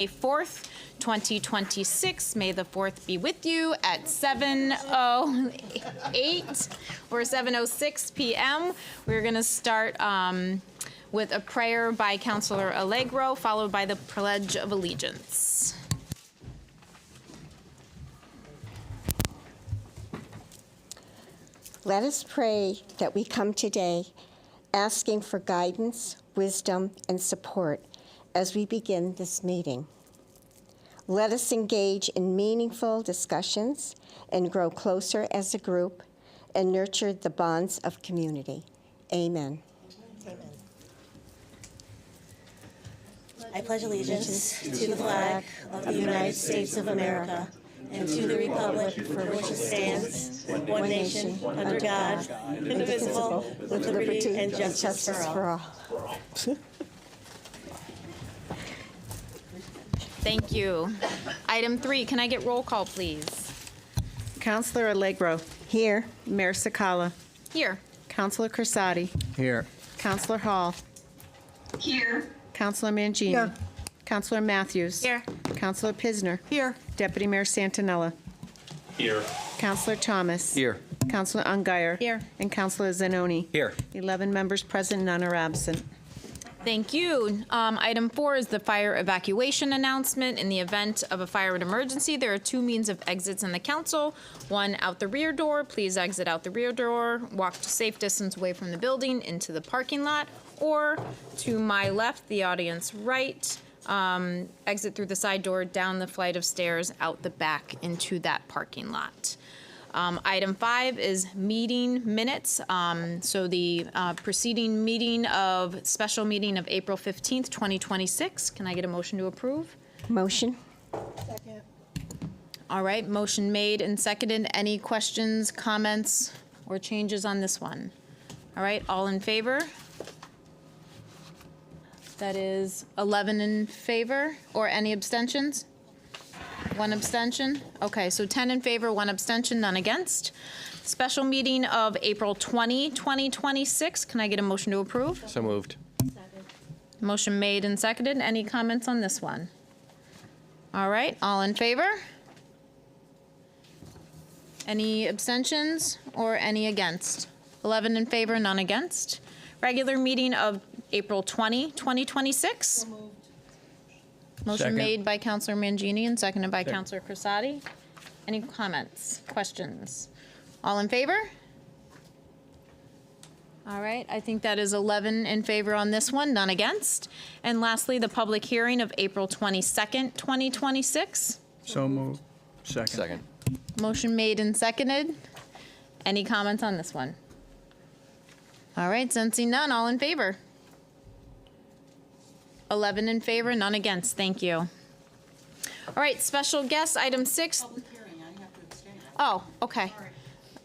May 4th, 2026. May the 4th be with you at 7:08 or 7:06 p.m. We're going to start with a prayer by Councilor Allegro, followed by the Pledge of Allegiance. Let us pray that we come today asking for guidance, wisdom, and support as we begin this meeting. Let us engage in meaningful discussions and grow closer as a group and nurture the bonds of community. Amen. Amen. I pledge allegiance to the flag of the United States of America and to the republic for which it stands, one nation, under God, indivisible, with liberty and justice for all. Thank you. Item 3, can I get roll call, please? Councilor Allegro. Here. Mayor Sakala. Here. Councilor Corsati. Here. Councilor Hall. Here. Councilor Mangini. Here. Councilor Matthews. Here. Councilor Pisner. Here. Deputy Mayor Santinella. Here. Councilor Thomas. Here. Councilor Ungary. Here. And Councilor Zanoni. Here. 11 members present, none are absent. Thank you. Item 4 is the fire evacuation announcement. In the event of a fire and emergency, there are 2 means of exits in the council. One out the rear door. Please exit out the rear door. Walk to safe distance away from the building into the parking lot. Or to my left, the audience right, exit through the side door, down the flight of stairs, out the back into that parking lot. Item 5 is meeting minutes. So the preceding meeting special meeting of April 15th, 2026. Can I get a motion to approve? Motion. Second. All right, motion made and seconded. Any questions, comments, or changes on this one? All right, all in favor? That is 11 in favor, or any abstentions? 1 abstention? Okay, so 10 in favor, 1 abstention, none against. Special meeting of April 20, 2026. Can I get a motion to approve? So moved. Motion made and seconded. Any comments on this one? All right, all in favor? Any abstentions or any against? 11 in favor, none against. Regular meeting of April 20, 2026. Motion Second. made by Councilor Mangini and seconded by Councilor Corsati. Any comments, questions? All in favor? All right, I think that is 11 in favor on this one, none against. And lastly, the public hearing of April 22nd, 2026. So moved. Second. Second. Motion made and seconded. Any comments on this one? All right, sensing none, all in favor? 11 in favor, none against. Thank you. All right, special guest, item 6. Oh, okay.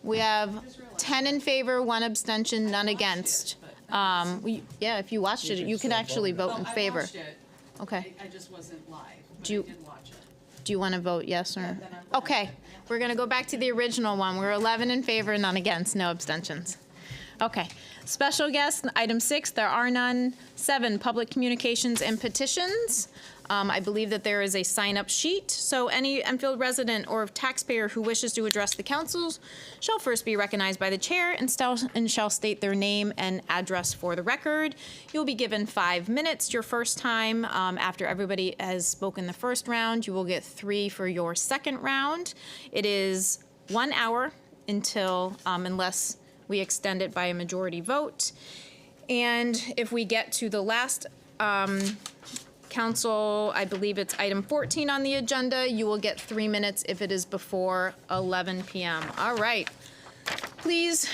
We have 10 in favor, 1 abstention, none against. Yeah, if you watched it, you could actually vote in favor. I watched it. Okay. I just wasn't live, but Do you- I did watch it. Do you want to vote yes or? then I'm- Okay, we're going to go back to the original one. We're 11 in favor, none against, no abstentions. Okay. Special guest, item 6, there are none. 7, public communications and petitions. I believe that there is a sign-up sheet. So any Enfield resident or taxpayer who wishes to address the council shall first be recognized by the chair and shall state their name and address for the record. You'll be given 5 minutes your first time. After everybody has spoken the first round, you will get 3 for your second round. It is 1 hour until, unless we extend it by a majority vote. And if we get to the last council, I believe it's item 14 on the agenda, you will get 3 minutes if it is before 11 p.m. All right. Please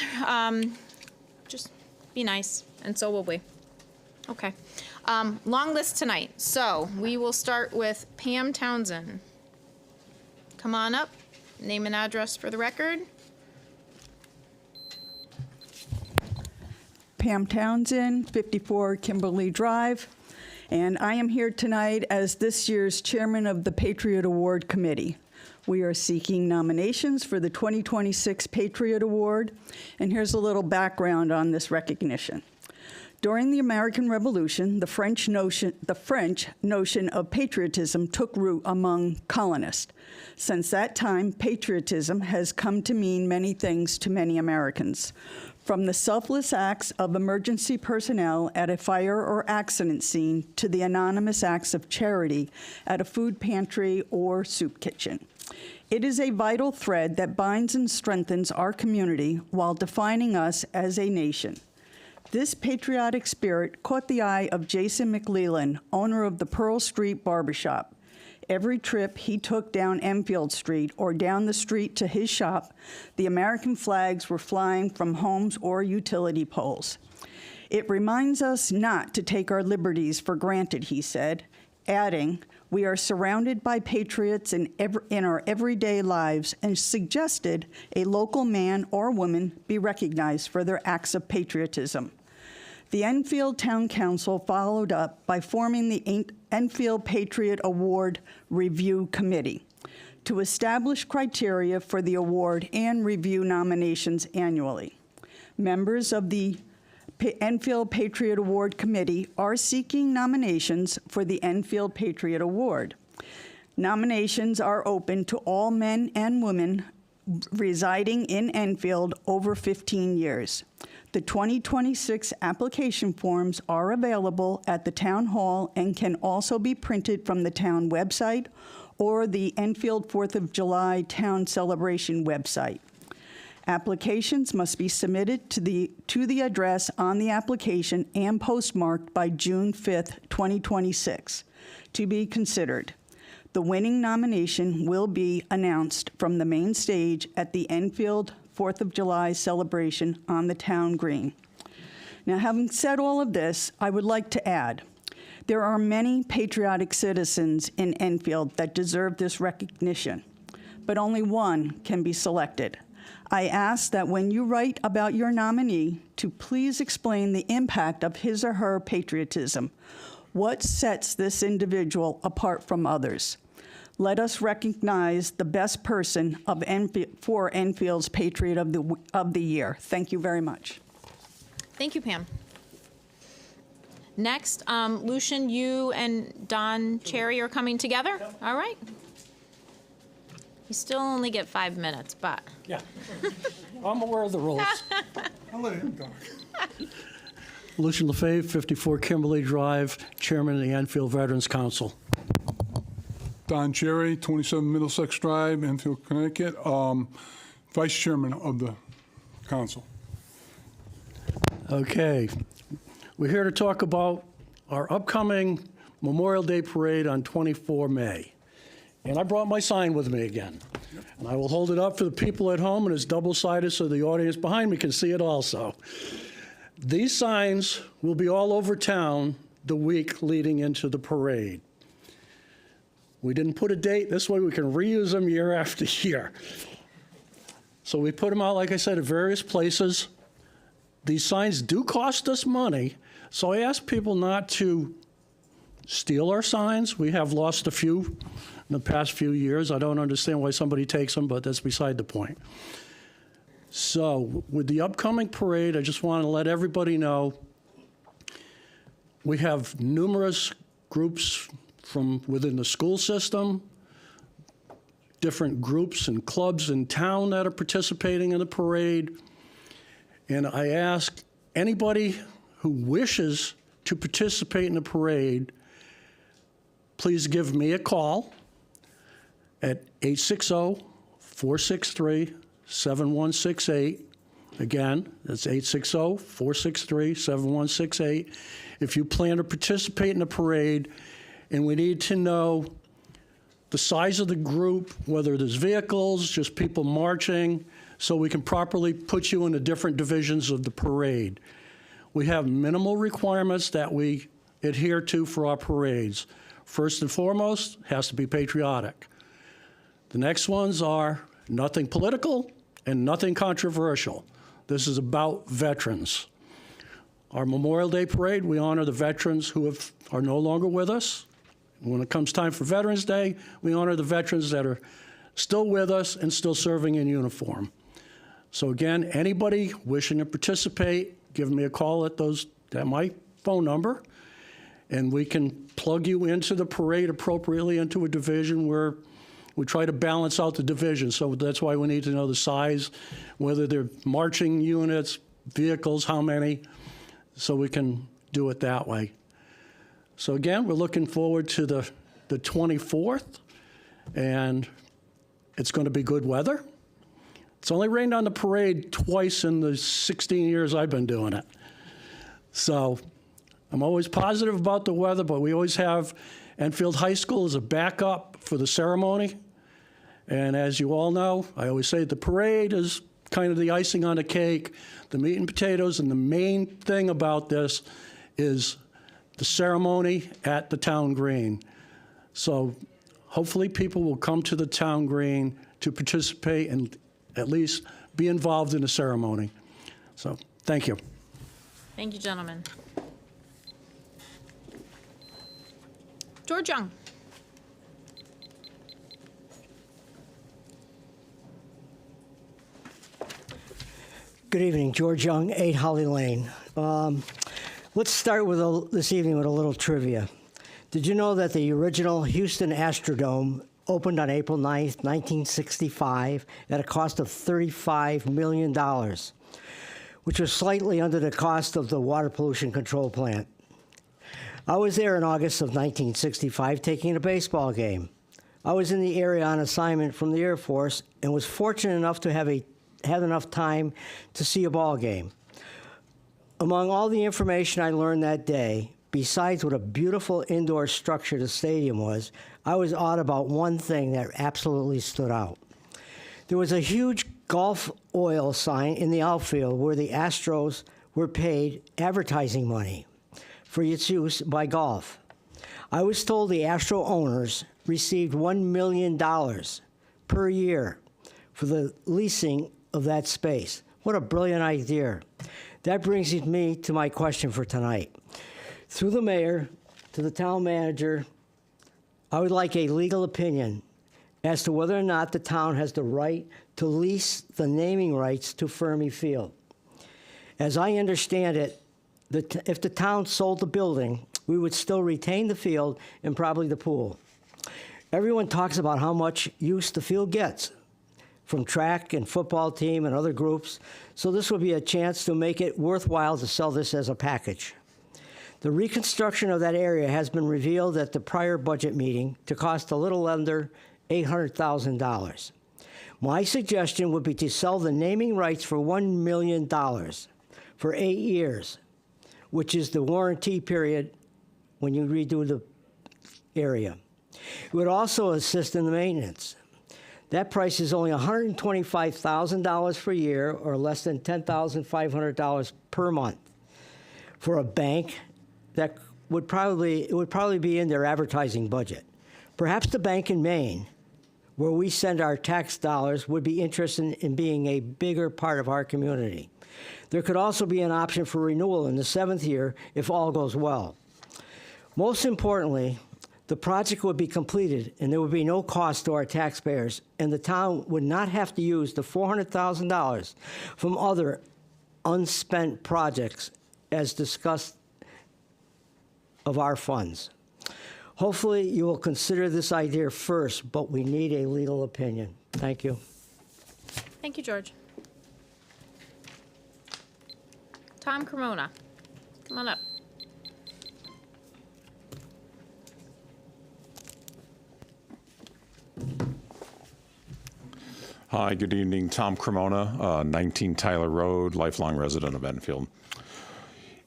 just be nice, and so will we. Okay. Long list tonight. So we will start with Pam Townsend. Come on up. Name and address for the record. Pam Townsend, 54 Kimberly Drive, and I am here tonight as this year's chairman of the Patriot Award Committee. We are seeking nominations for the 2026 Patriot Award, and here's a little background on this recognition. During the American Revolution, the French notion of patriotism took root among colonists. Since that time, patriotism has come to mean many things to many Americans, from the selfless acts of emergency personnel at a fire or accident scene to the anonymous acts of charity at a food pantry or soup kitchen. It is a vital thread that binds and strengthens our community while defining us as a nation. This patriotic spirit caught the eye of Jason McLeland, owner of the Pearl Street Barbershop. Every trip he took down Enfield Street or down the street to his shop, the American flags were flying from homes or utility poles. It reminds us not to take our liberties for granted, he said, adding, we are surrounded by patriots in our everyday lives, and suggested a local man or woman be recognized for their acts of patriotism. The Enfield Town Council followed up by forming the Enfield Patriot Award Review Committee to establish criteria for the award and review nominations annually. Members of the Enfield Patriot Award Committee are seeking nominations for the Enfield Patriot Award. Nominations are open to all men and women residing in Enfield over 15 years. The 2026 application forms are available at the Town Hall and can also be printed from the town website or the Enfield 4th of July Town Celebration website. Applications must be submitted to the address on the application and postmarked by June 5th, 2026, to be considered. The winning nomination will be announced from the main stage at the Enfield 4th of July celebration on the town green. Now, having said all of this, I would like to add, there are many patriotic citizens in Enfield that deserve this recognition, but only one can be selected. I ask that when you write about your nominee, to please explain the impact of his or her patriotism. What sets this individual apart from others? Let us recognize the best person for Enfield's Patriot of the Year. Thank you very much. Thank you, Pam. Next, Lucian, you and Don Cherry are coming together? All right. You still only get 5 minutes, but. Yeah, I'm aware of the rules. I'll let him talk. Lucian Lefebvre, 54 Kimberly Drive, Chairman of the Enfield Veterans Council. Don Cherry, 27 Middlesex Drive, Enfield, Connecticut, Vice Chairman of the council. Okay, we're here to talk about our upcoming Memorial Day Parade on 24 May. And I brought my sign with me again. And I will hold it up for the people at home, and it's double-sided so the audience behind me can see it also. These signs will be all over town the week leading into the parade. We didn't put a date. This way we can reuse them year after year. So we put them out, like I said, at various places. These signs do cost us money, so I ask people not to steal our signs. We have lost a few in the past few years. I don't understand why somebody takes them, but that's beside the point. So with the upcoming parade, I just want to let everybody know we have numerous groups from within the school system, different groups and clubs in town that are participating in the parade. And I ask anybody who wishes to participate in the parade, please give me a call at 860-463-7168. Again, that's 860-463-7168. If you plan to participate in the parade, and we need to know the size of the group, whether there's vehicles, just people marching, so we can properly put you in the different divisions of the parade. We have minimal requirements that we adhere to for our parades. First and foremost, has to be patriotic. The next ones are nothing political and nothing controversial. This is about veterans. Our Memorial Day Parade, we honor the veterans who are no longer with us. When it comes time for Veterans Day, we honor the veterans that are still with us and still serving in uniform. So again, anybody wishing to participate, give me a call at those at my phone number, and we can plug you into the parade appropriately into a division where we try to balance out the division. So that's why we need to know the size, whether they're marching units, vehicles, how many, so we can do it that way. So again, we're looking forward to the 24th, and it's going to be good weather. It's only rained on the parade twice in the 16 years I've been doing it. So I'm always positive about the weather, but we always have Enfield High School as a backup for the ceremony. And as you all know, I always say the parade is kind of the icing on the cake, the meat and potatoes, and the main thing about this is the ceremony at the town green. So hopefully people will come to the town green to participate and at least be involved in the ceremony. So thank you. Thank you, gentlemen. George Young. Good evening, George Young, 8 Holly Lane. Let's start with this evening with a little trivia. Did you know that the original Houston Astrodome opened on April 9th, 1965 at a cost of $35 million, which was slightly under the cost of the water pollution control plant? I was there in August of 1965 taking a baseball game. I was in the area on assignment from the Air Force and was fortunate enough to have enough time to see a ball game. Among all the information I learned that day, besides what a beautiful indoor structure the stadium was, I was awed about one thing that absolutely stood out. There was a huge Gulf Oil sign in the outfield where the Astros were paid advertising money for its use by Gulf. I was told the Astro owners received $1 million per year for the leasing of that space. What a brilliant idea. That brings me to my question for tonight. Through the mayor to the town manager, I would like a legal opinion as to whether or not the town has the right to lease the naming rights to Fermi Field. As I understand it, if the town sold the building, we would still retain the field and probably the pool. Everyone talks about how much use the field gets from track and football team and other groups, so this would be a chance to make it worthwhile to sell this as a package. The reconstruction of that area has been revealed at the prior budget meeting to cost a little under $800,000. My suggestion would be to sell the naming rights for $1 million for 8 years, which is the warranty period when you redo the area. It would also assist in the maintenance. That price is only $125,000 per year, or less than $10,500 per month. For a bank, that would probably be in their advertising budget. Perhaps the bank in Maine, where we send our tax dollars, would be interested in being a bigger part of our community. There could also be an option for renewal in the 7th year if all goes well. Most importantly, the project would be completed and there would be no cost to our taxpayers, and the town would not have to use the $400,000 from other unspent projects as discussed of our funds. Hopefully you will consider this idea first, but we need a legal opinion. Thank you. Thank you, George. Tom Cremona, come on up. Hi, good evening. Tom Cremona, 19 Tyler Road, lifelong resident of Enfield.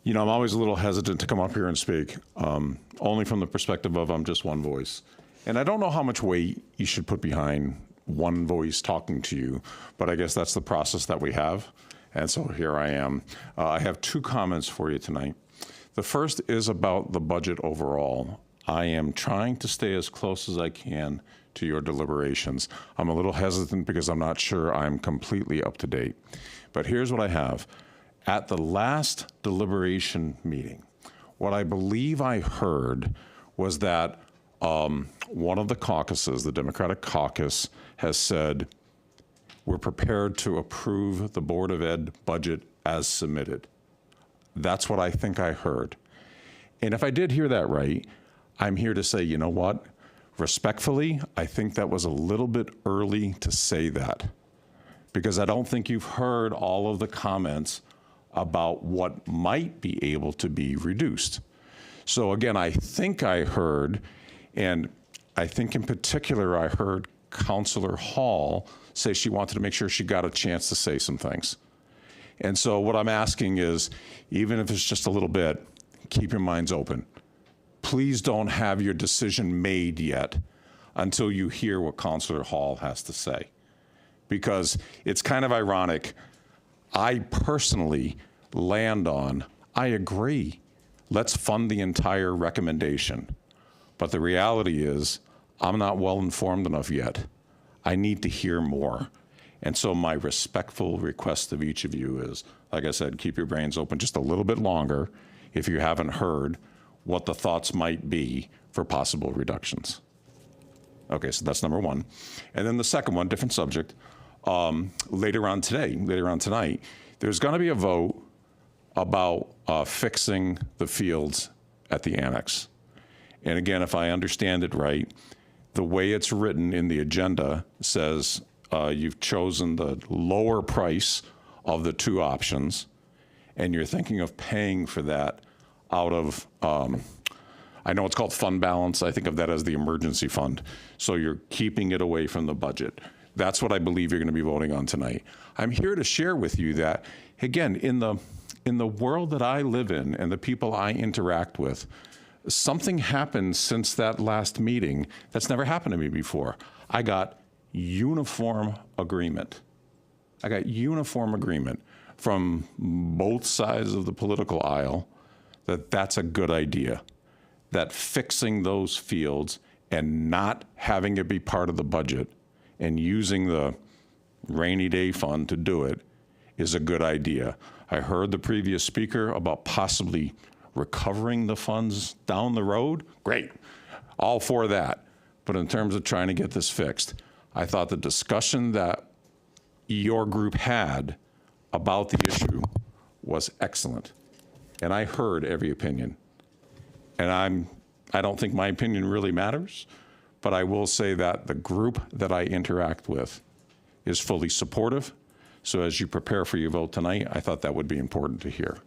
You know, I'm always a little hesitant to come up here and speak, only from the perspective of I'm just one voice. And I don't know how much weight you should put behind one voice talking to you, but I guess that's the process that we have. And so here I am. I have 2 comments for you tonight. The first is about the budget overall. I am trying to stay as close as I can to your deliberations. I'm a little hesitant because I'm not sure I'm completely up to date. But here's what I have. At the last deliberation meeting, what I believe I heard was that one of the caucuses, the Democratic caucus, has said, we're prepared to approve the Board of Ed budget as submitted. That's what I think I heard. And if I did hear that right, I'm here to say, you know what? Respectfully, I think that was a little bit early to say that, because I don't think you've heard all of the comments about what might be able to be reduced. So again, I think I heard, and I think in particular I heard Councilor Hall say she wanted to make sure she got a chance to say some things. And so what I'm asking is, even if it's just a little bit, keep your minds open. Please don't have your decision made yet until you hear what Councilor Hall has to say. Because it's kind of ironic. I personally land on, I agree, let's fund the entire recommendation. But the reality is, I'm not well informed enough yet. I need to hear more. And so my respectful request of each of you is, like I said, keep your brains open just a little bit longer if you haven't heard what the thoughts might be for possible reductions. Okay, so that's number one. And then the second one, different subject, later on tonight, there's gonna be a vote about fixing the fields at the annex. And again, if I understand it right, the way it's written in the agenda says you've chosen the lower price of the two options, and you're thinking of paying for that out of, I know it's called fund balance. I think of that as the emergency fund. So you're keeping it away from the budget. That's what I believe you're going to be voting on tonight. I'm here to share with you that, again, in the world that I live in and the people I interact with, something happened since that last meeting that's never happened to me before. I got uniform agreement. I got uniform agreement from both sides of the political aisle that that's a good idea, that fixing those fields and not having it be part of the budget and using the rainy day fund to do it is a good idea. I heard the previous speaker about possibly recovering the funds down the road. Great, all for that. But in terms of trying to get this fixed, I thought the discussion that your group had about the issue was excellent. And I heard every opinion. And I don't think my opinion really matters, but I will say that the group that I interact with is fully supportive. So as you prepare for your vote tonight, I thought that would be important to hear.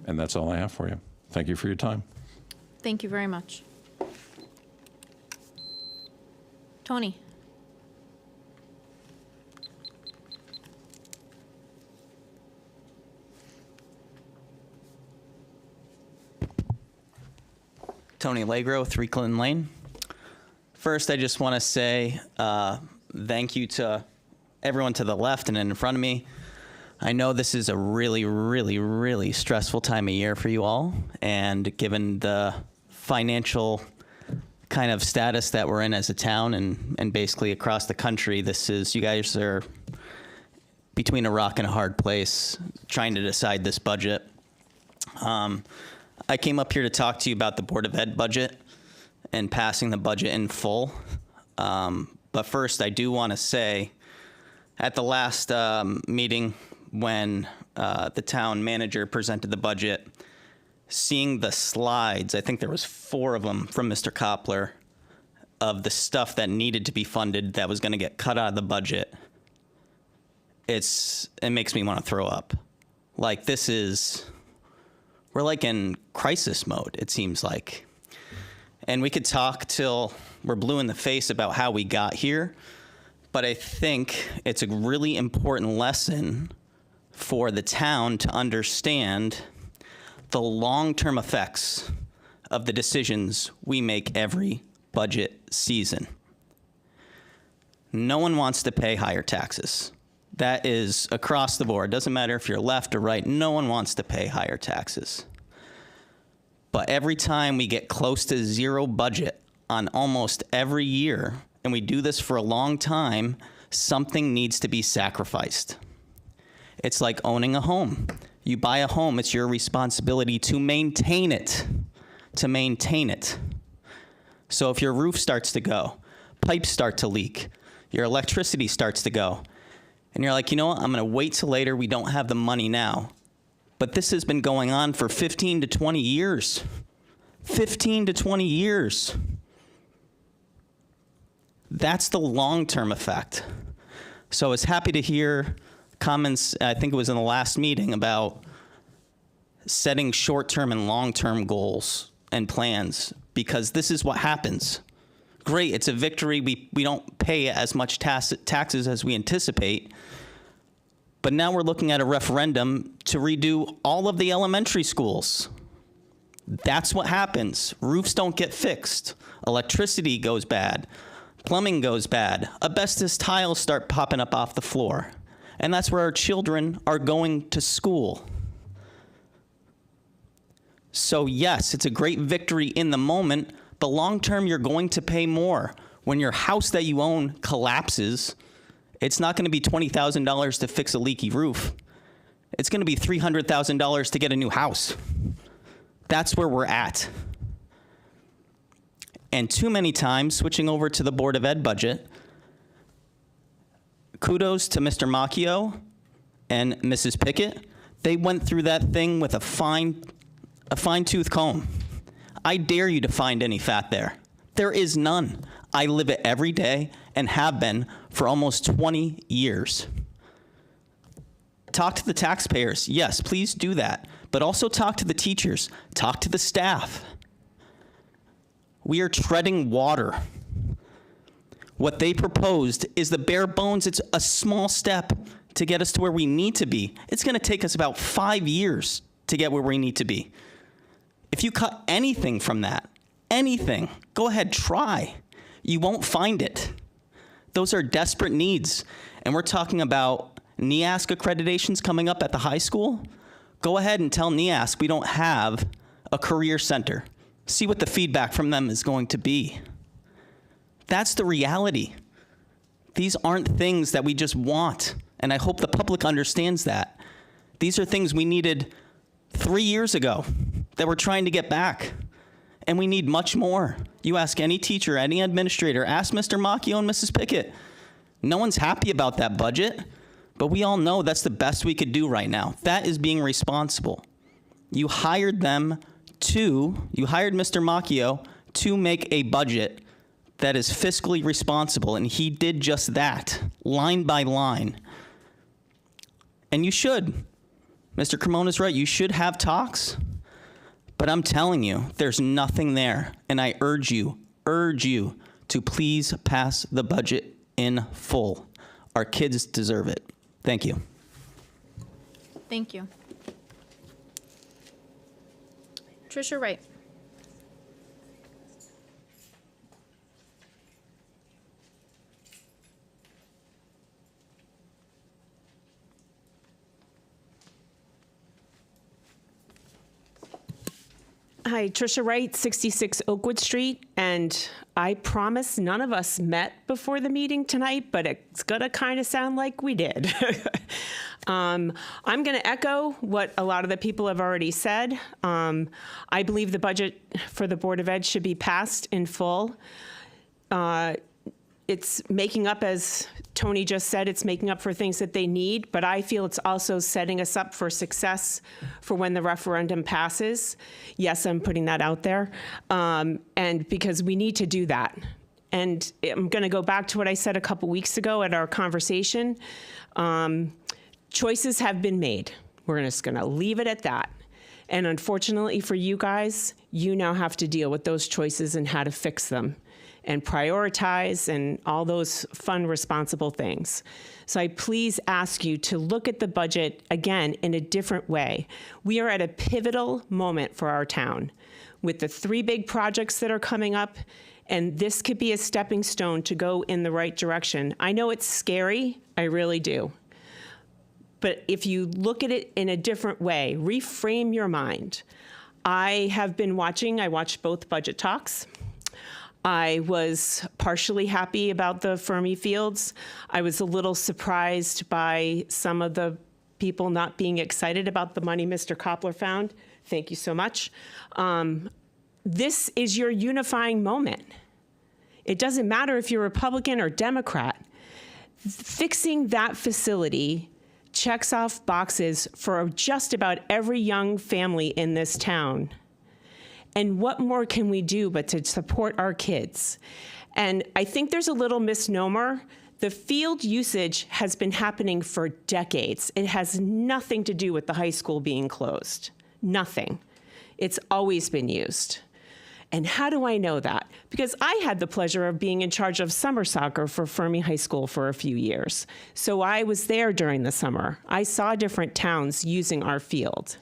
And that's all I have for you. Thank you for your time. Thank you very much. Tony? Tony Allegro, 3 Clinton Lane. First, I just want to say thank you to everyone to the left and in front of me. I know this is a really, really, really stressful time of year for you all, and given the financial kind of status that we're in as a town and basically across the country, you guys are between a rock and a hard place trying to decide this budget. I came up here to talk to you about the Board of Ed budget and passing the budget in full. But first, I do want to say, at the last meeting when the town manager presented the budget, seeing the slides, I think there was 4 of them from Mr. Koppler, of the stuff that needed to be funded that was going to get cut out of the budget, it makes me want to throw up. Like, we're like in crisis mode, it seems like. And we could talk till we're blue in the face about how we got here, but I think it's a really important lesson for the town to understand the long-term effects of the decisions we make every budget season. No one wants to pay higher taxes. That is across the board. Doesn't matter if you're left or right, no one wants to pay higher taxes. But every time we get close to zero budget on almost every year, and we do this for a long time, something needs to be sacrificed. It's like owning a home. You buy a home, it's your responsibility to maintain it. So if your roof starts to go, pipes start to leak, your electricity starts to go, and you're like, you know what, I'm gonna wait till later, we don't have the money now, But this has been going on for 15 to 20 years. 15 to 20 years. That's the long-term effect. So I was happy to hear comments, I think it was in the last meeting, about setting short-term and long-term goals and plans, because this is what happens. Great, it's a victory. We don't pay as much taxes as we anticipate. But now we're looking at a referendum to redo all of the elementary schools. That's what happens. Roofs don't get fixed. Electricity goes bad. Plumbing goes bad. Asbestos tiles start popping up off the floor. And that's where our children are going to school. So yes, it's a great victory in the moment, but long term you're going to pay more. When your house that you own collapses, it's not going to be $20,000 to fix a leaky roof. It's going to be $300,000 to get a new house. That's where we're at. And too many times, switching over to the Board of Ed budget, kudos to Mr. Macchio and Mrs. Pickett. They went through that thing with a fine-tooth comb. I dare you to find any fat there. There is none. I live it every day and have been for almost 20 years. Talk to the taxpayers. Yes, please do that. But also talk to the teachers. Talk to the staff. We are treading water. What they proposed is the bare bones. It's a small step to get us to where we need to be. It's going to take us about 5 years to get where we need to be. If you cut anything from that, anything, go ahead, try. You won't find it. Those are desperate needs. And we're talking about NEASC accreditations coming up at the high school. Go ahead and tell NEASC we don't have a career center. See what the feedback from them is going to be. That's the reality. These aren't things that we just want. And I hope the public understands that. These are things we needed 3 years ago that we're trying to get back. And we need much more. You ask any teacher, any administrator, ask Mr. Macchio and Mrs. Pickett. No one's happy about that budget, but we all know that's the best we could do right now. That is being responsible. You hired Mr. Macchio to make a budget that is fiscally responsible, and he did just that, line by line. And you should. Mr. Cremona's right, you should have talks. But I'm telling you, there's nothing there. And I urge you to please pass the budget in full. Our kids deserve it. Thank you. Thank you. Tricia Wright. Hi, Tricia Wright, 66 Oakwood Street, and I promise none of us met before the meeting tonight, but it's gonna kind of sound like we did. I'm gonna echo what a lot of the people have already said. I believe the budget for the Board of Ed should be passed in full. It's making up, as Tony just said, it's making up for things that they need, but I feel it's also setting us up for success for when the referendum passes. Yes, I'm putting that out there. And because we need to do that. And I'm gonna go back to what I said a couple weeks ago at our conversation. Choices have been made. We're just gonna leave it at that. And unfortunately for you guys, you now have to deal with those choices and how to fix them and prioritize and all those fun, responsible things. So I please ask you to look at the budget, again, in a different way. We are at a pivotal moment for our town with the 3 big projects that are coming up, and this could be a stepping stone to go in the right direction. I know it's scary, I really do. But if you look at it in a different way, reframe your mind. I watched both budget talks. I was partially happy about the Fermi Fields. I was a little surprised by some of the people not being excited about the money Mr. Koppler found. Thank you so much. This is your unifying moment. It doesn't matter if you're Republican or Democrat. Fixing that facility checks off boxes for just about every young family in this town. And what more can we do but to support our kids? And I think there's a little misnomer. The field usage has been happening for decades. It has nothing to do with the high school being closed. Nothing. It's always been used. And how do I know that? Because I had the pleasure of being in charge of summer soccer for Fermi High School for a few years. So I was there during the summer. I saw different towns using our field.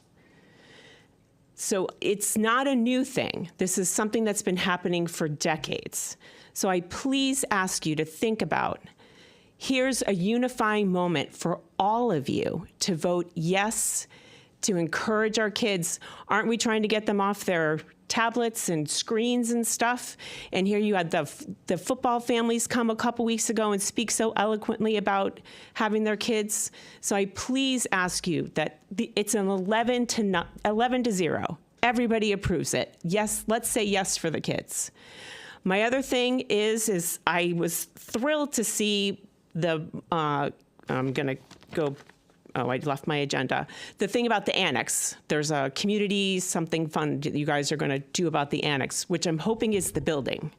So it's not a new thing. This is something that's been happening for decades. So I please ask you to think about, here's a unifying moment for all of you to vote yes, to encourage our kids. Aren't we trying to get them off their tablets and screens and stuff? And here you had the football families come a couple weeks ago and speak so eloquently about having their kids. So I please ask you that it's an 11 to 0. Everybody approves it. Yes, let's say yes for the kids. My other thing is I was thrilled to see I'm gonna go. Oh, I left my agenda. The thing about the annex, there's a community something fun that you guys are going to do about the annex, which I'm hoping is the building.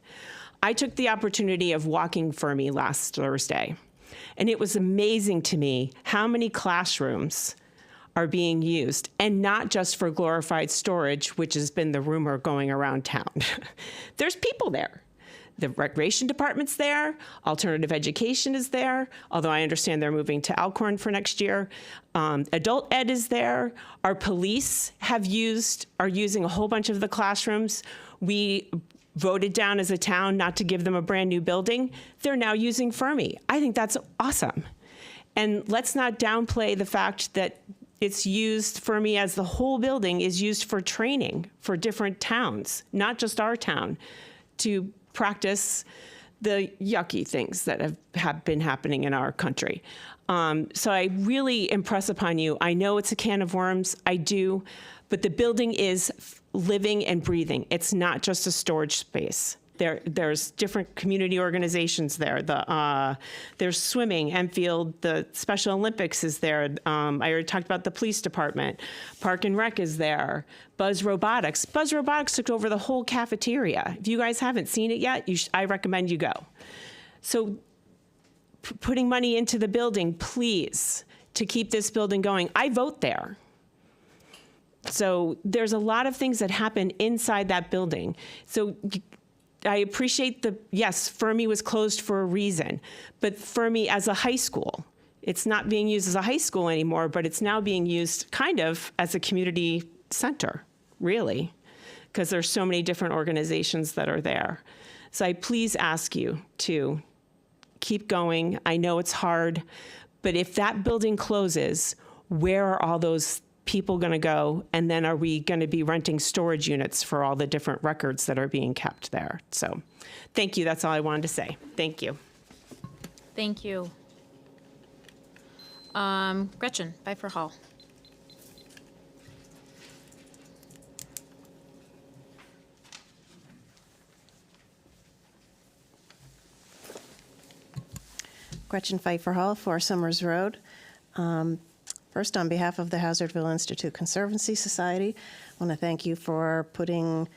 I took the opportunity of walking Fermi last Thursday, and it was amazing to me how many classrooms are being used, and not just for glorified storage, which has been the rumor going around town. There's people there. The recreation department's there, alternative education is there, although I understand they're moving to Alcorn for next year. Adult ed is there. Our police are using a whole bunch of the classrooms. We voted down as a town not to give them a brand new building. They're now using Fermi. I think that's awesome. And let's not downplay the fact that it's used, Fermi as the whole building is used for training for different towns, not just our town, to practice the yucky things that have been happening in our country. So I really impress upon you. I know it's a can of worms, I do, but the building is living and breathing. It's not just a storage space. There's different community organizations there. There's swimming, Enfield, the Special Olympics is there. I already talked about the police department. Park and Rec is there. Buzz Robotics. Buzz Robotics took over the whole cafeteria. If you guys haven't seen it yet, I recommend you go. So putting money into the building, please, to keep this building going. I vote there. So there's a lot of things that happen inside that building. So I appreciate yes, Fermi was closed for a reason, but Fermi as a high school, it's not being used as a high school anymore, but it's now being used kind of as a community center, really, because there's so many different organizations that are there. So I please ask you to keep going. I know it's hard, but if that building closes, where are all those people going to go? And then are we going to be renting storage units for all the different records that are being kept there? So thank you. That's all I wanted to say. Thank you. Thank you. Gretchen Pfeiffer Hall. Gretchen Pfeiffer Hall, 4 Summers Road. First, on behalf of the Hazardville Institute Conservancy Society, I want to thank you for putting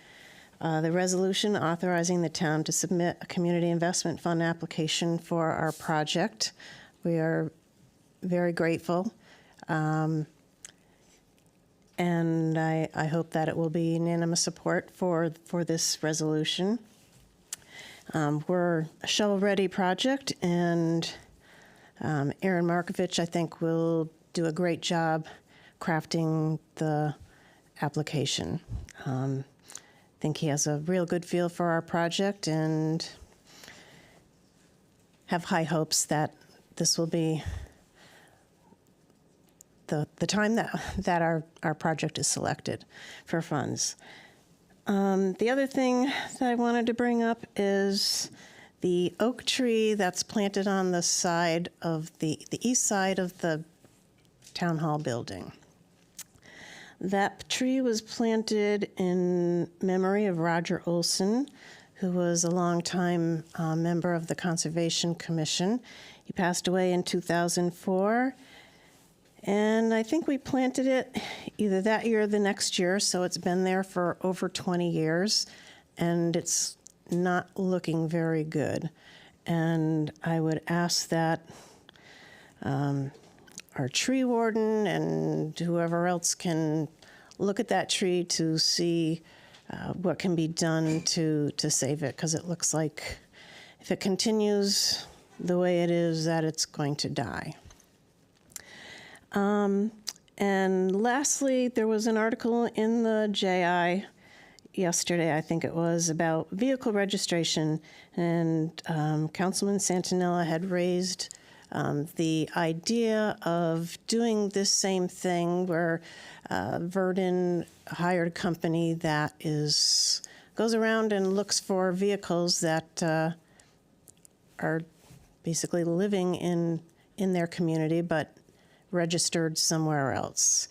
the resolution authorizing the town to submit a community investment fund application for our project. We are very grateful, and I hope that it will be unanimous support for this resolution. We're a shovel-ready project, and Aaron Markovich, I think, will do a great job crafting the application. I think he has a real good feel for our project and have high hopes that this will be the time that our project is selected for funds. The other thing that I wanted to bring up is the oak tree that's planted on the side of the east side of the Town Hall building. That tree was planted in memory of Roger Olson, who was a longtime member of the Conservation Commission. He passed away in 2004, And I think we planted it either that year or the next year, so it's been there for over 20 years, and it's not looking very good. And I would ask that our tree warden and whoever else can look at that tree to see what can be done to save it, because it looks like if it continues the way it is, that it's going to die. And lastly, there was an article in the JI yesterday, I think it was, about vehicle registration, and Councilman Santinella had raised the idea of doing this same thing where Verdin hired a company that goes around and looks for vehicles that are basically living in their community but registered somewhere else.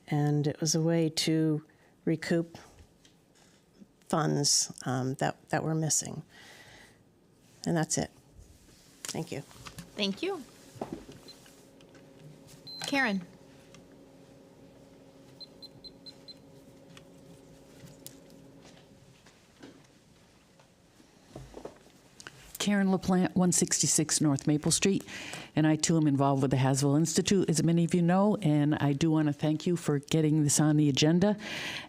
And it was a way to recoup funds that were missing. And that's it. Thank you. Thank you. Karen. Karen LaPlante, 166 North Maple Street, and I too am involved with the Hasville Institute, as many of you know, and I do want to thank you for getting this on the agenda,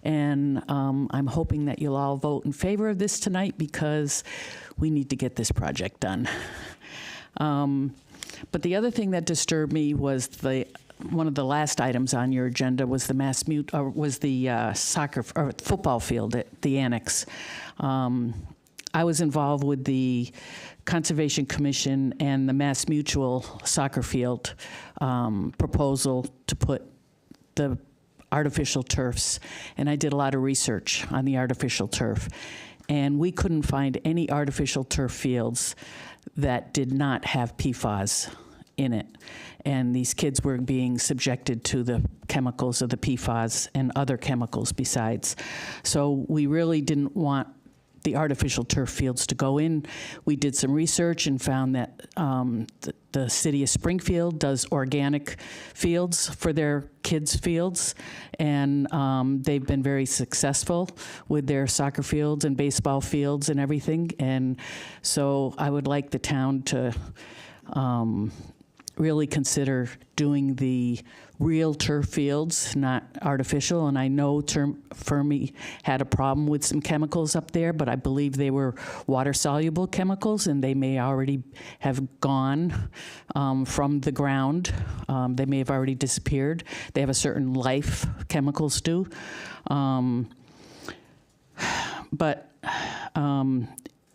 and I'm hoping that you'll all vote in favor of this tonight because we need to get this project done. But the other thing that disturbed me was one of the last items on your agenda was the football field at the annex. I was involved with the Conservation Commission and the Mass Mutual soccer field proposal to put the artificial turfs, and I did a lot of research on the artificial turf, and we couldn't find any artificial turf fields that did not have PFAS in it. And these kids were being subjected to the chemicals of the PFAS and other chemicals besides. So we really didn't want the artificial turf fields to go in. We did some research and found that the city of Springfield does organic fields for their kids' fields, and they've been very successful with their soccer fields and baseball fields and everything. And so I would like the town to really consider doing the real turf fields, not artificial. And I know Fermi had a problem with some chemicals up there, but I believe they were water-soluble chemicals, and they may already have gone from the ground. They may have already disappeared. They have a certain life, chemicals do. But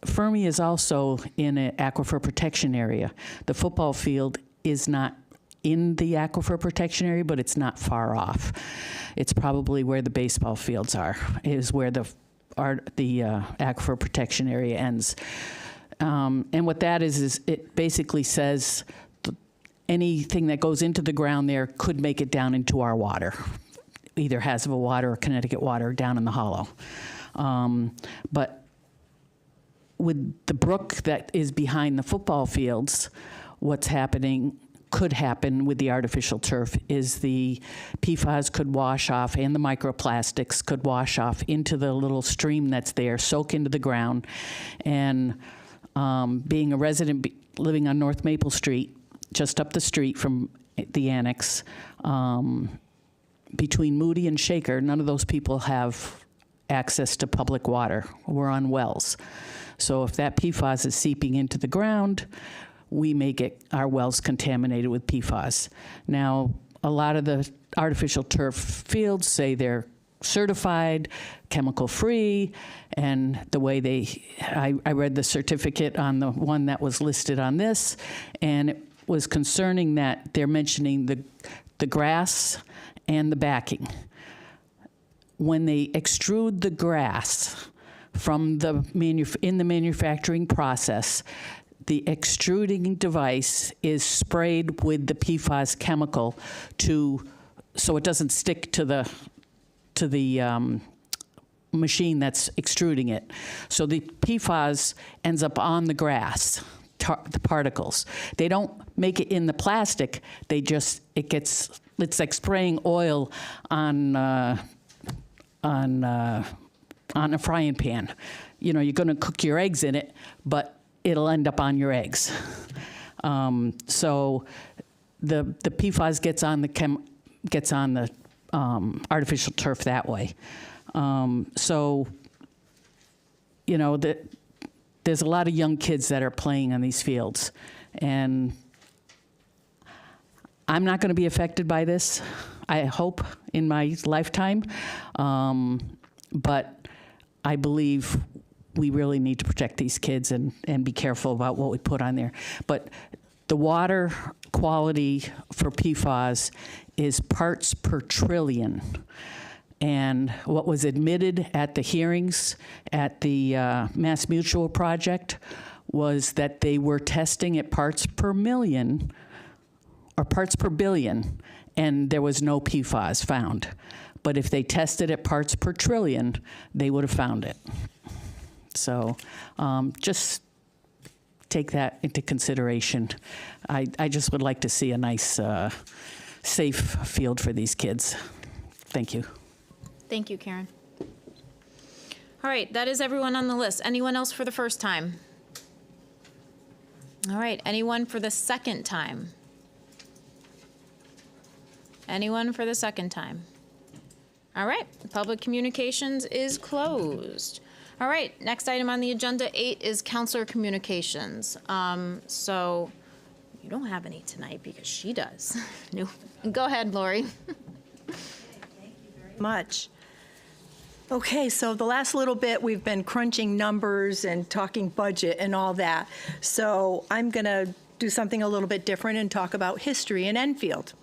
Fermi is also in an aquifer protection area. The football field is not in the aquifer protection area, but it's not far off. It's probably where the baseball fields are, is where the aquifer protection area ends. And what that is it basically says anything that goes into the ground there could make it down into our water, either Hasville water or Connecticut water down in the hollow. But with the brook that is behind the football fields, what's could happen with the artificial turf is the PFAS could wash off, and the microplastics could wash off into the little stream that's there, soak into the ground. And being a resident living on North Maple Street, just up the street from the annex, between Moody and Shaker, none of those people have access to public water. We're on wells. So if that PFAS is seeping into the ground, we may get our wells contaminated with PFAS. Now, a lot of the artificial turf fields say they're certified, chemical-free, and the way I read the certificate on the one that was listed on this, and it was concerning that they're mentioning the grass and the backing. When they extrude the grass from in the manufacturing process, the extruding device is sprayed with the PFAS chemical so it doesn't stick to the machine that's extruding it. So the PFAS ends up on the grass, the particles. They don't make it in the plastic. It's like spraying oil on a frying pan. You know, you're going to cook your eggs in it, but it'll end up on your eggs. So the PFAS gets on the artificial turf that way. So, you know, there's a lot of young kids that are playing on these fields, and I'm not going to be affected by this, I hope, in my lifetime. But I believe we really need to protect these kids and be careful about what we put on there. But the water quality for PFAS is parts per trillion. And what was admitted at the hearings at the Mass Mutual project was that they were testing at parts per million or parts per billion, and there was no PFAS found. But if they tested at parts per trillion, they would have found it. So just take that into consideration. I just would like to see a nice, safe field for these kids. Thank you. Thank you, Karen. All right, that is everyone on the list. Anyone else for the first time? All right, anyone for the second time? Anyone for the second time? All right, public communications is closed. All right, next item on the agenda, 8, is counselor communications. So you don't have any tonight because she does. No. Go ahead, Lori. Much. Okay, so the last little bit, we've been crunching numbers and talking budget and all that. So I'm going to do something a little bit different and talk about history in Enfield.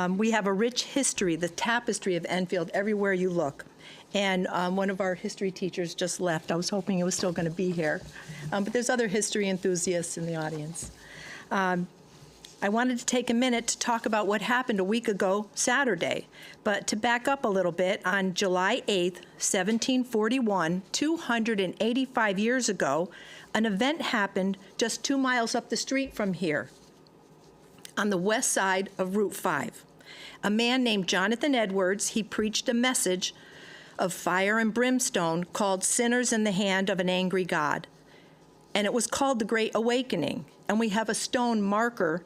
We have a rich history, the tapestry of Enfield, everywhere you look. And one of our history teachers just left. I was hoping it was still going to be here. But there's other history enthusiasts in the audience. I wanted to take a minute to talk about what happened a week ago Saturday. But to back up a little bit, on July 8th, 1741, 285 years ago, an event happened just 2 miles up the street from here, on the west side of Route 5. A man named Jonathan Edwards, he preached a message of fire and brimstone called Sinners in the Hand of an Angry God. And it was called the Great Awakening. And we have a stone marker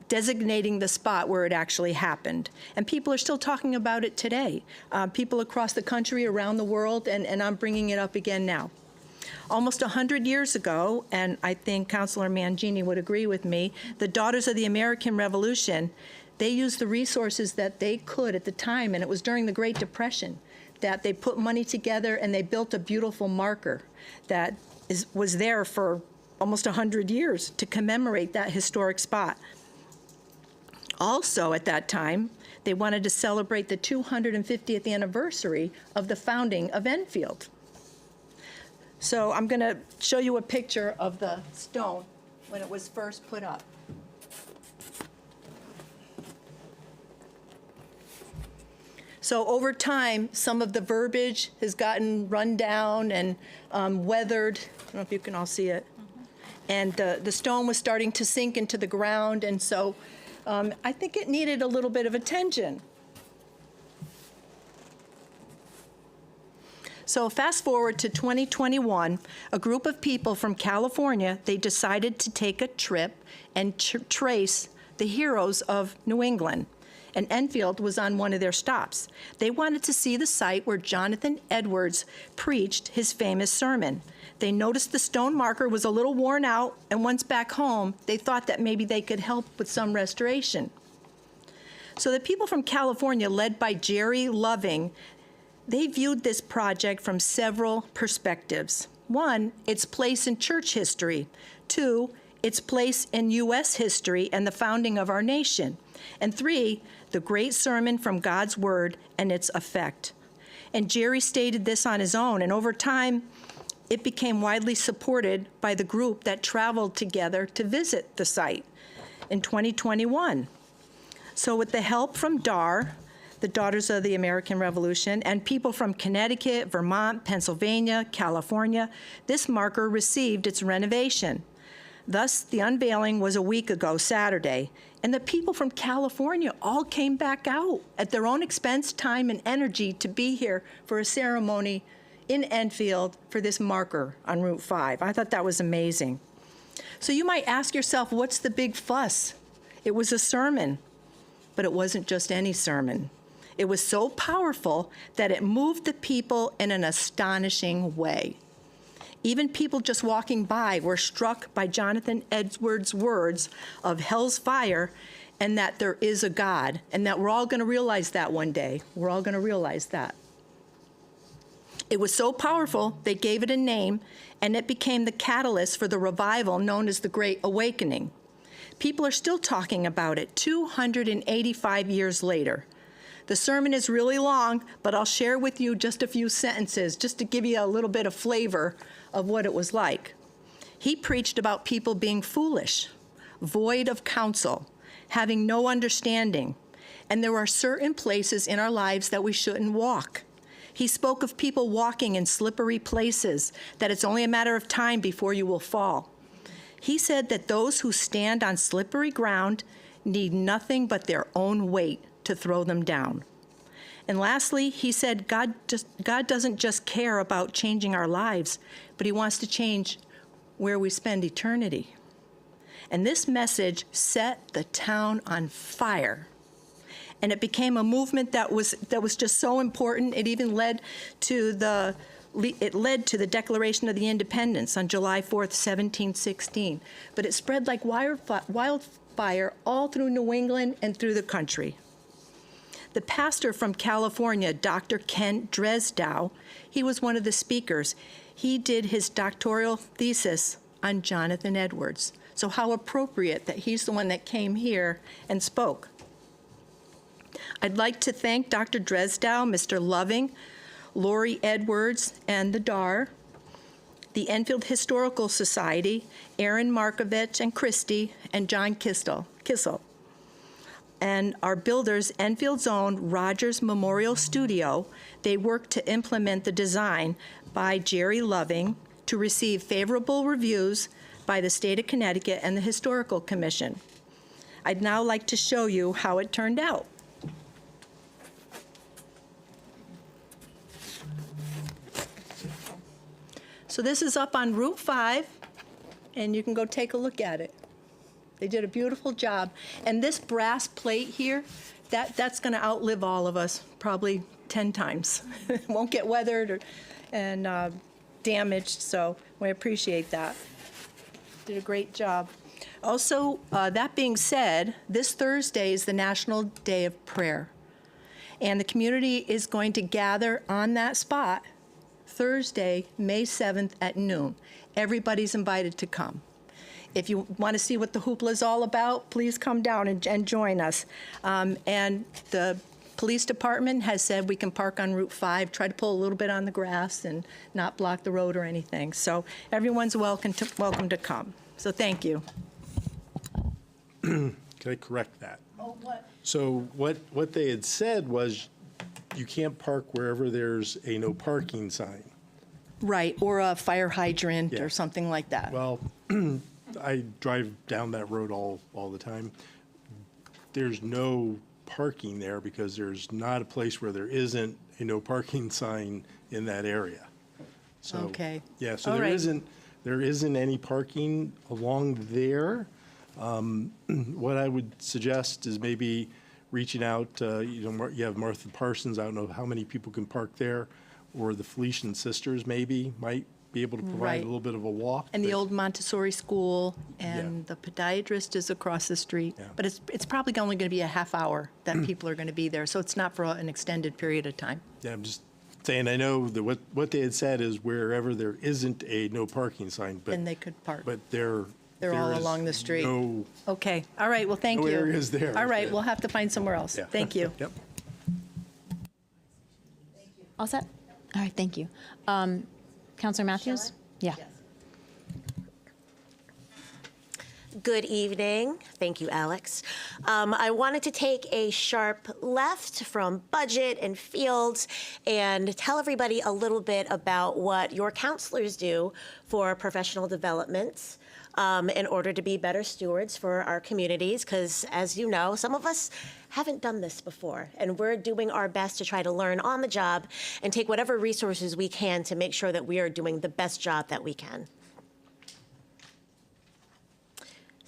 designating the spot where it actually happened. And people are still talking about it today. People across the country, around the world, and I'm bringing it up again now. Almost 100 years ago, and I think Councilor Mangini would agree with me, the Daughters of the American Revolution, they used the resources that they could at the time, and it was during the Great Depression, that they put money together and they built a beautiful marker that was there for almost 100 years to commemorate that historic spot. Also at that time, they wanted to celebrate the 250th anniversary of the founding of Enfield. So I'm going to show you a picture of the stone when it was first put up. So over time, some of the verbiage has gotten run down and weathered. I don't know if you can all see it. And the stone was starting to sink into the ground, and so I think it needed a little bit of attention. So fast forward to 2021, a group of people from California, they decided to take a trip and trace the heroes of New England. And Enfield was on one of their stops. They wanted to see the site where Jonathan Edwards preached his famous sermon. They noticed the stone marker was a little worn out, and once back home, they thought that maybe they could help with some restoration. So the people from California, led by Jerry Loving, they viewed this project from several perspectives. 1, its place in church history. 2, its place in U.S. history and the founding of our nation. And 3, the great sermon from God's Word and its effect. And Jerry stated this on his own, and over time, it became widely supported by the group that traveled together to visit the site in 2021. So with the help from DAR, the Daughters of the American Revolution, and people from Connecticut, Vermont, Pennsylvania, California, this marker received its renovation. Thus, the unveiling was a week ago Saturday, and the people from California all came back out at their own expense, time, and energy to be here for a ceremony in Enfield for this marker on Route 5. I thought that was amazing. So you might ask yourself, what's the big fuss? It was a sermon, but it wasn't just any sermon. It was so powerful that it moved the people in an astonishing way. Even people just walking by were struck by Jonathan Edwards' words of hell's fire and that there is a God, and that we're all going to realize that one day. We're all going to realize that. It was so powerful, they gave it a name, and it became the catalyst for the revival known as the Great Awakening. People are still talking about it 285 years later. The sermon is really long, but I'll share with you just a few sentences just to give you a little bit of flavor of what it was like. He preached about people being foolish, void of counsel, having no understanding, and there are certain places in our lives that we shouldn't walk. He spoke of people walking in slippery places, that it's only a matter of time before you will fall. He said that those who stand on slippery ground need nothing but their own weight to throw them down. And lastly, he said God doesn't just care about changing our lives, but he wants to change where we spend eternity. And this message set the town on fire. And it became a movement that was just so important. It even led to the Declaration of the Independence on July 4th, 1716. But it spread like wildfire all through New England and through the country. The pastor from California, Dr. Kent Dresdow, he was one of the speakers. He did his doctoral thesis on Jonathan Edwards. So how appropriate that he's the one that came here and spoke. I'd like to thank Dr. Dresdow, Mr. Loving, Lori Edwards, and the DAR, the Enfield Historical Society, Aaron Markovich and Christie, and John Kissel, and our builders, Enfield's own Rogers Memorial Studio. They worked to implement the design by Jerry Loving to receive favorable reviews by the state of Connecticut and the Historical Commission. I'd now like to show you how it turned out. So this is up on Route 5, and you can go take a look at it. They did a beautiful job. And this brass plate here, that's going to outlive all of us, probably 10 times. It won't get weathered and damaged, so we appreciate that. Did a great job. Also, that being said, this Thursday is the National Day of Prayer. And the community is going to gather on that spot Thursday, May 7th at noon. Everybody's invited to come. If you want to see what the hoopla is all about, please come down and join us. And the police department has said we can park on Route 5, try to pull a little bit on the grass and not block the road or anything. So everyone's welcome to come. So thank you. Can I correct that? Oh, what? So what they had said was you can't park wherever there's a no parking sign. Right, or a fire hydrant Yeah. or something like that. Well, I drive down that road all the time. There's no parking there because there's not a place where there isn't a no parking sign in that area. So, Okay. yeah, so All there right. isn't any parking along there. What I would suggest is maybe reaching out, you have Martha Parsons, I don't know how many people can park there, or the Felician Sisters maybe might be able to provide Right. a little bit of a walk. And the but- old Montessori school, and the podiatrist is across the street. But it's probably only going to be a half hour that people are going to be there, so it's not for an extended period of time. Yeah, I'm just saying, I know that what they had said is wherever there isn't a no parking sign, but. Then they could park. But They're all is along the street. No, Okay, all right, well, thank No you. areas there. All right, Yeah. we'll have to find somewhere else. Yeah. Thank you. Yep. All set? All right, thank you. Counselor Matthews? Yeah. Good evening. Thank you, Alex. I wanted to take a sharp left from budget and fields and tell everybody a little bit about what your counselors do for professional development in order to be better stewards for our communities, because as you know, some of us haven't done this before, and we're doing our best to try to learn on the job and take whatever resources we can to make sure that we are doing the best job that we can.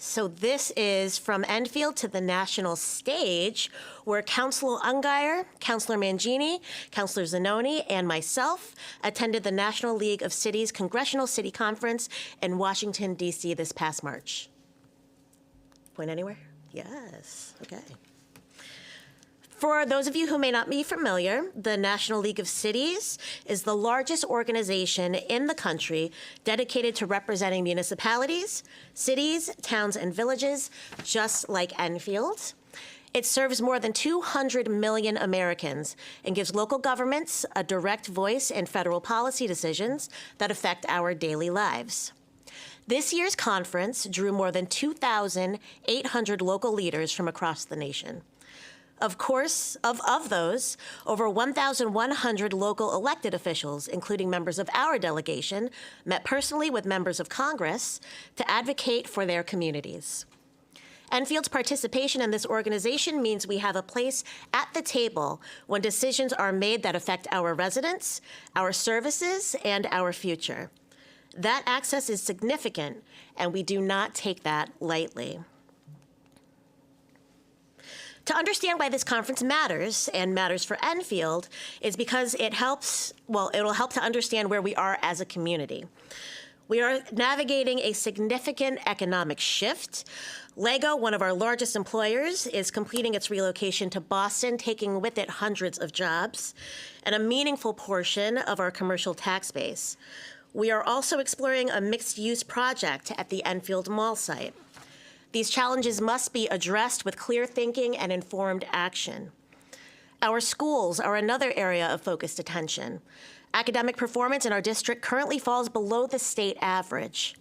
So this is from Enfield to the national stage, where Councilor Ungary, Councilor Mangini, Councilor Zanoni, and myself attended the National League of Cities Congressional City Conference in Washington, D.C. this past March. Point anywhere? Yes, okay. For those of you who may not be familiar, the National League of Cities is the largest organization in the country dedicated to representing municipalities, cities, towns, and villages, just like Enfield. It serves more than 200 million Americans and gives local governments a direct voice in federal policy decisions that affect our daily lives. This year's conference drew more than 2,800 local leaders from across the nation. Of course, of those, over 1,100 local elected officials, including members of our delegation, met personally with members of Congress to advocate for their communities. Enfield's participation in this organization means we have a place at the table when decisions are made that affect our residents, our services, and our future. That access is significant, and we do not take that lightly. To understand why this conference matters, and matters for Enfield, is because it'll help to understand where we are as a community. We are navigating a significant economic shift. Lego, one of our largest employers, is completing its relocation to Boston, taking with it hundreds of jobs and a meaningful portion of our commercial tax base. We are also exploring a mixed-use project at the Enfield Mall site. These challenges must be addressed with clear thinking and informed action. Our schools are another area of focused attention. Academic performance in our district currently falls below the state average.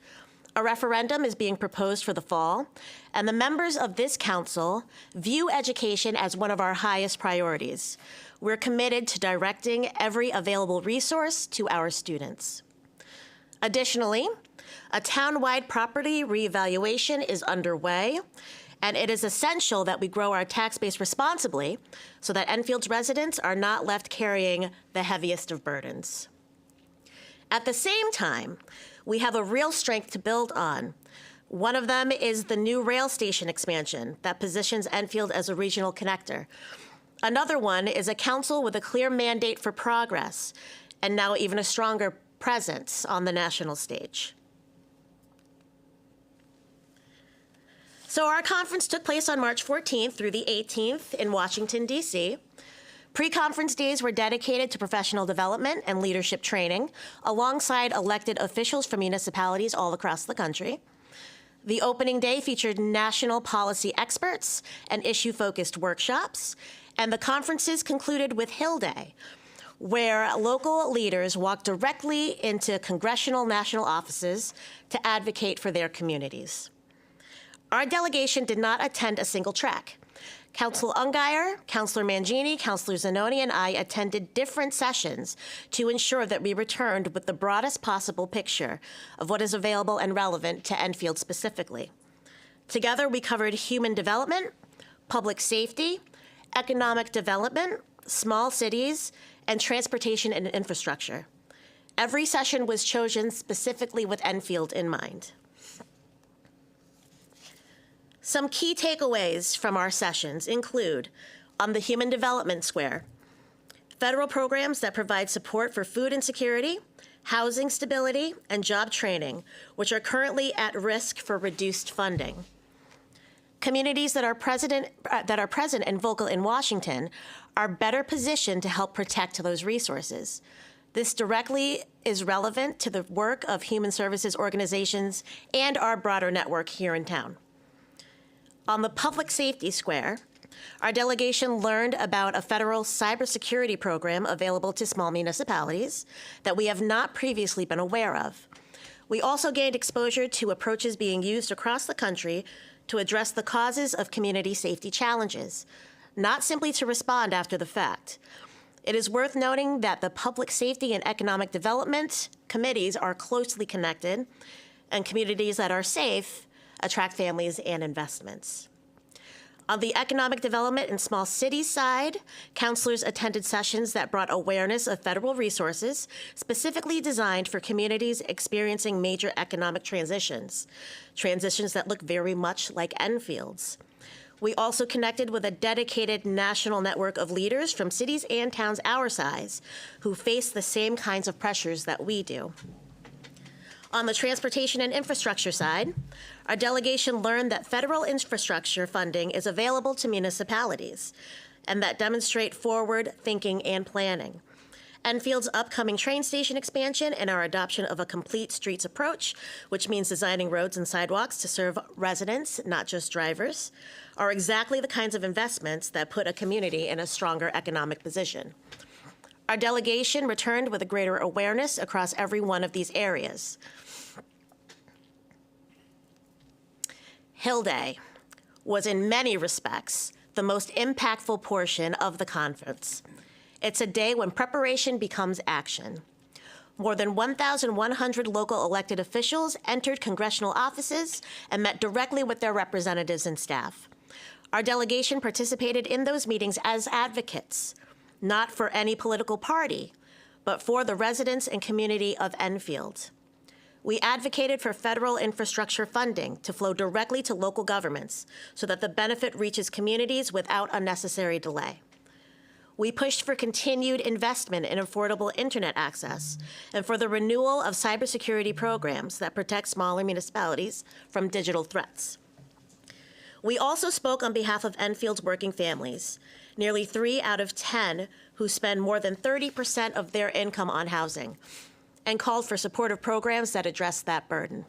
A referendum is being proposed for the fall, and the members of this council view education as one of our highest priorities. We're committed to directing every available resource to our students. Additionally, a town-wide property reevaluation is underway, and it is essential that we grow our tax base responsibly so that Enfield's residents are not left carrying the heaviest of burdens. At the same time, we have a real strength to build on. One of them is the new rail station expansion that positions Enfield as a regional connector. Another one is a council with a clear mandate for progress, and now even a stronger presence on the national stage. So our conference took place on March 14th through the 18th in Washington, D.C. Pre-conference days were dedicated to professional development and leadership training, alongside elected officials from municipalities all across the country. The opening day featured national policy experts and issue-focused workshops, and the conferences concluded with Hill Day, where local leaders walked directly into congressional national offices to advocate for their communities. Our delegation did not attend a single track. Councilor Ungary, Councilor Mangini, Councilor Zanoni, and I attended different sessions to ensure that we returned with the broadest possible picture of what is available and relevant to Enfield specifically. Together, we covered human development, public safety, economic development, small cities, and transportation and infrastructure. Every session was chosen specifically with Enfield in mind. Some key takeaways from our sessions include, on the Human Development Square, federal programs that provide support for food insecurity, housing stability, and job training, which are currently at risk for reduced funding. Communities that are present and vocal in Washington are better positioned to help protect those resources. This directly is relevant to the work of human services organizations and our broader network here in town. On the Public Safety Square, our delegation learned about a federal cybersecurity program available to small municipalities that we have not previously been aware of. We also gained exposure to approaches being used across the country to address the causes of community safety challenges, not simply to respond after the fact. It is worth noting that the Public Safety and Economic Development committees are closely connected, and communities that are safe attract families and investments. On the economic development in small cities side, counselors attended sessions that brought awareness of federal resources specifically designed for communities experiencing major economic transitions that look very much like Enfield's. We also connected with a dedicated national network of leaders from cities and towns our size who face the same kinds of pressures that we do. On the transportation and infrastructure side, our delegation learned that federal infrastructure funding is available to municipalities and that demonstrate forward thinking and planning. Enfield's upcoming train station expansion and our adoption of a complete streets approach, which means designing roads and sidewalks to serve residents, not just drivers, are exactly the kinds of investments that put a community in a stronger economic position. Our delegation returned with a greater awareness across every one of these areas. Hill Day was in many respects the most impactful portion of the conference. It's a day when preparation becomes action. More than 1,100 local elected officials entered congressional offices and met directly with their representatives and staff. Our delegation participated in those meetings as advocates, not for any political party, but for the residents and community of Enfield. We advocated for federal infrastructure funding to flow directly to local governments so that the benefit reaches communities without unnecessary delay. We pushed for continued investment in affordable internet access and for the renewal of cybersecurity programs that protect smaller municipalities from digital threats. We also spoke on behalf of Enfield's working families, nearly 3 out of 10 who spend more than 30% of their income on housing, and called for supportive programs that address that burden.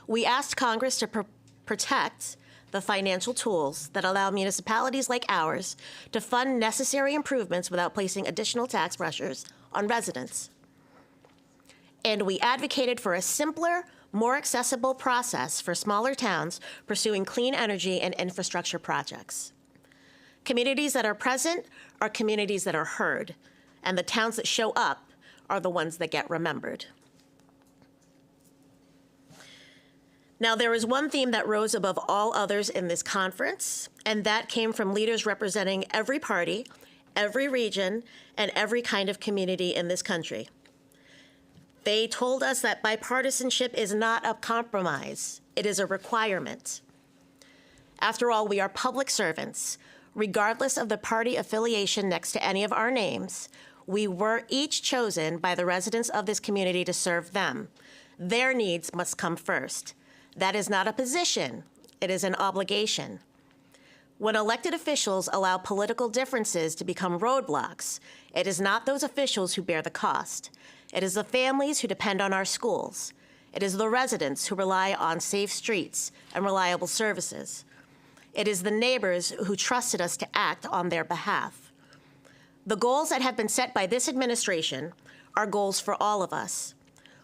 We asked Congress to protect the financial tools that allow municipalities like ours to fund necessary improvements without placing additional tax pressures on residents. And we advocated for a simpler, more accessible process for smaller towns pursuing clean energy and infrastructure projects. Communities that are present are communities that are heard, and the towns that show up are the ones that get remembered. Now, there is one theme that rose above all others in this conference, and that came from leaders representing every party, every region, and every kind of community in this country. They told us that bipartisanship is not a compromise, it is a requirement. After all, we are public servants. Regardless of the party affiliation next to any of our names, we were each chosen by the residents of this community to serve them. Their needs must come first. That is not a position, it is an obligation. When elected officials allow political differences to become roadblocks, it is not those officials who bear the cost. It is the families who depend on our schools. It is the residents who rely on safe streets and reliable services. It is the neighbors who trusted us to act on their behalf. The goals that have been set by this administration are goals for all of us.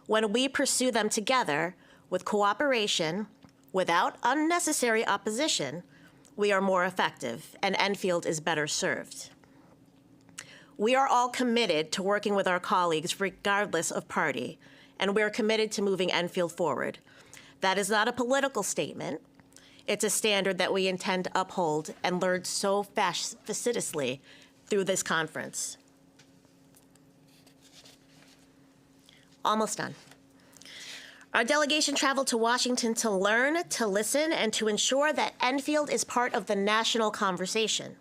When we pursue them together, with cooperation, without unnecessary opposition, we are more effective, and Enfield is better served. We are all committed to working with our colleagues regardless of party, and we are committed to moving Enfield forward. That is not a political statement. It's a standard that we intend to uphold and learn so fastidiously through this conference. Almost done. Our delegation traveled to Washington to learn, to listen, and to ensure that Enfield is part of the national conversation.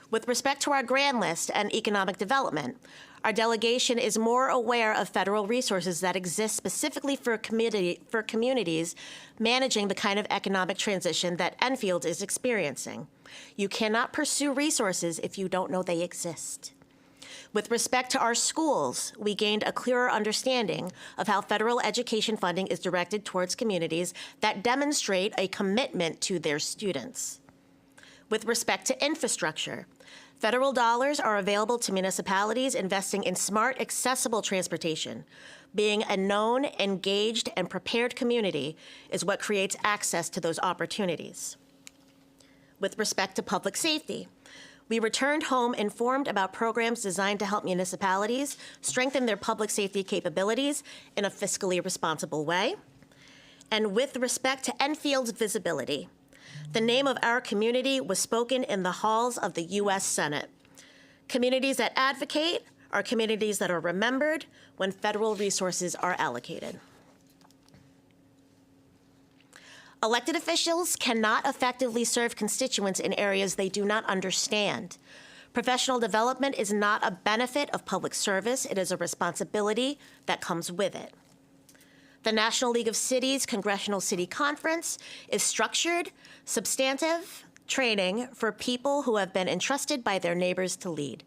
With respect to our grand list and economic development, our delegation is more aware of federal resources that exist specifically for communities managing the kind of economic transition that Enfield is experiencing. You cannot pursue resources if you don't know they exist. With respect to our schools, we gained a clearer understanding of how federal education funding is directed towards communities that demonstrate a commitment to their students. With respect to infrastructure, Federal dollars are available to municipalities investing in smart, accessible transportation. Being a known, engaged, and prepared community is what creates access to those opportunities. With respect to public safety, we returned home informed about programs designed to help municipalities strengthen their public safety capabilities in a fiscally responsible way. And with respect to Enfield's visibility, the name of our community was spoken in the halls of the U.S. Senate. Communities that advocate are communities that are remembered when federal resources are allocated. Elected officials cannot effectively serve constituents in areas they do not understand. Professional development is not a benefit of public service, it is a responsibility that comes with it. The National League of Cities Congressional City Conference is structured, substantive training for people who have been entrusted by their neighbors to lead.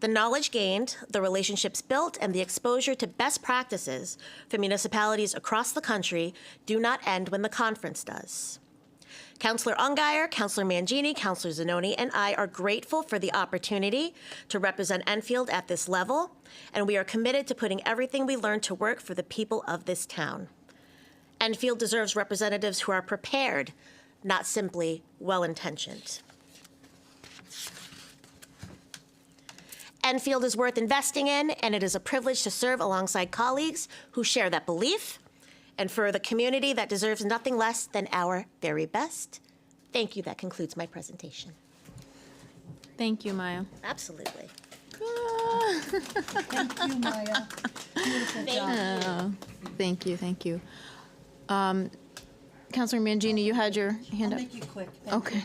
The knowledge gained, the relationships built, and the exposure to best practices for municipalities across the country do not end when the conference does. Councillor Ungary, Councillor Mangini, Councillor Zanoni, and I are grateful for the opportunity to represent Enfield at this level, and we are committed to putting everything we learn to work for the people of this town. Enfield deserves representatives who are prepared, not simply well-intentioned. Enfield is worth investing in, and it is a privilege to serve alongside colleagues who share that belief, and for the community that deserves nothing less than our very best. Thank you. That concludes my presentation. Thank you, Maya. Absolutely. Thank you, Maya. Beautiful job. Thank you, thank you. Councillor Mangini, you had your hand up. I'll make it quick. Okay.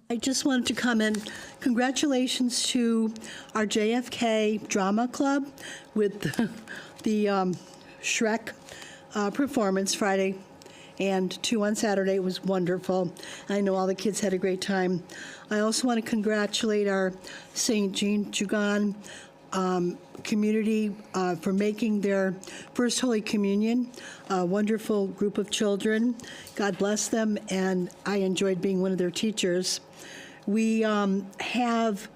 I just wanted to comment, congratulations to our JFK Drama Club with the Shrek performance Friday and 2 on Saturday. It was wonderful. I know all the kids had a great time. I also want to congratulate our St. Jean Jugan community for making their first Holy Communion. A wonderful group of children. God bless them, and I enjoyed being one of their teachers. We have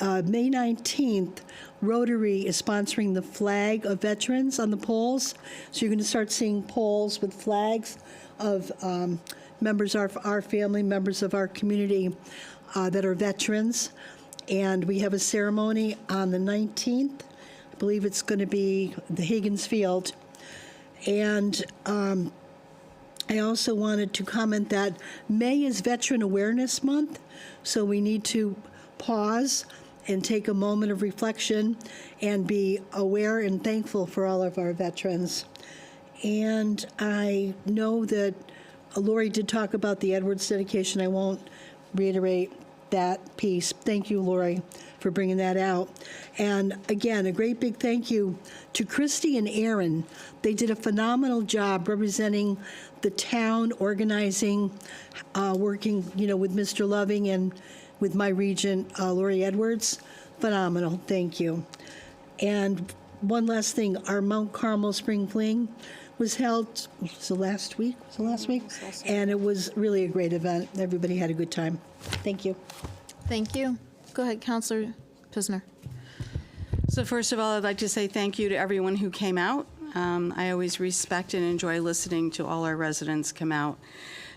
May 19th, Rotary is sponsoring the flag of veterans on the poles. So you're going to start seeing poles with flags of members of our family, members of our community that are veterans. And we have a ceremony on the 19th. I believe it's going to be the Higgins Field. And I also wanted to comment that May is Veteran Awareness Month, so we need to pause and take a moment of reflection and be aware and thankful for all of our veterans. And I know that Lori did talk about the Edwards dedication. I won't reiterate that piece. Thank you, Lori, for bringing that out. And again, a great big thank you to Christy and Aaron. They did a phenomenal job representing the town, organizing, working, with Mr. Loving and with my regent, Lori Edwards. Phenomenal. Thank you. And one last thing, our Mount Carmel Spring Fling was held, was it last week? And it was really a great event. Everybody had a good time. Thank you. Thank you. Go ahead, Councillor Pisner. So first of all, I'd like to say thank you to everyone who came out. I always respect and enjoy listening to all our residents come out.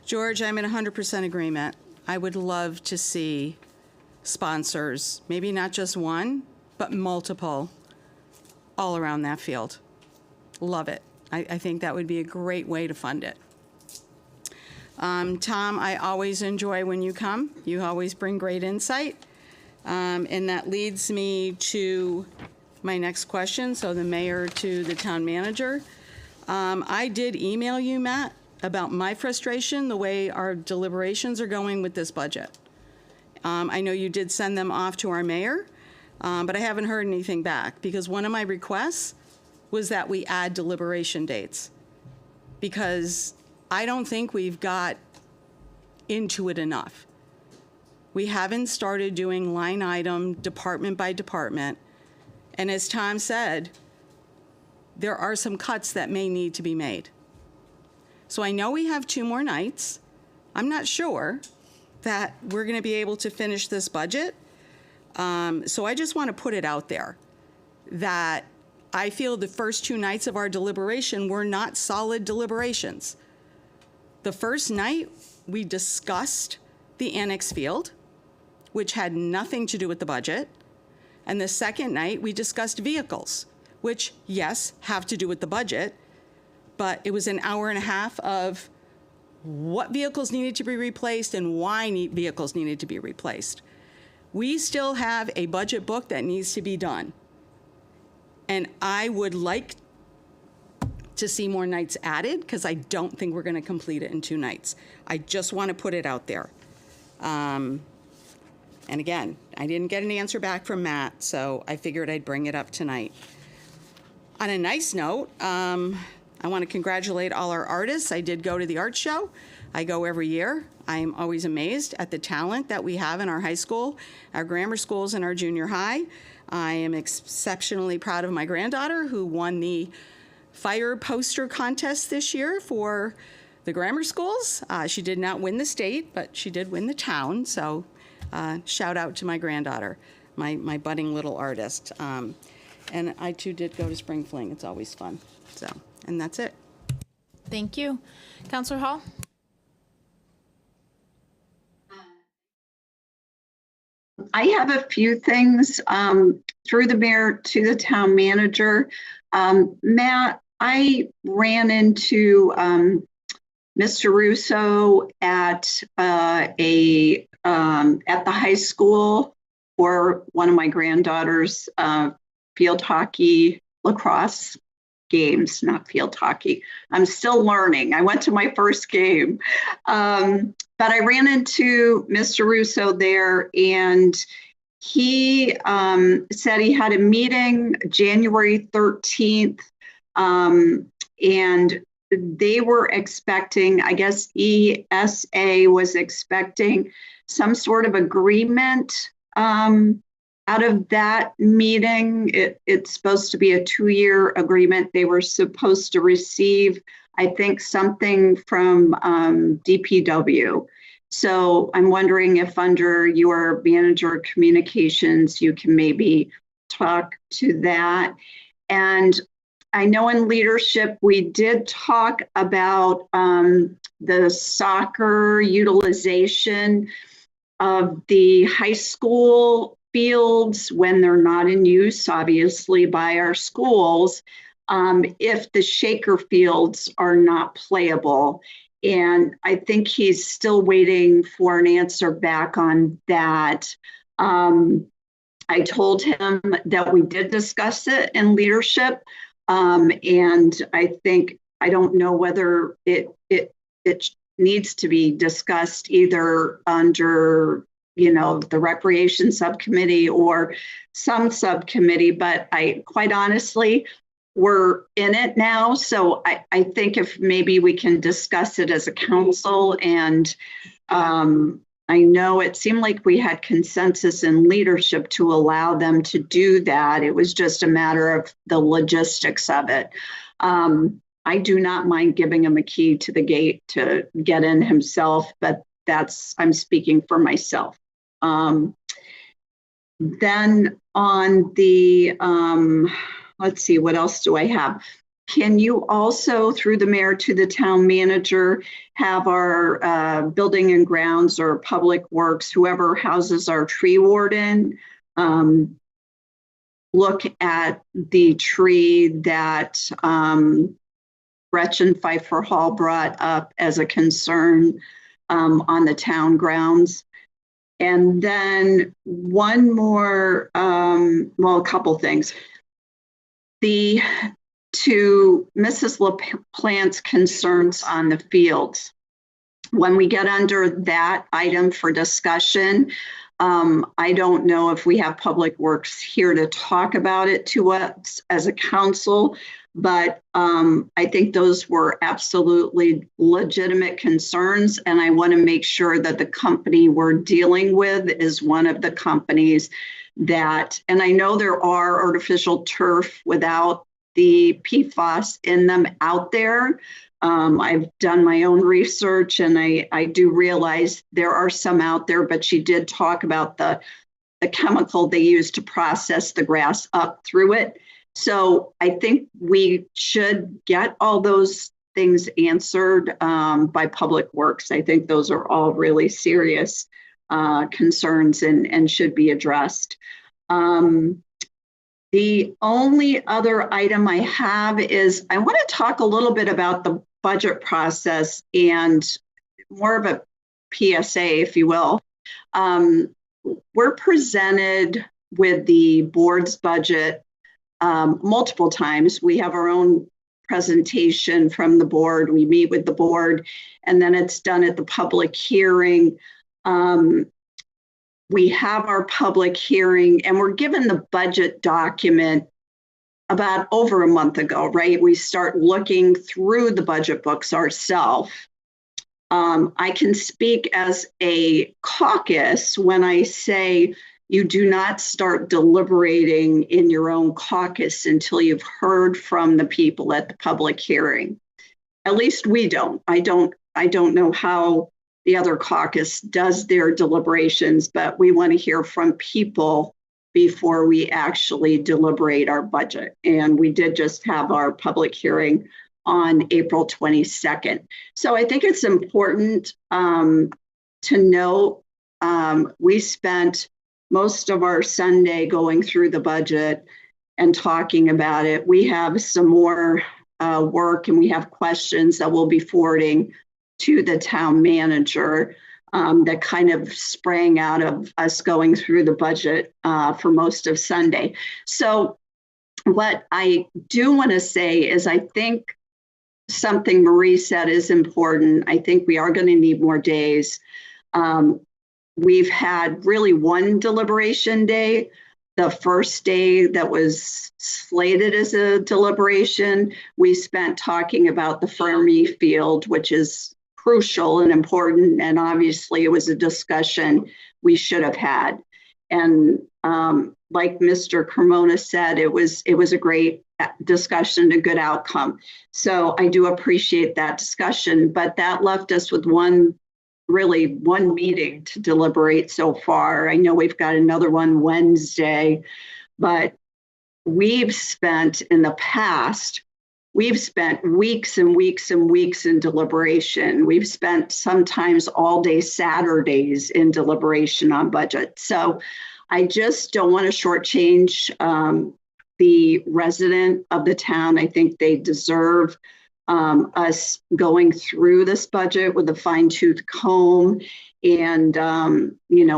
George, I'm in 100% agreement. I would love to see sponsors, maybe not just one, but multiple, all around that field. Love it. I think that would be a great way to fund it. Tom, I always enjoy when you come. You always bring great insight. And that leads me to my next question, so the mayor to the town manager. I did email you, Matt, about my frustration, the way our deliberations are going with this budget. I know you did send them off to our mayor, but I haven't heard anything back, because one of my requests was that we add deliberation dates, because I don't think we've got into it enough. We haven't started doing line item, department by department, and as Tom said, there are some cuts that may need to be made. So I know we have 2 more nights. I'm not sure, that we're going to be able to finish this budget. So I just want to put it out there that I feel the first 2 nights of our deliberation were not solid deliberations. The first night, we discussed the annex field, which had nothing to do with the budget. And the second night, we discussed vehicles, which, yes, have to do with the budget, but it was an hour and a half of what vehicles needed to be replaced and why vehicles needed to be replaced. We still have a budget book that needs to be done. And I would like to see more nights added because I don't think we're going to complete it in 2 nights. I just want to put it out there. And again, I didn't get an answer back from Matt, so I figured I'd bring it up tonight. On a nice note, I want to congratulate all our artists. I did go to the art show. I go every year. I'm always amazed at the talent that we have in our high school, our grammar schools, and our junior high. I am exceptionally proud of my granddaughter who won the fire poster contest this year for the grammar schools. She did not win the state, but she did win the town. So shout out to my granddaughter, my budding little artist. And I too did go to Spring Fling. It's always fun. So, and that's it. Thank you. Counselor Hall? I have a few things through the mayor to the town manager. Matt, I ran into Mr. Russo at the high school for one of my granddaughter's field hockey lacrosse games, not field hockey. I'm still learning. I went to my first game. But I ran into Mr. Russo there, and he said he had a meeting January 13th, and they were expecting, I guess ESA was expecting some sort of agreement out of that meeting. It's supposed to be a 2-year agreement. They were supposed to receive, I think, something from DPW. So I'm wondering if under your manager of communications, you can maybe talk to that. And I know in leadership, we did talk about the soccer utilization of the high school fields when they're not in use, obviously, by our schools, if the Shaker fields are not playable. And I think he's still waiting for an answer back on that. I told him that we did discuss it in leadership. And I don't know whether it needs to be discussed either under, the recreation subcommittee or some subcommittee, but quite honestly, we're in it now. So I think if maybe we can discuss it as a council, and I know it seemed like we had consensus in leadership to allow them to do that. It was just a matter of the logistics of it. I do not mind giving him a key to the gate to get in himself, but I'm speaking for myself. Then on the, let's see, what else do I have? Can you also, through the mayor to the town manager, have our building and grounds or public works, whoever houses our tree warden, look at the tree that Gretchen Pfeiffer Hall brought up as a concern on the town grounds? And then one more, a couple things. To Mrs. LaPlante's concerns on the fields, when we get under that item for discussion, I don't know if we have Public Works here to talk about it to us as a council, but I think those were absolutely legitimate concerns, and I want to make sure that the company we're dealing with is one of the companies that, and I know there are artificial turf without the PFAS in them out there, I've done my own research, and I do realize there are some out there, but she did talk about the chemical they use to process the grass up through it. So I think we should get all those things answered by Public Works. I think those are all really serious concerns and should be addressed. The only other item I have is I want to talk a little bit about the budget process and more of a PSA, if you will. We're presented with the board's budget multiple times. We have our own presentation from the board. We meet with the board, and then it's done at the public hearing. We have our public hearing, and we're given the budget document about over a month ago, right? We start looking through the budget books ourselves. I can speak as a caucus when I say you do not start deliberating in your own caucus until you've heard from the people at the public hearing. At least we don't. I don't know how the other caucus does their deliberations, but we want to hear from people before we actually deliberate our budget. And we did just have our public hearing on April 22nd. So I think it's important to note we spent most of our Sunday going through the budget and talking about it. We have some more work, and we have questions that we'll be forwarding to the town manager that kind of sprang out of us going through the budget for most of Sunday. So what I do want to say is I think something Marie said is important. I think we are going to need more days. We've had really one deliberation day. The first day that was slated as a deliberation, we spent talking about the Fermi field, which is crucial and important. And obviously it was a discussion we should have had. And like Mr. Cremona said, it was a great discussion, a good outcome. So I do appreciate that discussion, but that left us with one meeting to deliberate so far. I know we've got another one Wednesday, but we've spent in the past, we've spent weeks and weeks and weeks in deliberation. We've spent sometimes all day Saturdays in deliberation on budget. So I just don't want to shortchange the resident of the town. I think they deserve us going through this budget with a fine-tooth comb and,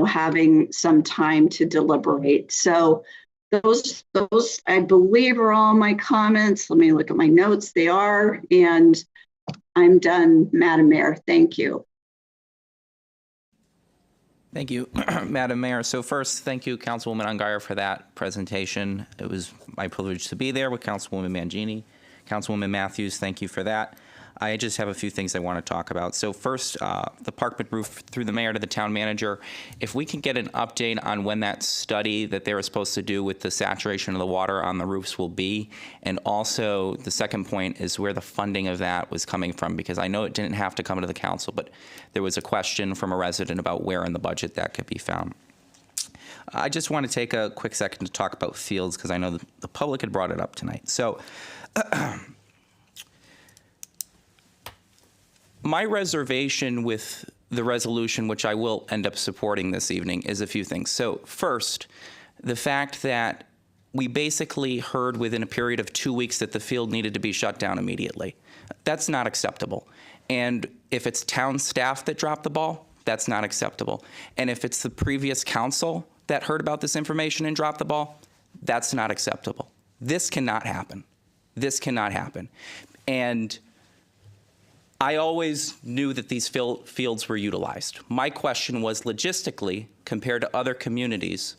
having some time to deliberate. So those, I believe, are all my comments. Let me look at my notes. They are, and I'm done, Madam Mayor. Thank you. Thank you, Madam Mayor. So first, thank you, Councilwoman Ongaro, for that presentation. It was my privilege to be there with Councilwoman Mangini. Councilwoman Matthews, thank you for that. I just have a few things I want to talk about. So first, the Parkman roof, through the mayor to the town manager. If we can get an update on when that study that they were supposed to do with the saturation of the water on the roofs will be. And also, the second point is where the funding of that was coming from, because I know it didn't have to come to the council, but there was a question from a resident about where in the budget that could be found. I just want to take a quick second to talk about fields, because I know the public had brought it up tonight. So my reservation with the resolution, which I will end up supporting this evening, is a few things. So first, the fact that we basically heard within a period of 2 weeks that the field needed to be shut down immediately. That's not acceptable. And if it's town staff that dropped the ball, that's not acceptable. And if it's the previous council that heard about this information and dropped the ball, that's not acceptable. This cannot happen. This cannot happen. And I always knew that these fields were utilized. My question was, logistically, compared to other communities,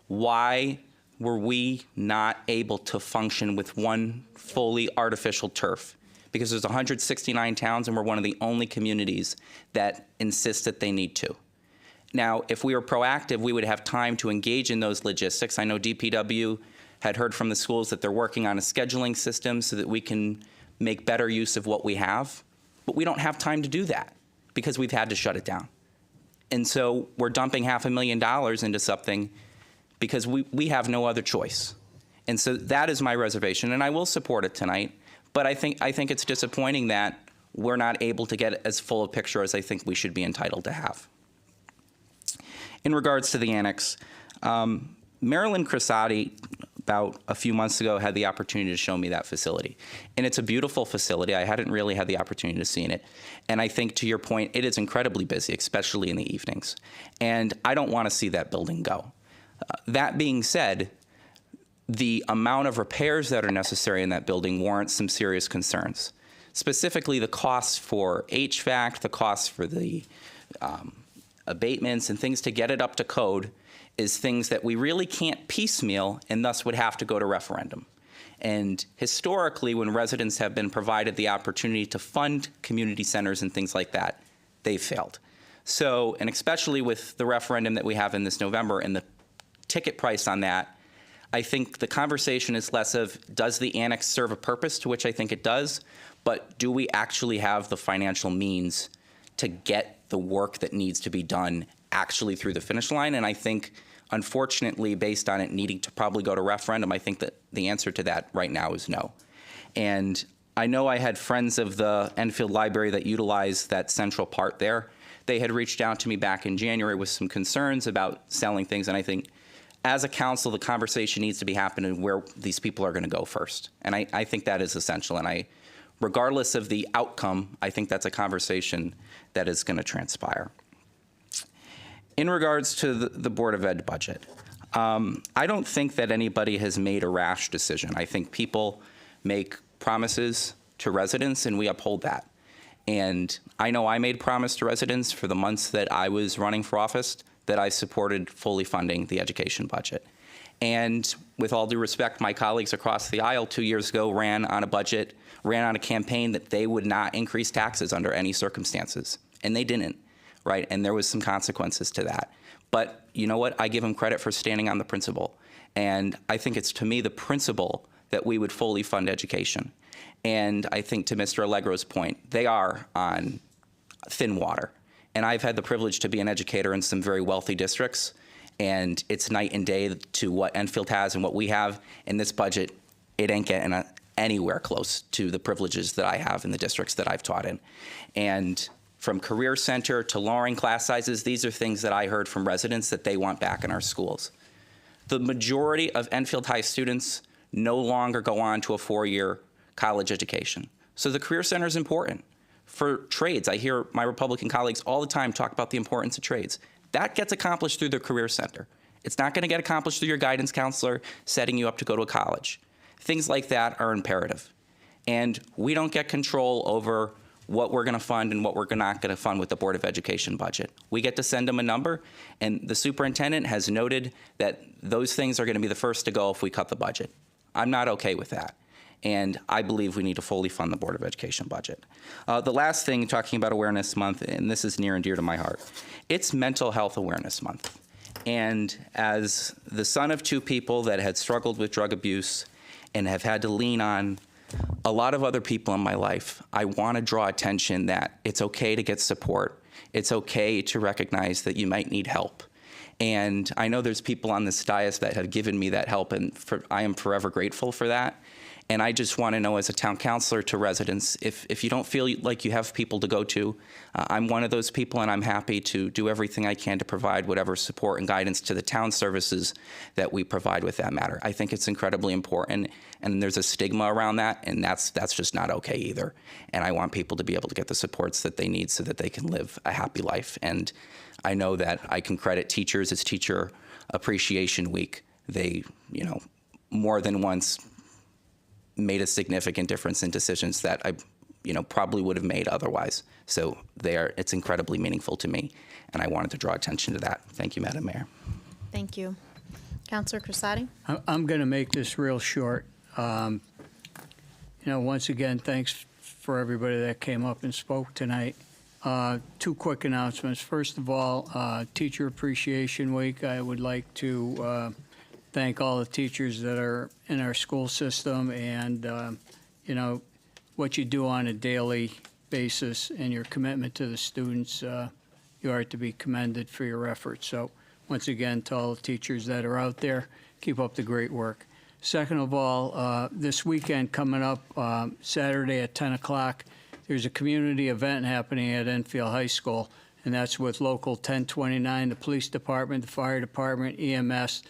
why were we not able to function with one fully artificial turf? Because there's 169 towns, and we're one of the only communities that insist that they need to. Now, if we were proactive, we would have time to engage in those logistics. I know DPW had heard from the schools that they're working on a scheduling system so that we can make better use of what we have. but we don't have time to do that because we've had to shut it down. And so we're dumping $500,000 into something because we have no other choice. And so that is my reservation, and I will support it tonight. But I think it's disappointing that we're not able to get as full a picture as I think we should be entitled to have. In regards to the annex, Marilyn Crissati, about a few months ago, had the opportunity to show me that facility. And it's a beautiful facility. I hadn't really had the opportunity to see it. And I think, to your point, it is incredibly busy, especially in the evenings. And I don't want to see that building go. That being said, the amount of repairs that are necessary in that building warrants some serious concerns. Specifically, the costs for HVAC, the costs for the abatements and things to get it up to code is things that we really can't piecemeal and thus would have to go to referendum. And historically, when residents have been provided the opportunity to fund community centers and things like that, they've failed. So, and especially with the referendum that we have in this November and the ticket price on that, I think the conversation is less of, does the annex serve a purpose, to which I think it does, but do we actually have the financial means to get the work that needs to be done actually through the finish line? And I think, unfortunately, based on it needing to probably go to referendum, I think that the answer to that right now is no. And I know I had friends of the Enfield Library that utilize that central part there. They had reached out to me back in January with some concerns about selling things, and I think as a council, the conversation needs to be happening where these people are going to go first. And I think that is essential. And regardless of the outcome, I think that's a conversation that is going to transpire. In regards to the Board of Ed budget, I don't think that anybody has made a rash decision. I think people make promises to residents, and we uphold that. And I know I made promise to residents for the months that I was running for office that I supported fully funding the education budget. And with all due respect, my colleagues across the aisle 2 years ago ran on a campaign that they would not increase taxes under any circumstances. And they didn't, right? And there was some consequences to that. But you know what? I give them credit for standing on the principle. And I think it's, to me, the principle that we would fully fund education. And I think, to Mr. Allegro's point, they are on thin water. And I've had the privilege to be an educator in some very wealthy districts, and it's night and day to what Enfield has and what we have. In this budget, it ain't getting anywhere close to the privileges that I have in the districts that I've taught in. And from Career Center to lowering class sizes, these are things that I heard from residents that they want back in our schools. The majority of Enfield High students no longer go on to a 4-year college education. So the Career Center is important. For trades, I hear my Republican colleagues all the time talk about the importance of trades. That gets accomplished through the Career Center. It's not going to get accomplished through your guidance counselor setting you up to go to a college. Things like that are imperative. And we don't get control over what we're going to fund and what we're not going to fund with the Board of Education budget. We get to send them a number, and the superintendent has noted that those things are going to be the first to go if we cut the budget. I'm not okay with that. And I believe we need to fully fund the Board of Education budget. The last thing, talking about Awareness Month, and this is near and dear to my heart, it's Mental Health Awareness Month. And as the son of two people that had struggled with drug abuse and have had to lean on a lot of other people in my life, I want to draw attention that it's okay to get support. It's okay to recognize that you might need help. And I know there's people on this dais that have given me that help, and I am forever grateful for that. And I just want to know, as a town councilor to residents, if you don't feel like you have people to go to, I'm one of those people, and I'm happy to do everything I can to provide whatever support and guidance to the town services that we provide with that matter. I think it's incredibly important, and there's a stigma around that, and that's just not okay either. And I want people to be able to get the supports that they need so that they can live a happy life. And I know that I can credit teachers. It's Teacher Appreciation Week. They, more than once made a significant difference in decisions that I, probably would have made otherwise. So it's incredibly meaningful to me, and I wanted to draw attention to that. Thank you, Madam Mayor. Thank you. Councilor Crissati? I'm going to make this real short. Once again, thanks for everybody that came up and spoke tonight. 2 quick announcements. First of all, Teacher Appreciation Week. I would like to thank all the teachers that are in our school system and, what you do on a daily basis and your commitment to the students, you are to be commended for your efforts. So once again, to all the teachers that are out there, keep up the great work. Second of all, this weekend coming up, Saturday at 10 o'clock, there's a community event happening at Enfield High School, and that's with Local 1029, the Police Department, the Fire Department, EMS,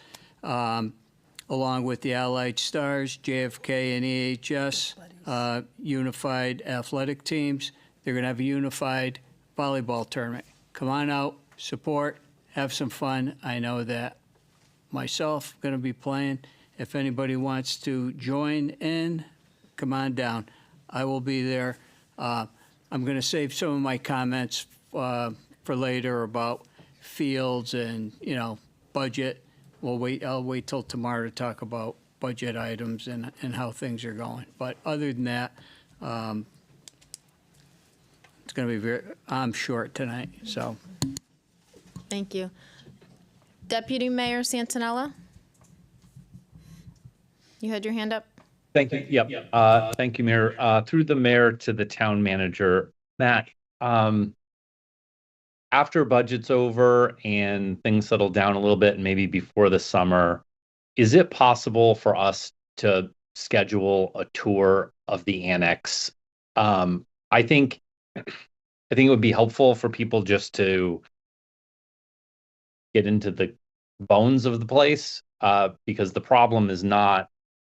along with the Allied Stars, JFK, and EHS, unified athletic teams. They're going to have a unified volleyball tournament. Come on out, support, have some fun. I know that myself going to be playing. If anybody wants to join in, come on down. I will be there. I'm going to save some of my comments for later about fields and, budget. I'll wait till tomorrow to talk about budget items and how things are going. But other than that, it's going to be I'm short tonight, so. Thank you. Deputy Mayor Santinella? You had your hand up? Thank you. Yep. Thank you, Mayor. Through the mayor to the town manager, Matt, after budget's over and things settle down a little bit and maybe before the summer, is it possible for us to schedule a tour of the annex? I think it would be helpful for people just to get into the bones of the place, because the problem is not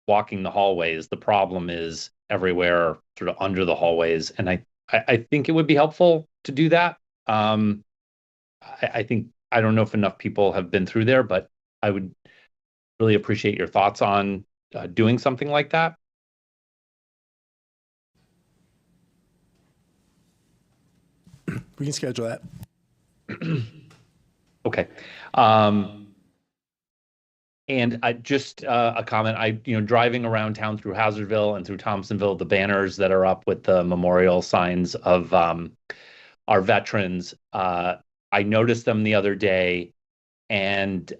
walking the hallways. The problem is everywhere sort of under the hallways. And I think it would be helpful to do that. I don't know if enough people have been through there, but I would really appreciate your thoughts on doing something like that. We can schedule that. Okay. And just a comment, driving around town through Hazardville and through Thompsonville, the banners that are up with the memorial signs of our veterans, I noticed them the other day, and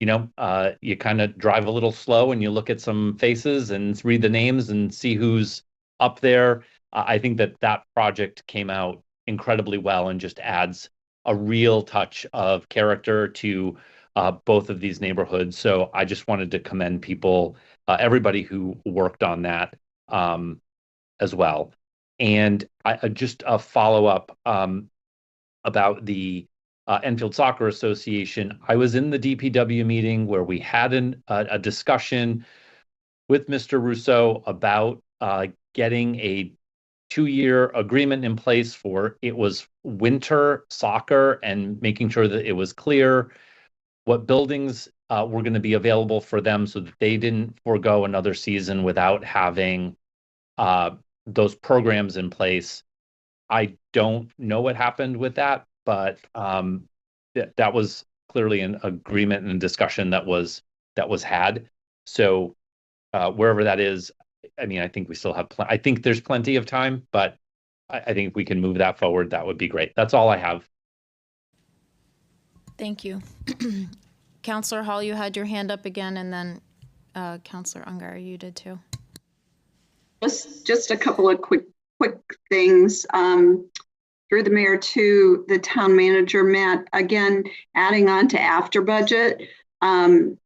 you kind of drive a little slow and you look at some faces and read the names and see who's up there. I think that project came out incredibly well and just adds a real touch of character to both of these neighborhoods. So I just wanted to commend people, everybody who worked on that as well. And just a follow-up about the Enfield Soccer Association. I was in the DPW meeting where we had a discussion with Mr. Rousseau about getting a 2-year agreement in place for winter soccer and making sure that it was clear what buildings were going to be available for them so that they didn't forego another season without having those programs in place. I don't know what happened with that, but that was clearly an agreement and discussion that was had. So wherever that is, I think we still have I think there's plenty of time, but I think if we can move that forward, that would be great. That's all I have. Thank you. Councillor Hall, you had your hand up again, and then Councillor Ungar, you did too. Just a couple of quick things. Through the mayor to the town manager, Matt, again, adding on to after budget, can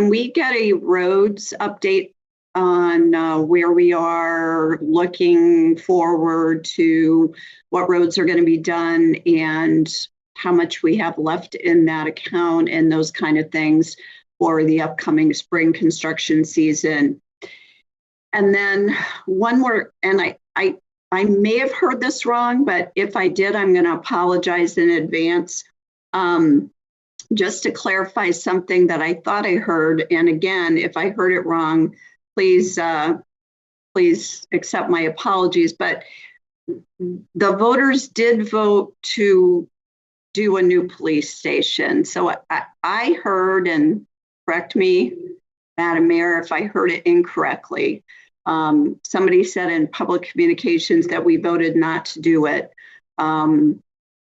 we get a roads update on where we are looking forward to what roads are going to be done and how much we have left in that account and those kind of things for the upcoming spring construction season? And then one more, and I may have heard this wrong, but if I did, I'm going to apologize in advance. Just to clarify something that I thought I heard, and again, if I heard it wrong, please accept my apologies. But the voters did vote to do a new police station. So I heard, and correct me, Madam Mayor, if I heard it incorrectly. Somebody said in public communications that we voted not to do it.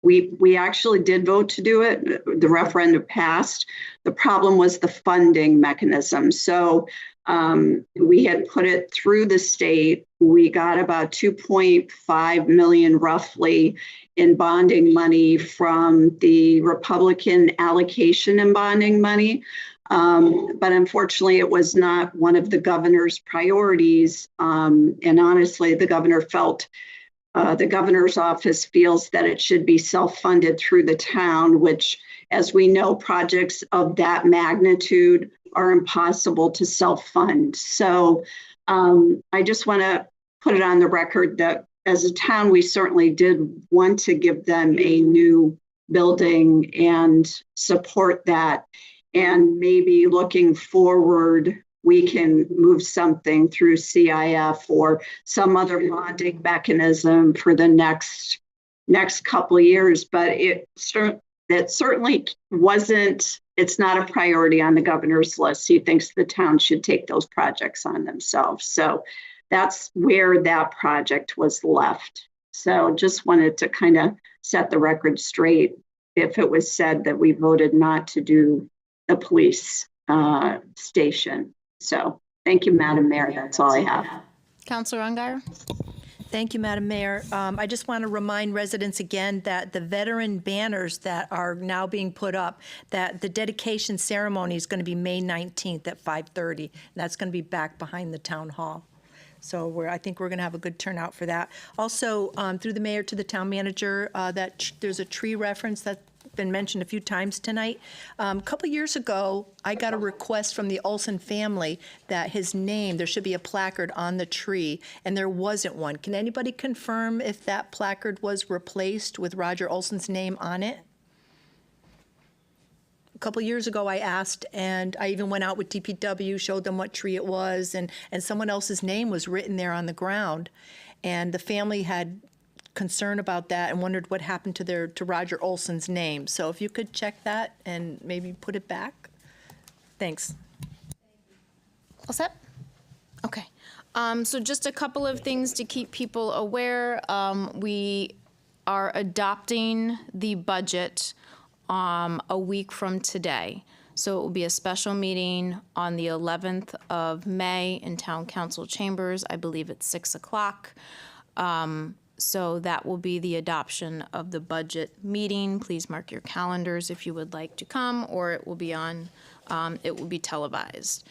We actually did vote to do it. The referendum passed. The problem was the funding mechanism. So We had put it through the state. We got about 2.5 million roughly in bonding money from the Republican allocation and bonding money. But unfortunately, it was not one of the governor's priorities. And honestly, the governor felt the governor's office feels that it should be self-funded through the town, which, as we know, projects of that magnitude are impossible to self-fund. So I just want to put it on the record that as a town, we certainly did want to give them a new building and support that. And maybe looking forward, we can move something through CIF or some other bonding mechanism for the next couple of years. But it certainly wasn't, it's not a priority on the governor's list. He thinks the town should take those projects on themselves. So that's where that project was left. So just wanted to kind of set the record straight if it was said that we voted not to do the police station. So thank you, Madam Mayor. That's all I have. Councilor Ungary? Thank you, Madam Mayor. I just want to remind residents again that the veteran banners that are now being put up, that the dedication ceremony is going to be May 19th at 5:30. And that's going to be back behind the town hall. So I think we're going to have a good turnout for that. Also, through the mayor to the town manager, that there's a tree reference that's been mentioned a few times tonight. A couple years ago, I got a request from the Olson family that his name, there should be a placard on the tree, and there wasn't one. Can anybody confirm if that placard was replaced with Roger Olson's name on it? A couple years ago, I asked, and I even went out with DPW, showed them what tree it was, and someone else's name was written there on the ground. And the family had concern about that and wondered what happened to Roger Olson's name. So if you could check that and maybe put it back. Thanks. All set? Okay. So just a couple of things to keep people aware. We are adopting the budget a week from today. So it will be a special meeting on the 11th of May in Town Council Chambers. I believe it's 6 o'clock. So that will be the adoption of the budget meeting. Please mark your calendars if you would like to come, or it will be televised.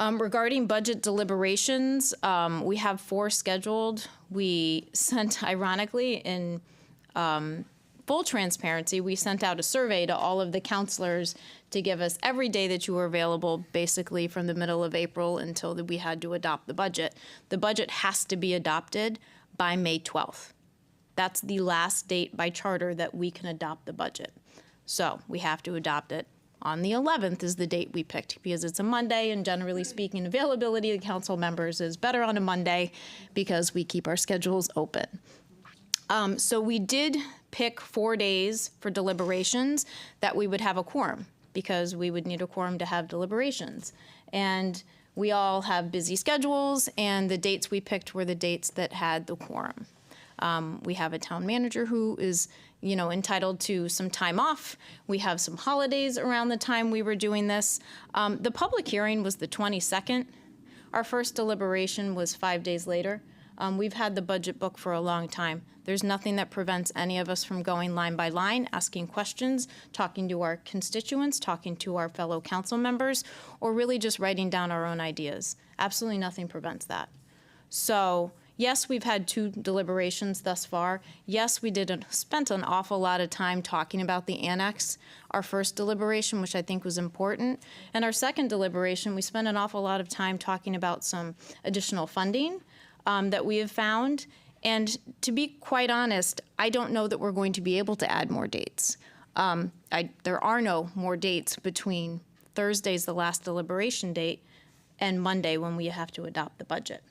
Regarding budget deliberations, we have 4 scheduled. We sent, ironically, in full transparency, we sent out a survey to all of the counselors to give us every day that you were available, basically from the middle of April until we had to adopt the budget. The budget has to be adopted by May 12th. That's the last date by charter that we can adopt the budget. So we have to adopt it on the 11th is the date we picked because it's a Monday, and generally speaking, availability of council members is better on a Monday because we keep our schedules open. So we did pick 4 days for deliberations that we would have a quorum because we would need a quorum to have deliberations. And we all have busy schedules, and the dates we picked were the dates that had the quorum. We have a town manager who is, entitled to some time off. We have some holidays around the time we were doing this. The public hearing was the 22nd. Our first deliberation was 5 days later. We've had the budget book for a long time. There's nothing that prevents any of us from going line by line, asking questions, talking to our constituents, talking to our fellow council members, or really just writing down our own ideas. Absolutely nothing prevents that. So, yes, we've had 2 deliberations thus far. Yes, we spent an awful lot of time talking about the annex, our first deliberation, which I think was important. And our second deliberation, we spent an awful lot of time talking about some additional funding that we have found. And to be quite honest, I don't know that we're going to be able to add more dates. There are no more dates between Thursday's the last deliberation date and Monday when we have to adopt the budget.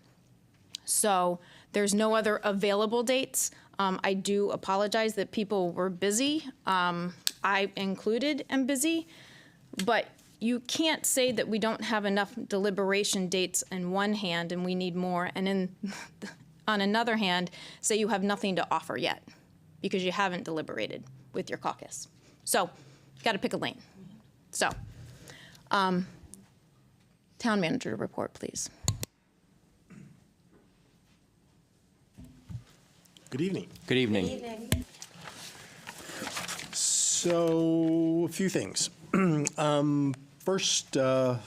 So there's no other available dates. I do apologize that people were busy. I included am busy, but you can't say that we don't have enough deliberation dates in one hand and we need more, and on another hand, say you have nothing to offer yet because you haven't deliberated with your caucus. So you got to pick a lane. So Town manager report, please. Good evening. Good evening. So, a few things. First, I'm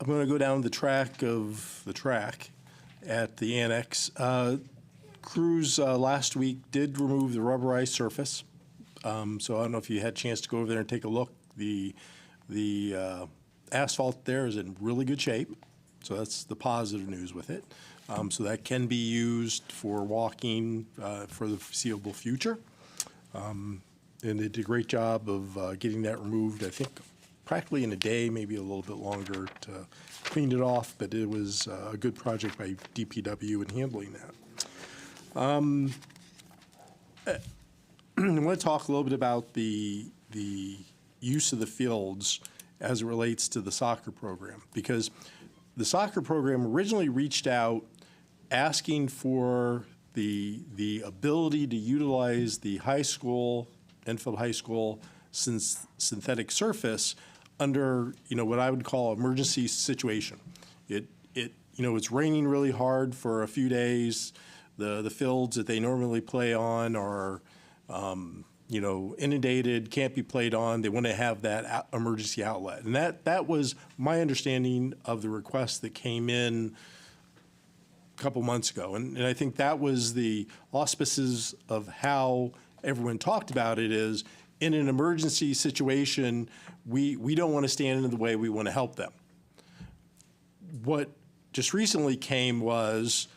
going to go down the track of the track at the annex. Crews last week did remove the rubberized surface. So I don't know if you had a chance to go over there and take a look. The asphalt there is in really good shape. So that's the positive news with it. So that can be used for walking for the foreseeable future. And they did a great job of getting that removed, I think, practically in a day, maybe a little bit longer to clean it off, but it was a good project by DPW in handling that. I want to talk a little bit about the use of the fields as it relates to the soccer program, because the soccer program originally reached out asking for the ability to utilize the high school, Enfield High School, synthetic surface under, what I would call emergency situation. It's raining really hard for a few days. The fields that they normally play on are, inundated, can't be played on. They want to have that emergency outlet. And that was my understanding of the request that came in a couple months ago. And I think that was the auspices of how everyone talked about it is, in an emergency situation, we don't want to stand in the way, we want to help them. What just recently came was,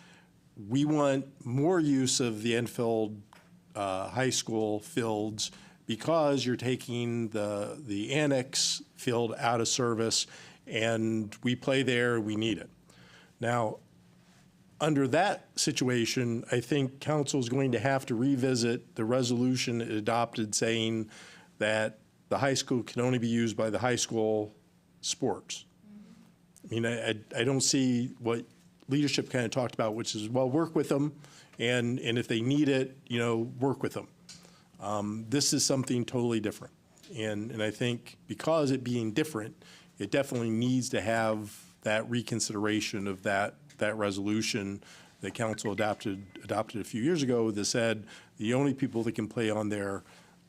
we want more use of the Enfield High School fields because you're taking the annex field out of service, and we play there, we need it. Now, under that situation, I think council is going to have to revisit the resolution it adopted saying that the high school can only be used by the high school sports. I mean, I don't see what leadership kind of talked about, which is, well, work with them, and if they need it, work with them. This is something totally different. And I think because it being different, it definitely needs to have that reconsideration of that resolution that council adopted a few years ago that said the only people that can play on there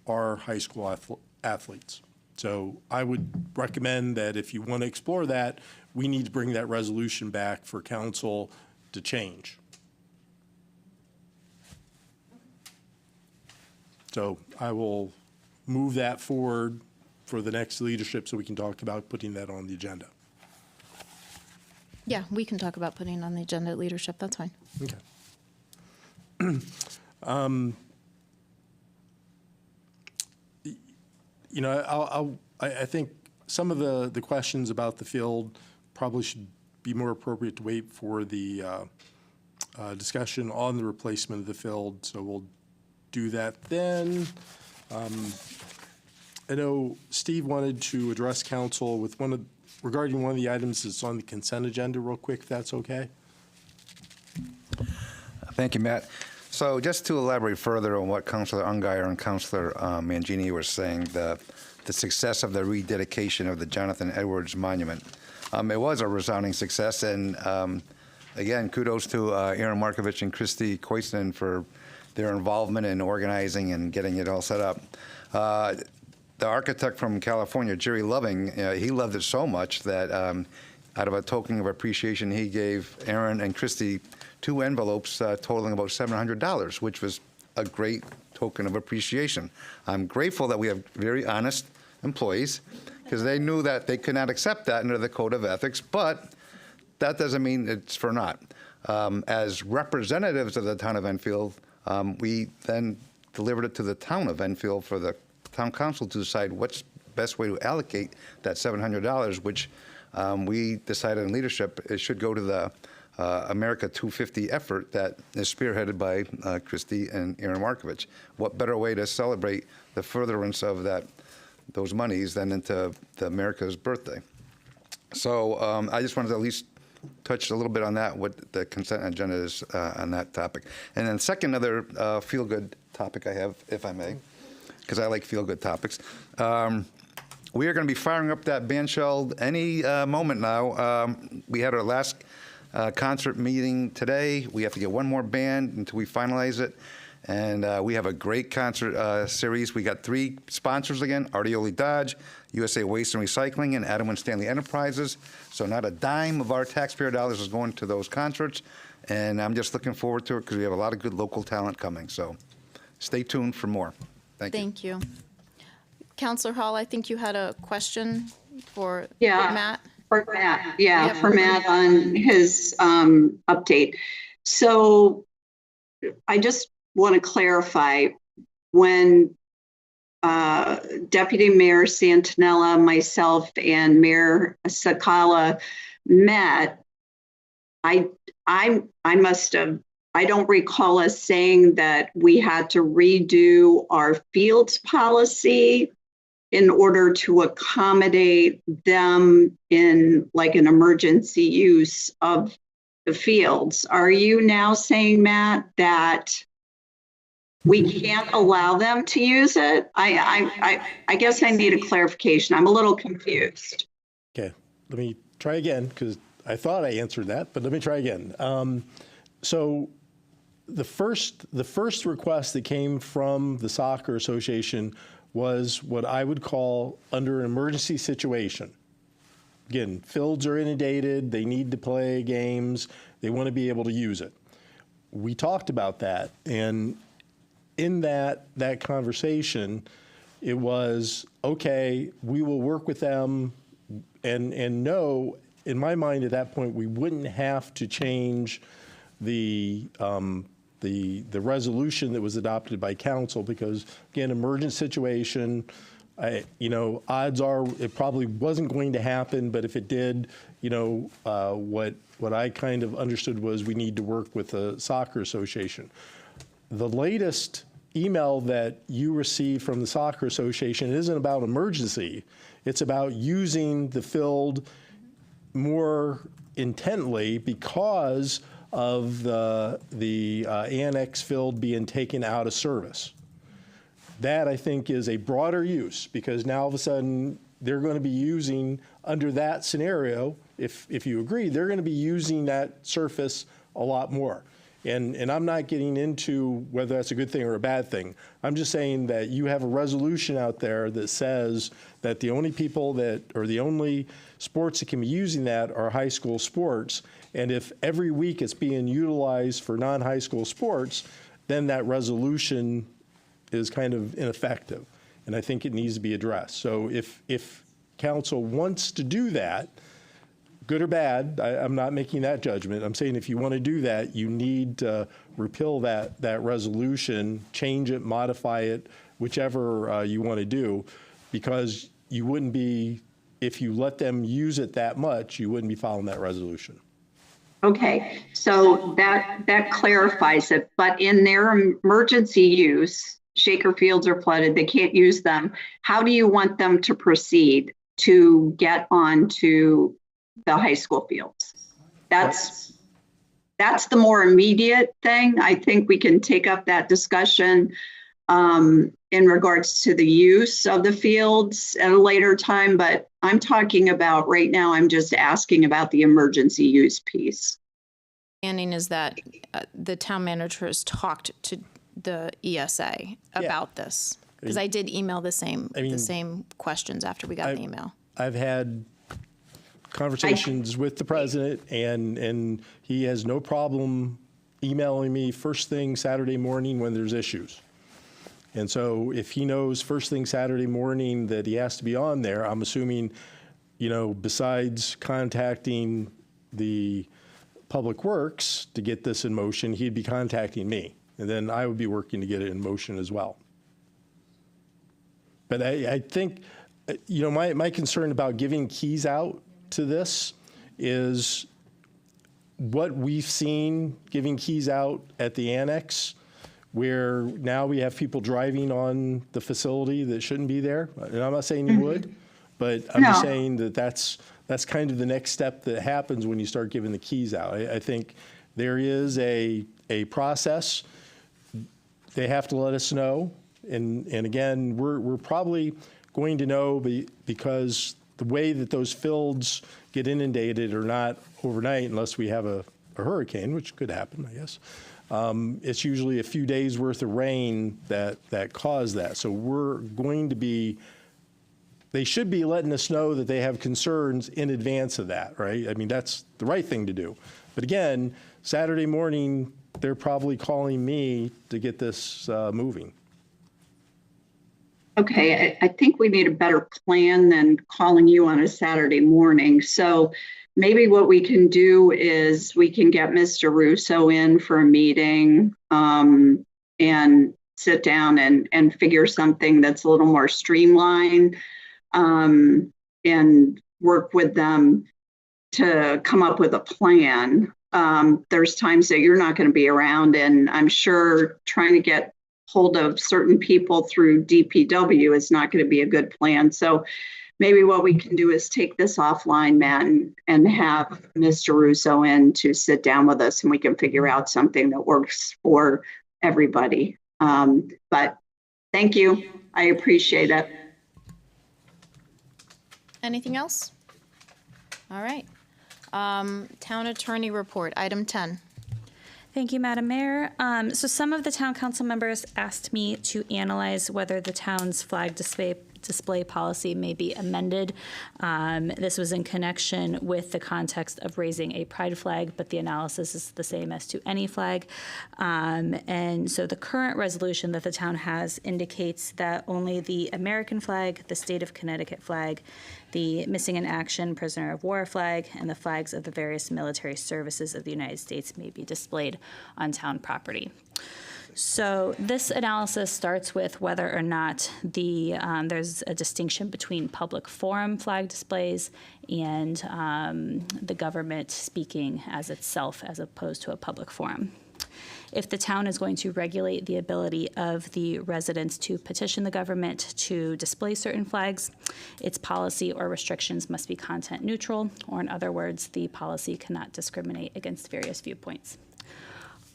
are high school athletes. So I would recommend that if you want to explore that, we need to bring that resolution back for council to change. So I will move that forward for the next leadership so we can talk about putting that on the agenda. Yeah, we can talk about putting it on the agenda at leadership. That's fine. Okay. I think some of the questions about the field probably should be more appropriate to wait for the discussion on the replacement of the field. So we'll do that then. I know Steve wanted to address council with regarding one of the items that's on the consent agenda real quick, if that's okay. Thank you, Matt. So just to elaborate further on what Councilor Ungeyer and Councilor Mangini were saying, the success of the rededication of the Jonathan Edwards Monument. It was a resounding success, and again, kudos to Aaron Markovich and Christy Koisnan for their involvement in organizing and getting it all set up. The architect from California, Jerry Loving, he loved it so much that out of a token of appreciation, he gave Aaron and Christy 2 envelopes totaling about $700, which was a great token of appreciation. I'm grateful that we have very honest employees, because they knew that they could not accept that under the Code of Ethics, but that doesn't mean it's for naught. As representatives of the town of Enfield, we then delivered it to the town of Enfield for the town council to decide what's the best way to allocate that $700, which we decided in leadership it should go to the America 250 effort that is spearheaded by Christy and Aaron Markovich. What better way to celebrate the furtherance of those monies than into the America's birthday? So I just wanted to at least touch a little bit on that, what the consent agenda is on that topic. And then second, other feel-good topic I have, if I may, because I like feel-good topics. we are going to be firing up that band shell any moment now. We had our last concert meeting today. We have to get one more band until we finalize it. And we have a great concert series. We got 3 sponsors again: Artioli Dodge, USA Waste and Recycling, and Adam and Stanley Enterprises. So not a dime of our taxpayer dollars is going to those concerts. And I'm just looking forward to it because we have a lot of good local talent coming. So stay tuned for more. Thank you. Thank you. Counselor Hall, I think you had a question for Yeah. Matt. For Matt, for Matt on his update. So I just want to clarify, when Deputy Mayor Santinella, myself, and Mayor Sakala met, I don't recall us saying that we had to redo our fields policy in order to accommodate them in like an emergency use of the fields. Are you now saying, Matt, that we can't allow them to use it? I guess I need a clarification. I'm a little confused. Okay, let me try again, because I thought I answered that, but let me try again. So the first request that came from the Soccer Association was what I would call under an emergency situation. Again, fields are inundated, they need to play games, they want to be able to use it. We talked about that, and in that conversation, it was, okay, we will work with them, and no, in my mind at that point, we wouldn't have to change the resolution that was adopted by council, because again, emergent situation, odds are it probably wasn't going to happen, but if it did, what I kind of understood was we need to work with the Soccer Association. The latest email that you received from the Soccer Association isn't about emergency. It's about using the field more intently because of the annex field being taken out of service. That, I think, is a broader use, because now all of a sudden they're going to be using, under that scenario, if you agree, they're going to be using that surface a lot more. And I'm not getting into whether that's a good thing or a bad thing. I'm just saying that you have a resolution out there that says that the only people that, or the only sports that can be using that are high school sports. And if every week it's being utilized for non-high school sports, then that resolution is kind of ineffective. And I think it needs to be addressed. So if council wants to do that, good or bad, I'm not making that judgment. I'm saying if you want to do that, you need to repeal that resolution, change it, modify it, whichever you want to do, because you wouldn't be, if you let them use it that much, you wouldn't be following that resolution. Okay, so that clarifies it. But in their emergency use, Shaker Fields are flooded, they can't use them. How do you want them to proceed to get onto the high school fields? That's the more immediate thing. I think we can take up that discussion in regards to the use of the fields at a later time, but I'm talking about right now, I'm just asking about the emergency use piece. Understanding is that the town manager has talked to the ESA about this, because I did email the same questions after we got the email. I've had conversations with the president, and he has no problem emailing me first thing Saturday morning when there's issues. And so if he knows first thing Saturday morning that he has to be on there, I'm assuming, besides contacting the Public Works to get this in motion, he'd be contacting me. And then I would be working to get it in motion as well. But I think, my concern about giving keys out to this is what we've seen giving keys out at the annex, where now we have people driving on the facility that shouldn't be there. And I'm not saying you would, but I'm just saying that that's kind of the next step that happens when you start giving the keys out. I think there is a process. They have to let us know. And again, we're probably going to know because the way that those fields get inundated are not overnight unless we have a hurricane, which could happen, I guess. It's usually a few days worth of rain that cause that. So we're going to be, they should be letting us know that they have concerns in advance of that, right? I mean, that's the right thing to do. But again, Saturday morning, they're probably calling me to get this moving. Okay, I think we need a better plan than calling you on a Saturday morning. So maybe what we can do is we can get Mr. Russo in for a meeting and sit down and figure something that's a little more streamlined and work with them to come up with a plan. There's times that you're not going to be around, and I'm sure trying to get hold of certain people through DPW is not going to be a good plan. So maybe what we can do is take this offline, Matt, and have Mr. Russo in to sit down with us, and we can figure out something that works for everybody. But thank you. I appreciate it. Anything else? All right. Town Attorney Report, item 10. Thank you, Madam Mayor. So some of the town council members asked me to analyze whether the town's flag display policy may be amended. This was in connection with the context of raising a pride flag, but the analysis is the same as to any flag. And so the current resolution that the town has indicates that only the American flag, the state of Connecticut flag, the Missing in Action Prisoner of War flag, and the flags of the various military services of the United States may be displayed on town property. So this analysis starts with whether or not there's a distinction between public forum flag displays and the government speaking as itself as opposed to a public forum. If the town is going to regulate the ability of the residents to petition the government to display certain flags, its policy or restrictions must be content neutral, or in other words, the policy cannot discriminate against various viewpoints.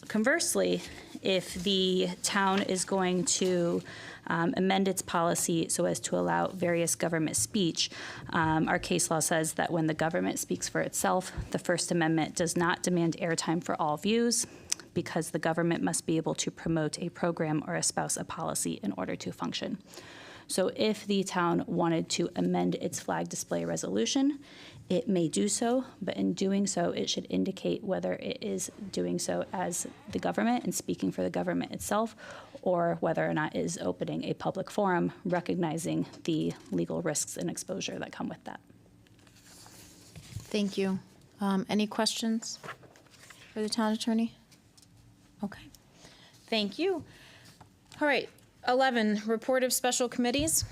Conversely, if the town is going to amend its policy so as to allow various government speech, our case law says that when the government speaks for itself, the First Amendment does not demand airtime for all views, because the government must be able to promote a program or espouse a policy in order to function. So if the town wanted to amend its flag display resolution, it may do so, but in doing so, it should indicate whether it is doing so as the government and speaking for the government itself, or whether or not it is opening a public forum, recognizing the legal risks and exposure that come with that. Thank you. Any questions for the town attorney? Okay. Thank you. All right. 11, report of special committees.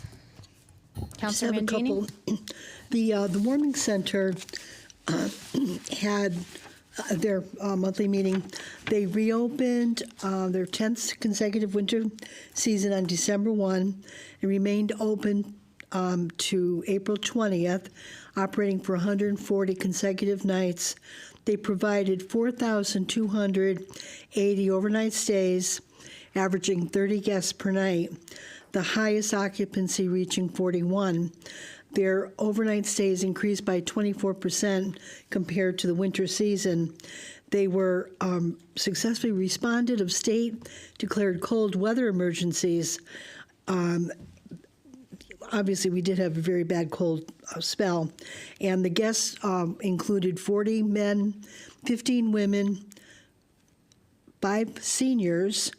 Councilor Just have a Mangini. couple. The Warming Center had their monthly meeting. They reopened their 10th consecutive winter season on December 1 and remained open to April 20th, operating for 140 consecutive nights. They provided 4,280 overnight stays, averaging 30 guests per night, the highest occupancy reaching 41. Their overnight stays increased by 24% compared to the winter season. They were successfully responded of state declared cold weather emergencies. Obviously, we did have a very bad cold spell, and the guests included 40 men, 15 women, 5 seniors,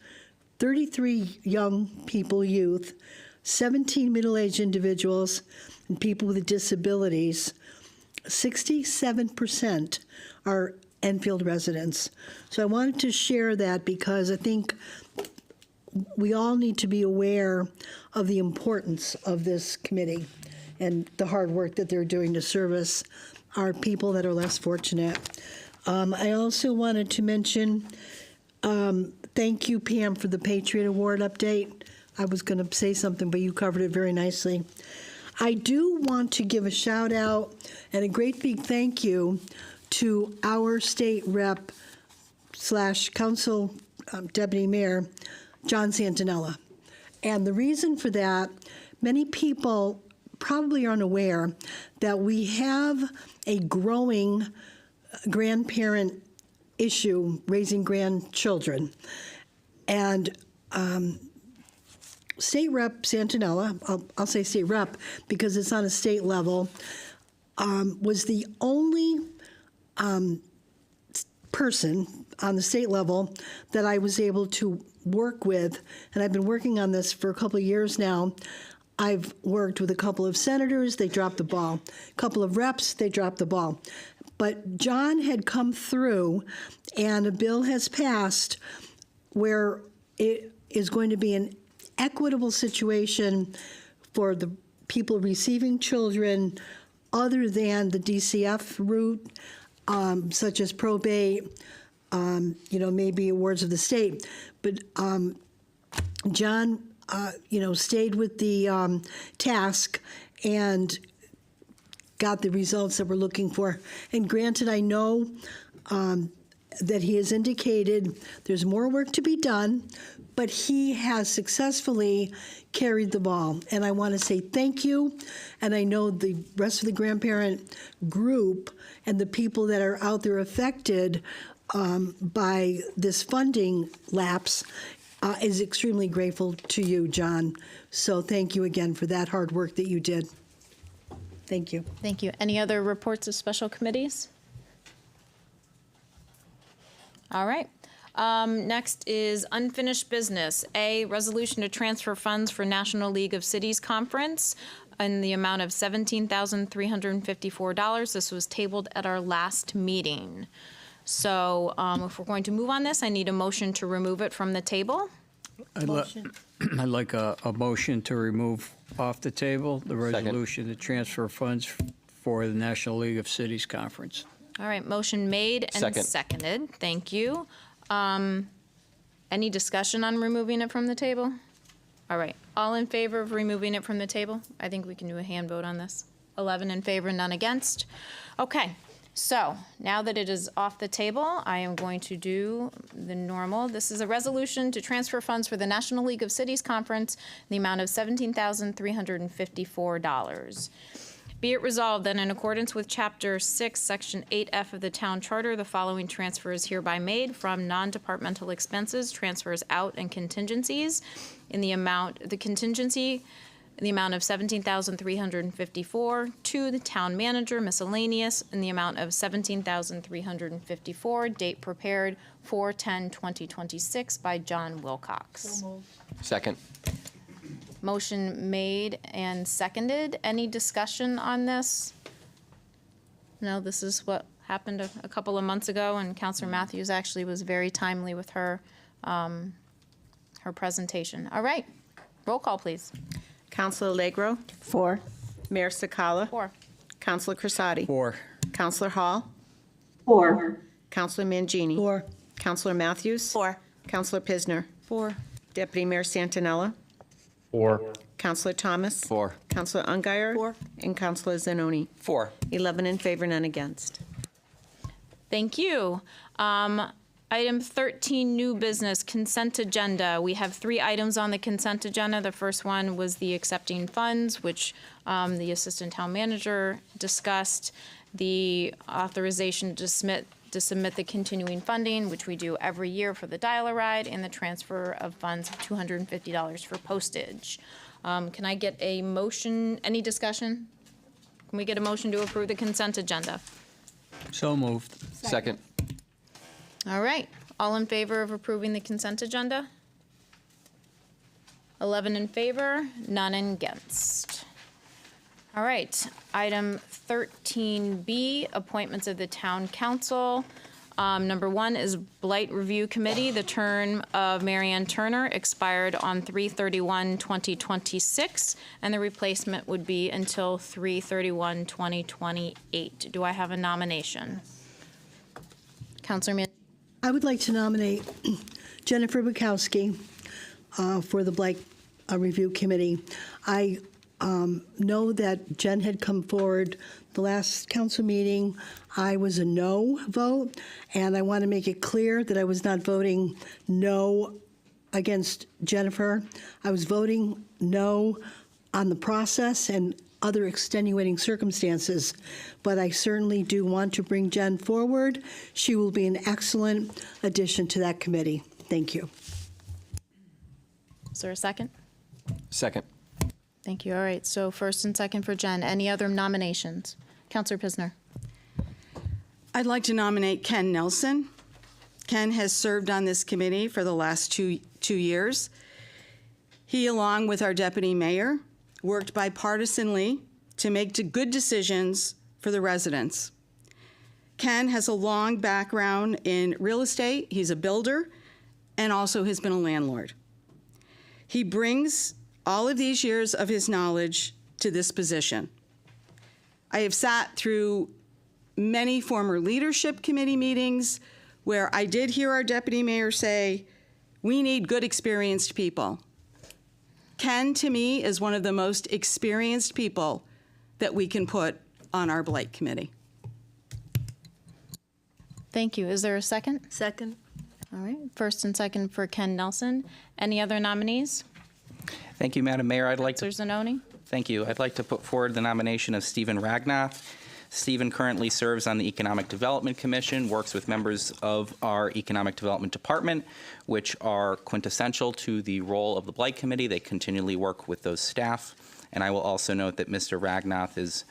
33 young people, youth, 17 middle-aged individuals, and people with disabilities. 67% are Enfield residents. So I wanted to share that because I think we all need to be aware of the importance of this committee and the hard work that they're doing to service our people that are less fortunate. I also wanted to mention, thank you, Pam, for the Patriot Award update. I was going to say something, but you covered it very nicely. I do want to give a shout out and a great big thank you to our state rep / council deputy mayor, John Santinella. And the reason for that, many people probably are unaware that we have a growing grandparent issue raising grandchildren. And State Rep Santinella, I'll say State Rep because it's on a state level, was the only person on the state level that I was able to work with, and I've been working on this for a couple of years now. I've worked with a couple of senators, they dropped the ball. A couple of reps, they dropped the ball. But John had come through, and a bill has passed where it is going to be an equitable situation for the people receiving children other than the DCF route, such as probate, maybe awards of the state. But John, stayed with the task and got the results that we're looking for. And granted, I know that he has indicated there's more work to be done, but he has successfully carried the ball. And I want to say thank you. And I know the rest of the grandparent group and the people that are out there affected by this funding lapse is extremely grateful to you, John. So thank you again for that hard work that you did. Thank you. Thank you. Any other reports of special committees? All right. Next is unfinished business. A, resolution to transfer funds for National League of Cities Conference in the amount of $17,354. This was tabled at our last meeting. So if we're going to move on this, I need a motion to remove it from the table. I'd like a motion to remove off the table the resolution to transfer funds for the National League of Cities Conference. All right, motion made and seconded. Thank you. Any discussion on removing it from the table? All right, all in favor of removing it from the table? I think we can do a hand vote on this. 11 in favor, none against. Okay, so now that it is off the table, I am going to do the normal. This is a resolution to transfer funds for the National League of Cities Conference in the amount of $17,354. Be it resolved that in accordance with Chapter 6, Section 8F of the Town Charter, the following transfer is hereby made from non-departmental expenses, transfers out, and contingencies in the amount of $17,354 to the town manager, miscellaneous, in the amount of $17,354, date prepared 4/10/2026 by John Wilcox. Second. Motion made and seconded. Any discussion on this? No, this is what happened a couple of months ago, and Councilor Matthews actually was very timely with her presentation. All right, roll call, please. Councilor Allegro? 4. Mayor Sakala? 4. Councilor Crisati? 4. Councilor Hall? 4. Councilor Mangini? 4. Councilor Matthews? 4. Councilor Pisner? 4. Deputy Mayor Santinella? 4. Councilor Thomas? 4. Councilor Ungary? 4. And Councilor Zanoni? 4. 11 in favor, none against. Thank you. Item 13, new business, consent agenda. We have 3 items on the consent agenda. The first one was the accepting funds, which the assistant town manager discussed. The authorization to submit the continuing funding, which we do every year for the dial-a-ride, and the transfer of funds of $250 for postage. Can I get a motion? Any discussion? Can we get a motion to approve the consent agenda? So moved. Second. All right. All in favor of approving the consent agenda? 11 in favor, none against. All right. Item 13B, appointments of the town council. Number 1 is Blight Review Committee. The term of Marianne Turner expired on 3/31/2026, and the replacement would be until 3/31/2028. Do I have a nomination? Councilor Mann. I would like to nominate Jennifer Bukowski for the Blight Review Committee. I know that Jen had come forward the last council meeting. I was a no vote, and I want to make it clear that I was not voting no against Jennifer. I was voting no on the process and other extenuating circumstances, but I certainly do want to bring Jen forward. She will be an excellent addition to that committee. Thank you. Is there a second? Second. Thank you. All right, so first and second for Jen. Any other nominations? Counselor Pisner. I'd like to nominate Ken Nelson. Ken has served on this committee for the last two years. He, along with our deputy mayor, worked bipartisanly to make good decisions for the residents. Ken has a long background in real estate. He's a builder and also has been a landlord. He brings all of these years of his knowledge to this position. I have sat through many former leadership committee meetings where I did hear our deputy mayor say, we need good, experienced people. Ken, to me, is one of the most experienced people that we can put on our Blight Committee. Thank you. Is there a second? Second. All right, first and second for Ken Nelson. Any other nominees? Thank you, Madam Mayor. Counselor Zanoni? Thank you. I'd like to put forward the nomination of Stephen Ragnoff. Stephen currently serves on the Economic Development Commission, works with members of our Economic Development Department, which are quintessential to the role of the Blight Committee. They continually work with those staff. And I will also note that Mr. Ragnoff is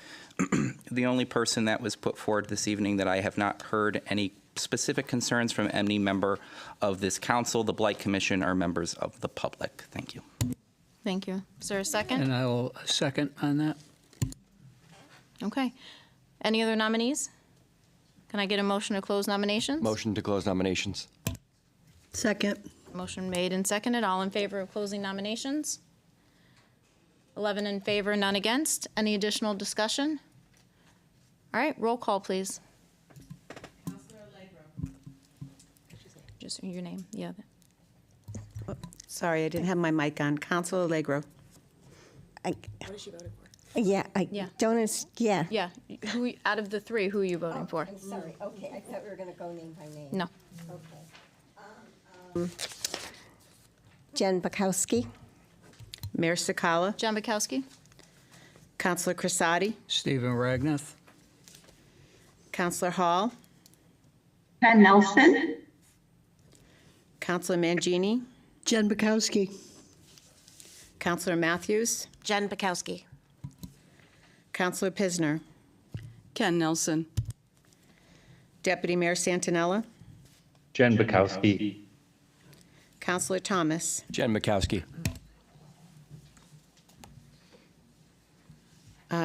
the only person that was put forward this evening that I have not heard any specific concerns from any member of this council, the Blight Commission, or members of the public. Thank you. Thank you. Is there a second? And I will second on that. Okay. Any other nominees? Can I get a motion to close nominations? Motion to close nominations. Second. Motion made and seconded. All in favor of closing nominations? 11 in favor, none against. Any additional discussion? All right, roll call, please. Just your name, yeah. Sorry, I didn't have my mic on. Councilor Allegro. What is she voting for? Yeah, I Yeah. don't, yeah. Yeah, who, out of the three, who are you voting for? I'm sorry, okay, I thought we were going to go name by name. No. Okay. Jen Bukowski. Mayor Sakala. John Bukowski. Councilor Crisati. Stephen Ragnoff. Councilor Hall. Ken Nelson. Councilor Mangini. Jen Bukowski. Councilor Matthews. Jen Bukowski. Councilor Pisner. Ken Nelson. Deputy Mayor Santinella. Jen Bukowski. Councilor Thomas. Jen Bukowski.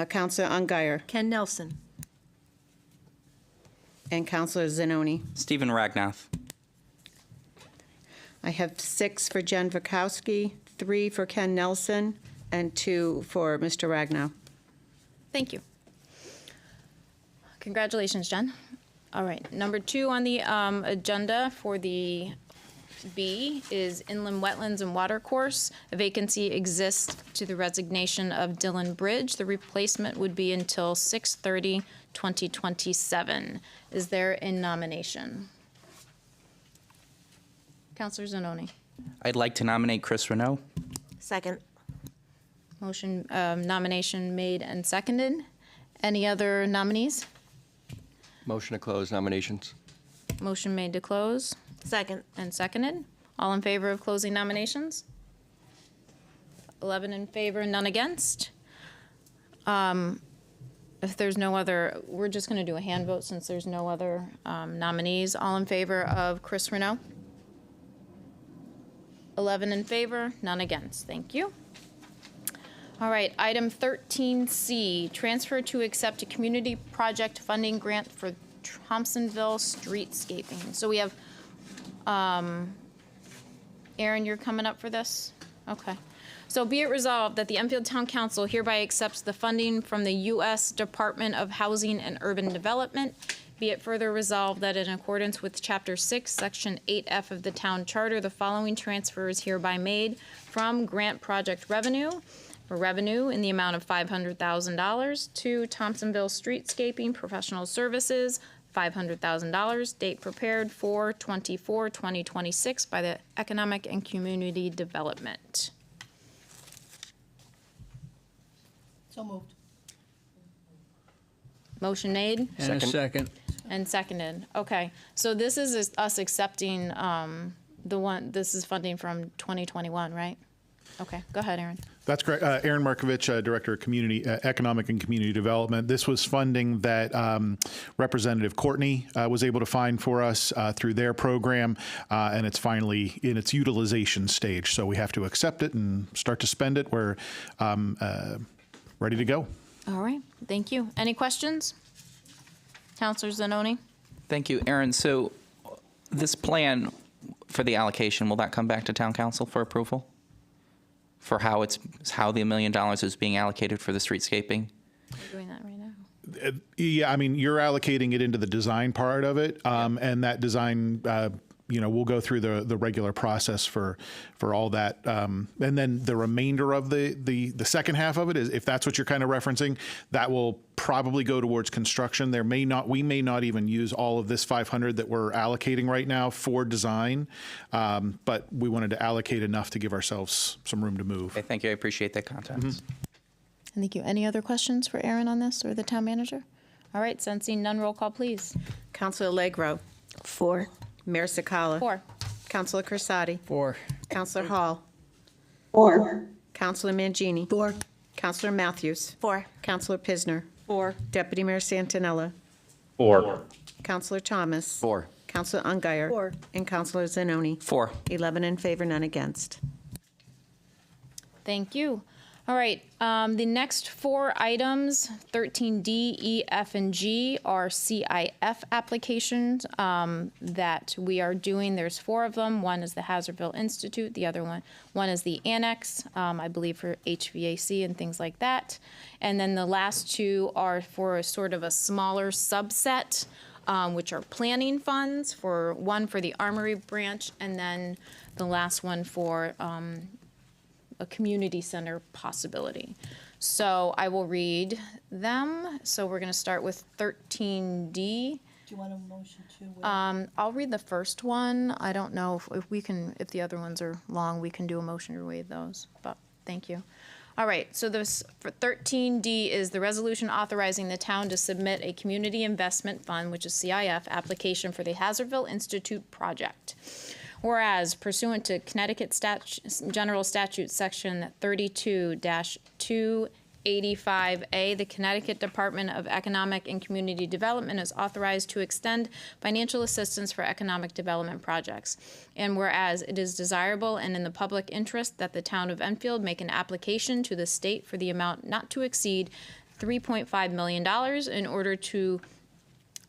Councilor Ungary. Ken Nelson. And Councilor Zanoni. Stephen Ragnoff. I have 6 for Jen Bukowski, 3 for Ken Nelson, and 2 for Mr. Ragnow. Thank you. Congratulations, Jen. All right, number 2 on the agenda for the B is Inland Wetlands and Watercourse. A vacancy exists to the resignation of Dylan Bridge. The replacement would be until 6/30/2027. Is there a nomination? Councilor Zanoni. I'd like to nominate Chris Renaud. Second. Motion, nomination made and seconded. Any other nominees? Motion to close nominations. Motion made to close. Second. And seconded. All in favor of closing nominations? 11 in favor, none against. If there's no other, we're just going to do a hand vote since there's no other nominees. All in favor of Chris Renaud? 11 in favor, none against. Thank you. All right, item 13C, transfer to accept a community project funding grant for Thompsonville streetscaping. So we have, Aaron, you're coming up for this? Okay. So be it resolved that the Enfield Town Council hereby accepts the funding from the U.S. Department of Housing and Urban Development. Be it further resolved that in accordance with Chapter 6, Section 8F of the Town Charter, the following transfer is hereby made from grant project revenue, for revenue in the amount of $500,000 to Thompsonville Streetscaping Professional Services, $500,000, date prepared for 24/2026 by the Economic and Community Development. So moved. Motion made And a second. and seconded. Okay, so this is us accepting the one, this is funding from 2021, right? Okay, go ahead, Aaron. That's correct. Aaron Markovich, Director of Community Economic and Community Development. This was funding that Representative Courtney was able to find for us through their program, and it's finally in its utilization stage. So we have to accept it and start to spend it. We're ready to go. All right, thank you. Any questions? Counselor Zanoni? Thank you, Aaron. So this plan for the allocation, will that come back to town council for approval? For how the $1 million is being allocated for the streetscaping? We're doing that right now. Yeah, I mean, you're allocating it into the design part of it, and that design, we'll go through the regular process for all that, and then the remainder of the second half of it is, if that's what you're kind of referencing, that will probably go towards construction. We may not even use all of this 500 that we're allocating right now for design, but we wanted to allocate enough to give ourselves some room to move. Okay, thank you. I appreciate that context. Thank you. Any other questions for Aaron on this or the town manager? All right, sensing none, roll call, please. Counselor Legro. 4. Mayor Sakala. 4. Counselor Crisati. 4. Counselor Hall. 4. Counselor Mangini. 4. Counselor Matthews. 4. Counselor Pisner. 4. Deputy Mayor Santinella. 4. Counselor Thomas. 4. Counselor Ungary. 4. And Counselor Zanoni. 4. 11 in favor, none against. Thank you. All right, the next 4 items, 13D, E, F, and G, are CIF applications that we are doing. There's 4 of them. One is the Hazardville Institute. The other one is the Annex, I believe for HVAC and things like that. And then the last 2 are for a sort of a smaller subset, which are planning funds, one for the Armory branch, and then the last one for a community center possibility. So I will read them. So we're going to start with 13D. Do you want a motion to? I'll read the first one. I don't know if the other ones are long, we can do a motion to waive those, but thank you. All right, so this for 13D is the resolution authorizing the town to submit a community investment fund, which is CIF, application for the Hazardville Institute project. Whereas pursuant to Connecticut General Statute Section 32-285A, the Connecticut Department of Economic and Community Development is authorized to extend financial assistance for economic development projects. And whereas it is desirable and in the public interest that the town of Enfield make an application to the state for the amount not to exceed $3.5 million in order to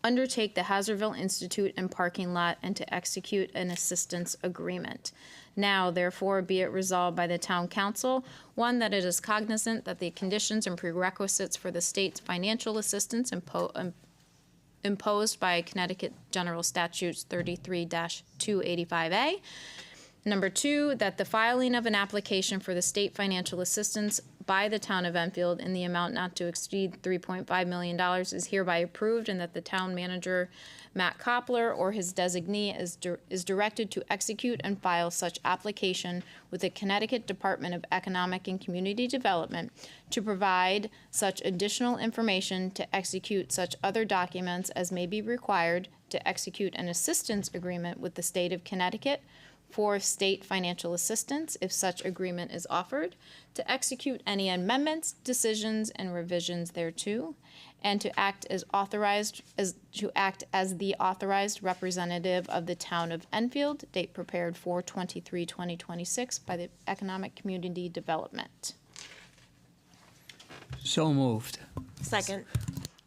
undertake the Hazardville Institute and parking lot and to execute an assistance agreement. Now, therefore, be it resolved by the town council, 1, that it is cognizant that the conditions and prerequisites for the state's financial assistance imposed by Connecticut General Statutes 33-285A. Number 2, that the filing of an application for the state financial assistance by the town of Enfield in the amount not to exceed $3.5 million is hereby approved, and that the town manager, Matt Koppler, or his designee is directed to execute and file such application with the Connecticut Department of Economic and Community Development to provide such additional information to execute such other documents as may be required to execute an assistance agreement with the state of Connecticut for state financial assistance if such agreement is offered, to execute any amendments, decisions, and revisions thereto, and to act as the authorized representative of the town of Enfield, date prepared 4/23/2026 by the Economic Community Development. So moved. Second.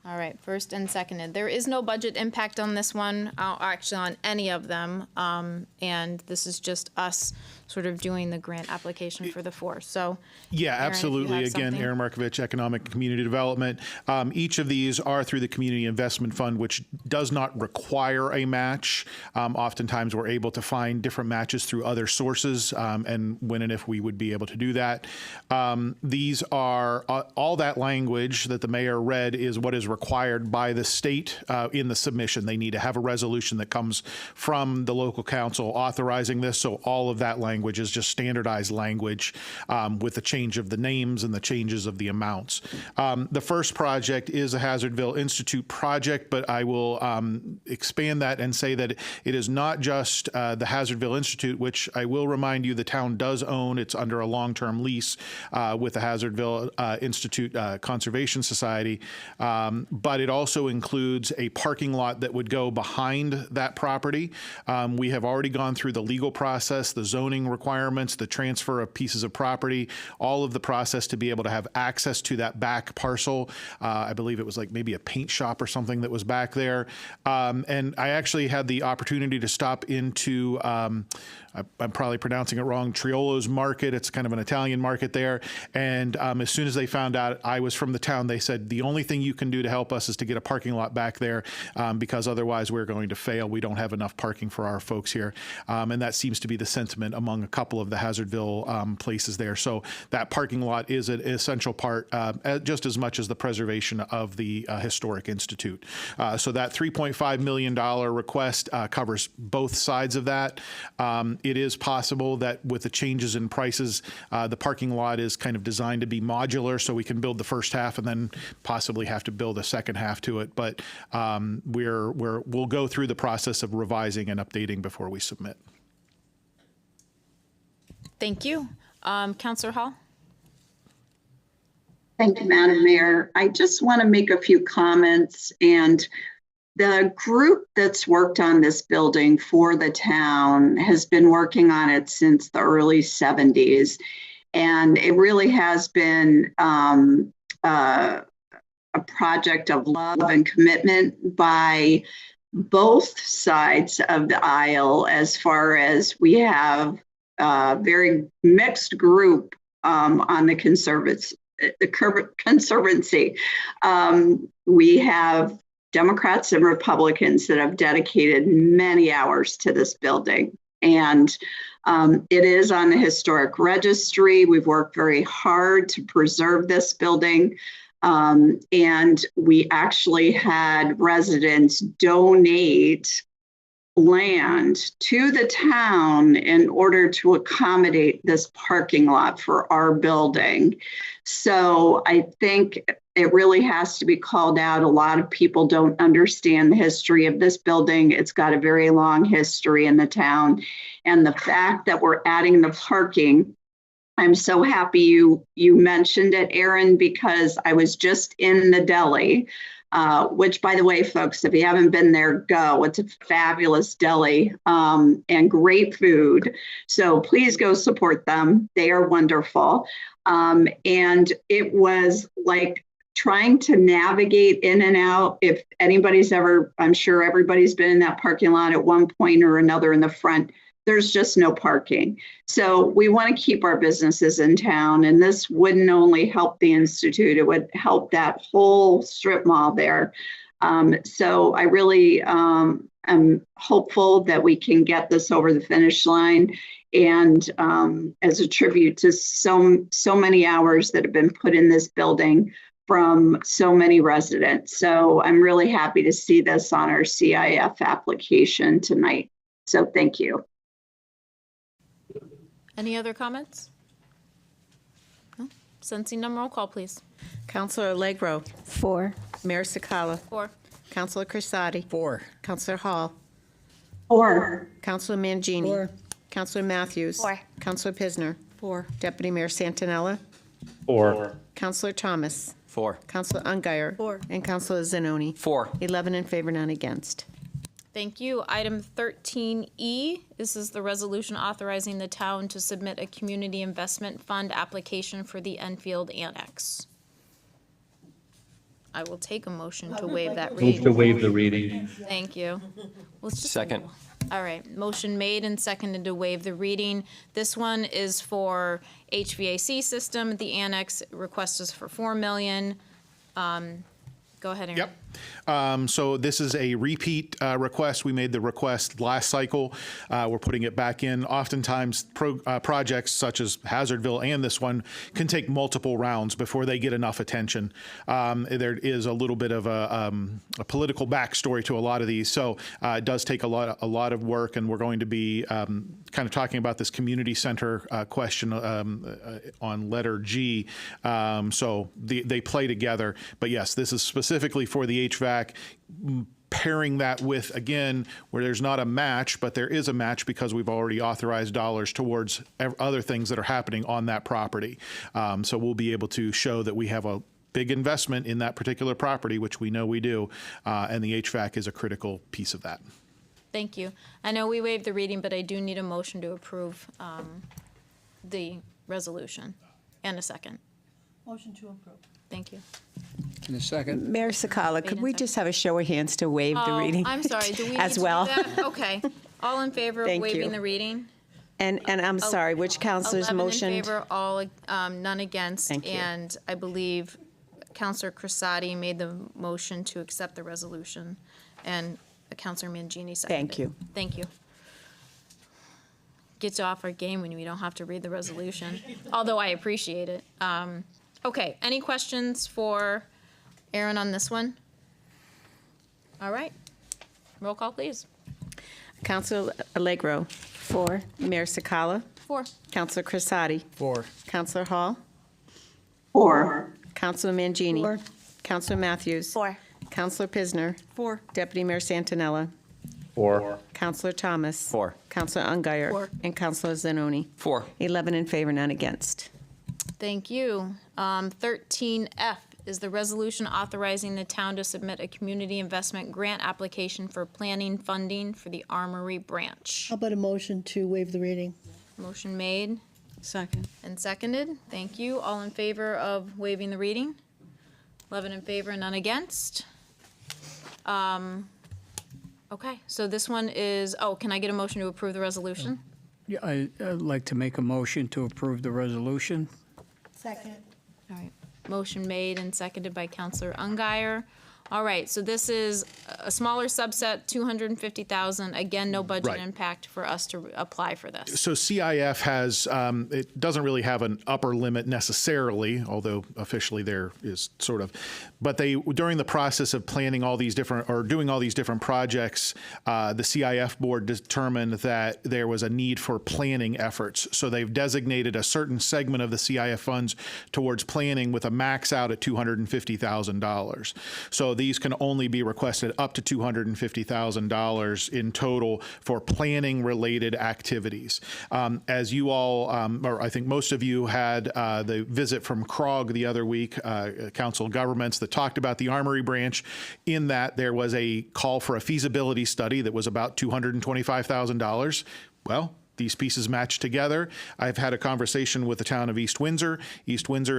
All right, first and seconded. There is no budget impact on this one, actually on any of them, and this is just us sort of doing the grant application for the 4. So, Yeah, Aaron, absolutely. if you have Again, something. Aaron Markovich, Economic and Community Development. Each of these are through the Community Investment Fund, which does not require a match. Oftentimes, we're able to find different matches through other sources, and when and if we would be able to do that. These are all that language that the mayor read is what is required by the state in the submission. They need to have a resolution that comes from the local council authorizing this. So all of that language is just standardized language with the change of the names and the changes of the amounts. The first project is a Hazardville Institute project, but I will expand that and say that it is not just the Hazardville Institute, which I will remind you the town does own. It's under a long-term lease with the Hazardville Institute Conservation Society, but it also includes a parking lot that would go behind that property. We have already gone through the legal process, the zoning requirements, the transfer of pieces of property, all of the process to be able to have access to that back parcel. I believe it was like maybe a paint shop or something that was back there. And I actually had the opportunity to stop into, I'm probably pronouncing it wrong, Triolo's Market. It's kind of an Italian market there. And as soon as they found out I was from the town, they said, the only thing you can do to help us is to get a parking lot back there because otherwise we're going to fail. We don't have enough parking for our folks here. And that seems to be the sentiment among a couple of the Hazardville places there. So that parking lot is an essential part, just as much as the preservation of the Historic Institute. So that $3.5 million request covers both sides of that. It is possible that with the changes in prices, the parking lot is kind of designed to be modular, so we can build the first half and then possibly have to build a second half to it. But we'll go through the process of revising and updating before we submit. Thank you. Councillor Hall? Thank you, Madam Mayor. I just want to make a few comments. And the group that's worked on this building for the town has been working on it since the early 70s. And it really has been a project of love and commitment by both sides of the aisle, as far as we have a very mixed group on the Conservancy. We have Democrats and Republicans that have dedicated many hours to this building. And it is on the historic registry. We've worked very hard to preserve this building. And we actually had residents donate land to the town in order to accommodate this parking lot for our building. So I think it really has to be called out. A lot of people don't understand the history of this building. It's got a very long history in the town. And the fact that we're adding the parking, I'm so happy you mentioned it, Aaron, because I was just in the deli, which, by the way, folks, if you haven't been there, go. It's a fabulous deli and great food. So please go support them. They are wonderful. And it was like trying to navigate in and out. If anybody's ever, I'm sure everybody's been in that parking lot at one point or another in the front. There's just no parking. So we want to keep our businesses in town, and this wouldn't only help the Institute, it would help that whole strip mall there. So I really am hopeful that we can get this over the finish line, and as a tribute to so many hours that have been put in this building from so many residents. So I'm really happy to see this on our CIF application tonight. So thank you. Any other comments? No? Sensing none, roll call, please. Councillor Allegro. 4. Mayor Sakala. 4. Councillor Crisati. 4. Councillor Hall. 4. Councillor Mangini. 4. Councillor Matthews. 4. Councillor Pisner. 4. Deputy Mayor Santinella. 4. Councillor Thomas. 4. Councillor Ungary. 4. And Councillor Zanoni. 4. 11 in favor, none against. Thank you. Item 13E, this is the resolution authorizing the town to submit a community investment fund application for the Enfield Annex. I will take a motion to waive that reading. Move to waive the reading. Thank you. Let's just Second. All right, motion made and seconded to waive the reading. This one is for HVAC system. The annex request is for $4 million. Go ahead, Aaron. Yep. So this is a repeat request. We made the request last cycle. We're putting it back in. Oftentimes, projects such as Hazardville and this one can take multiple rounds before they get enough attention. There is a little bit of a political backstory to a lot of these, so it does take a lot of work. And we're going to be kind of talking about this community center question on letter G. So they play together. But yes, this is specifically for the HVAC, pairing that with, again, where there's not a match, but there is a match because we've already authorized dollars towards other things that are happening on that property. So we'll be able to show that we have a big investment in that particular property, which we know we do, and the HVAC is a critical piece of that. Thank you. I know we waived the reading, but I do need a motion to approve the resolution. And a second. Motion to approve. Thank you. In a second. Mayor Sakala, could we just have a show of hands to waive the reading? I'm sorry. Do we need as to well? do that? Okay. All in favor of Thank waiving you. the reading? And I'm sorry, which counselors 11 motioned? in favor, all none against. Thank you. And I believe Councilor Crisati made the motion to accept the resolution, and Councilor Mangini seconded. Thank you. Thank you. Gets you off our game when we don't have to read the resolution, although I appreciate it. Okay, any questions for Aaron on this one? All right. Roll call, please. Councilor Allegro. 4. Mayor Sakala. 4. Councilor Crisati. 4. Councilor Hall. 4. Councilor Mangini. 4. Councilor Matthews. 4. Councilor Pisner. 4. Deputy Mayor Santinella. 4. Councilor Thomas. 4. Councilor Ungary. 4. And Councilor Zanoni. 4. 11 in favor, none against. Thank you. 13F is the resolution authorizing the town to submit a community investment grant application for planning funding for the Armory branch. How about a motion to waive the reading? Motion made Second. and seconded. Thank you. All in favor of waiving the reading? 11 in favor, none against. Okay, so this one is, can I get a motion to approve the resolution? Yeah, I'd like to make a motion to approve the resolution. Second. All right. Motion made and seconded by Councilor Ungary. All right, so this is a smaller subset, 250,000. Again, no budget Right. impact for us to apply for this. So CIF has, it doesn't really have an upper limit necessarily, although officially there is sort of, but they, during the process of planning all these different, or doing all these different projects, the CIF board determined that there was a need for planning efforts. So they've designated a certain segment of the CIF funds towards planning with a max out at $250,000. So these can only be requested up to $250,000 in total for planning-related activities. As you all, or I think most of you had the visit from CROG the other week, Council of Governments, that talked about the Armory branch. In that, there was a call for a feasibility study that was about $225,000. Well, these pieces match together. I've had a conversation with the town of East Windsor. East Windsor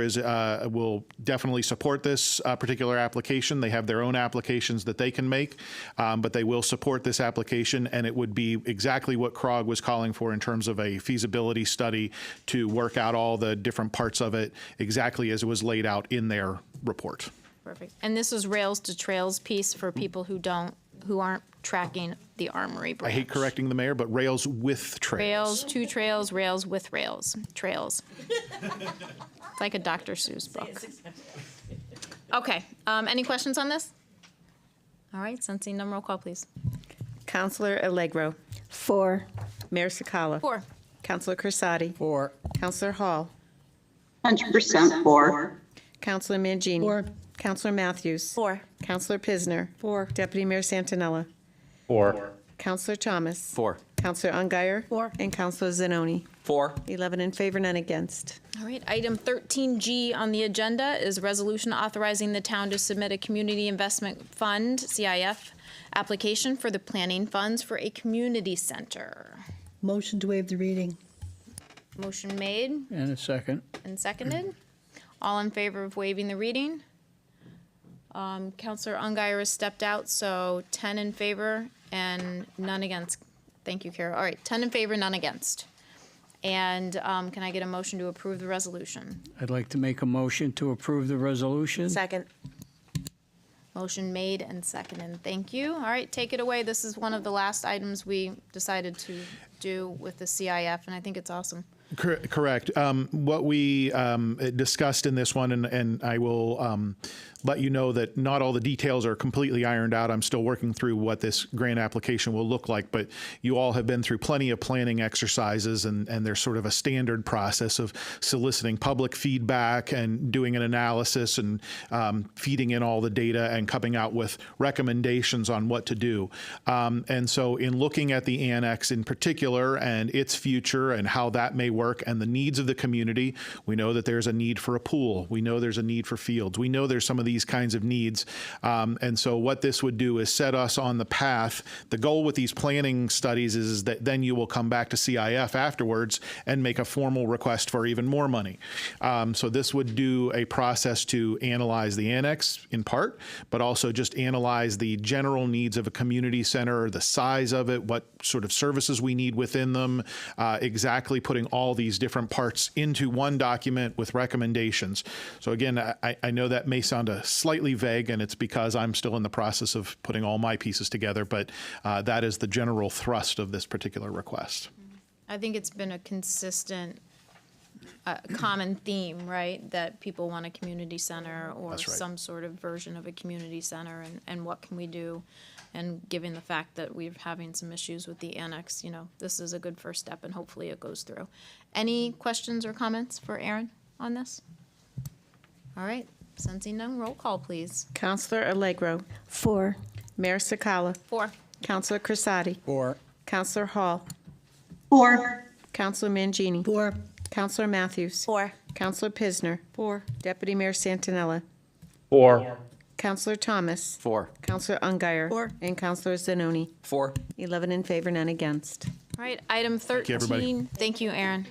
will definitely support this particular application. They have their own applications that they can make, but they will support this application, and it would be exactly what CROG was calling for in terms of a feasibility study to work out all the different parts of it exactly as it was laid out in their report. Perfect. And this is Rails to Trails piece for people who aren't tracking the Armory branch. I hate correcting the mayor, but rails with trails. Rails to trails, rails with rails, trails. It's like a Dr. Seuss book. Okay, any questions on this? All right, sensing none, roll call, please. Councilor Allegro. 4. Mayor Sakala. 4. Councilor Crisati. 4. Councilor Hall. 100% 4. Councilor Mangini. 4. Councilor Matthews. 4. Councilor Pisner. 4. Deputy Mayor Santinella. 4. Councilor Thomas. 4. Councilor Ungary. 4. And Councilor Zanoni. 4. 11 in favor, none against. All right, item 13G on the agenda is resolution authorizing the town to submit a community investment fund, CIF, application for the planning funds for a community center. Motion to waive the reading. Motion made And a second. and seconded. All in favor of waiving the reading? Councilor Ungary has stepped out, so 10 in favor and none against. Thank you, Carol. All right, 10 in favor, none against. And can I get a motion to approve the resolution? I'd like to make a motion to approve the resolution. Second. Motion made and seconded. Thank you. All right, take it away. This is one of the last items we decided to do with the CIF, and I think it's awesome. Correct. What we discussed in this one, and I will let you know that not all the details are completely ironed out. I'm still working through what this grant application will look like, but you all have been through plenty of planning exercises, and there's sort of a standard process of soliciting public feedback and doing an analysis and feeding in all the data and coming out with recommendations on what to do. And so in looking at the annex in particular and its future and how that may work and the needs of the community, we know that there's a need for a pool. We know there's a need for fields. We know there's some of these kinds of needs. And so what this would do is set us on the path. The goal with these planning studies is that then you will come back to CIF afterwards and make a formal request for even more money. So this would do a process to analyze the annex in part, but also just analyze the general needs of a community center, the size of it, what sort of services we need within them, exactly putting all these different parts into one document with recommendations. So again, I know that may sound slightly vague, and it's because I'm still in the process of putting all my pieces together, but that is the general thrust of this particular request. I think it's been a consistent, common theme, right? That people want a community center or That's right. some sort of version of a community center, and what can we do? And given the fact that we're having some issues with the annex, you know, this is a good first step, and hopefully it goes through. Any questions or comments for Aaron on this? All right, sensing none, roll call, please. Counselor Allegro. 4. Mayor Sakala. 4. Counselor Crisati. 4. Counselor Hall. 4. Counselor Mangini. 4. Counselor Matthews. 4. Counselor Pisner. 4. Deputy Mayor Santinella. 4. Counselor Thomas. 4. Counselor Ungary. 4. And Counselor Zanoni. 4. 11 in favor, none against. All right, item 13. you, everybody. Thank you, Aaron.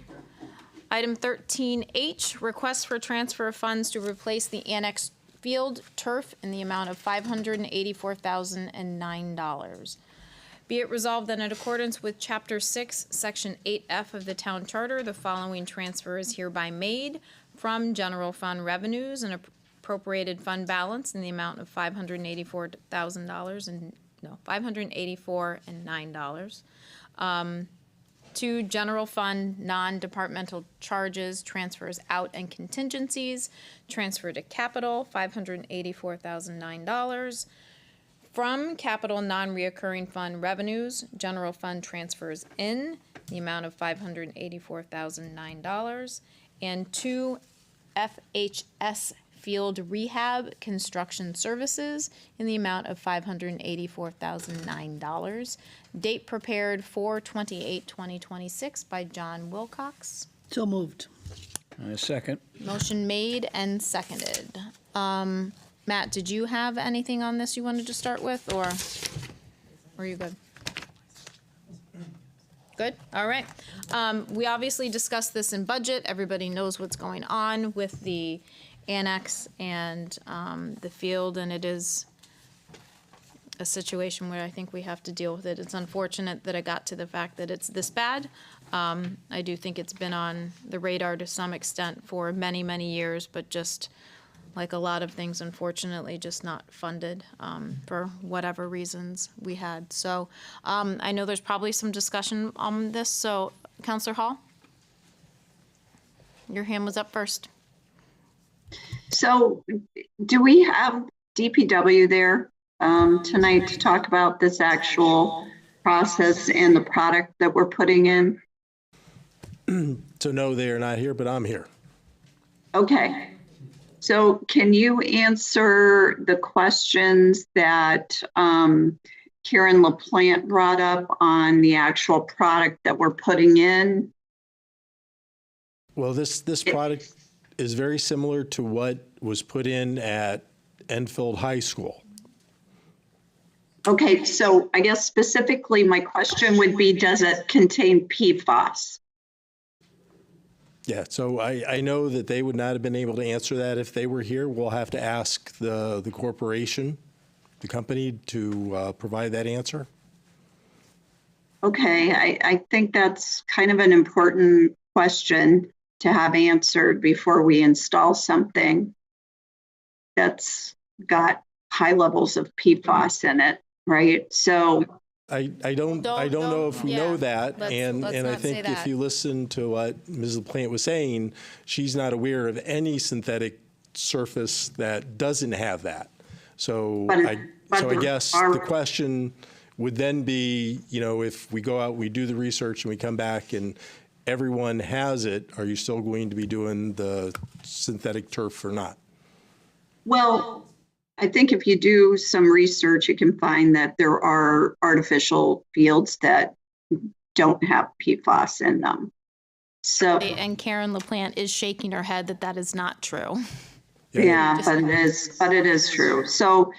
Item 13H, request for transfer of funds to replace the annex field turf in the amount of $584,009. Be it resolved that in accordance with Chapter 6, Section 8F of the Town Charter, the following transfer is hereby made from general fund revenues and appropriated fund balance in the amount of $584,000 and $584,009. To general fund non-departmental charges, transfers out and contingencies, transfer to capital, $584,009. From capital non-reoccurring fund revenues, general fund transfers in the amount of $584,009. And to FHS Field Rehab Construction Services in the amount of $584,009. Date prepared for 4/28/2026 by John Wilcox. So moved. Second. Motion made and seconded. Matt, did you have anything on this you wanted to start with, or are you good? Good, all right. We obviously discussed this in budget. Everybody knows what's going on with the annex and the field, and it is a situation where I think we have to deal with it. It's unfortunate that it got to the fact that it's this bad. I do think it's been on the radar to some extent for many, many years, but just like a lot of things, unfortunately, just not funded for whatever reasons we had. So I know there's probably some discussion on this. So Councillor Hall, your hand was up first. So do we have DPW there tonight to talk about this actual process and the product that we're putting in? So no, they are not here, but I'm here. Okay. So can you answer the questions that Karen LaPlante brought up on the actual product that we're putting in? Well, this product is very similar to what was put in at Enfield High School. Okay, so I guess specifically my question would be, does it contain PFAS? Yeah, so I know that they would not have been able to answer that if they were here. We'll have to ask the corporation, the company, to provide that answer. Okay, I think that's kind of an important question to have answered before we install something that's got high levels of PFAS in it, right? So I don't know if we know that, let's and I not say think if that. you listen to what Ms. LaPlante was saying, she's not aware of any synthetic surface that doesn't have that. So I guess the question would then be, you know, if we go out, we do the research, and we come back and everyone has it, are you still going to be doing the synthetic turf or not? well, I think if you do some research, you can find that there are artificial fields that don't have PFAS in them. So And Karen LaPlante is shaking her head that is not true. yeah, but it is true. So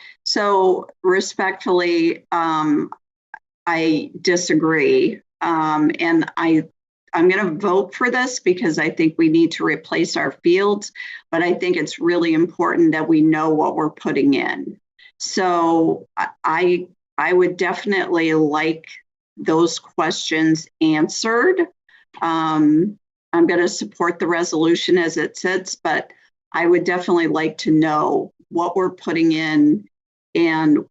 respectfully, I disagree, and I'm going to vote for this because I think we need to replace our fields, but I think it's really important that we know what we're putting in. So I would definitely like those questions answered. I'm going to support the resolution as it sits, but I would definitely like to know what we're putting in and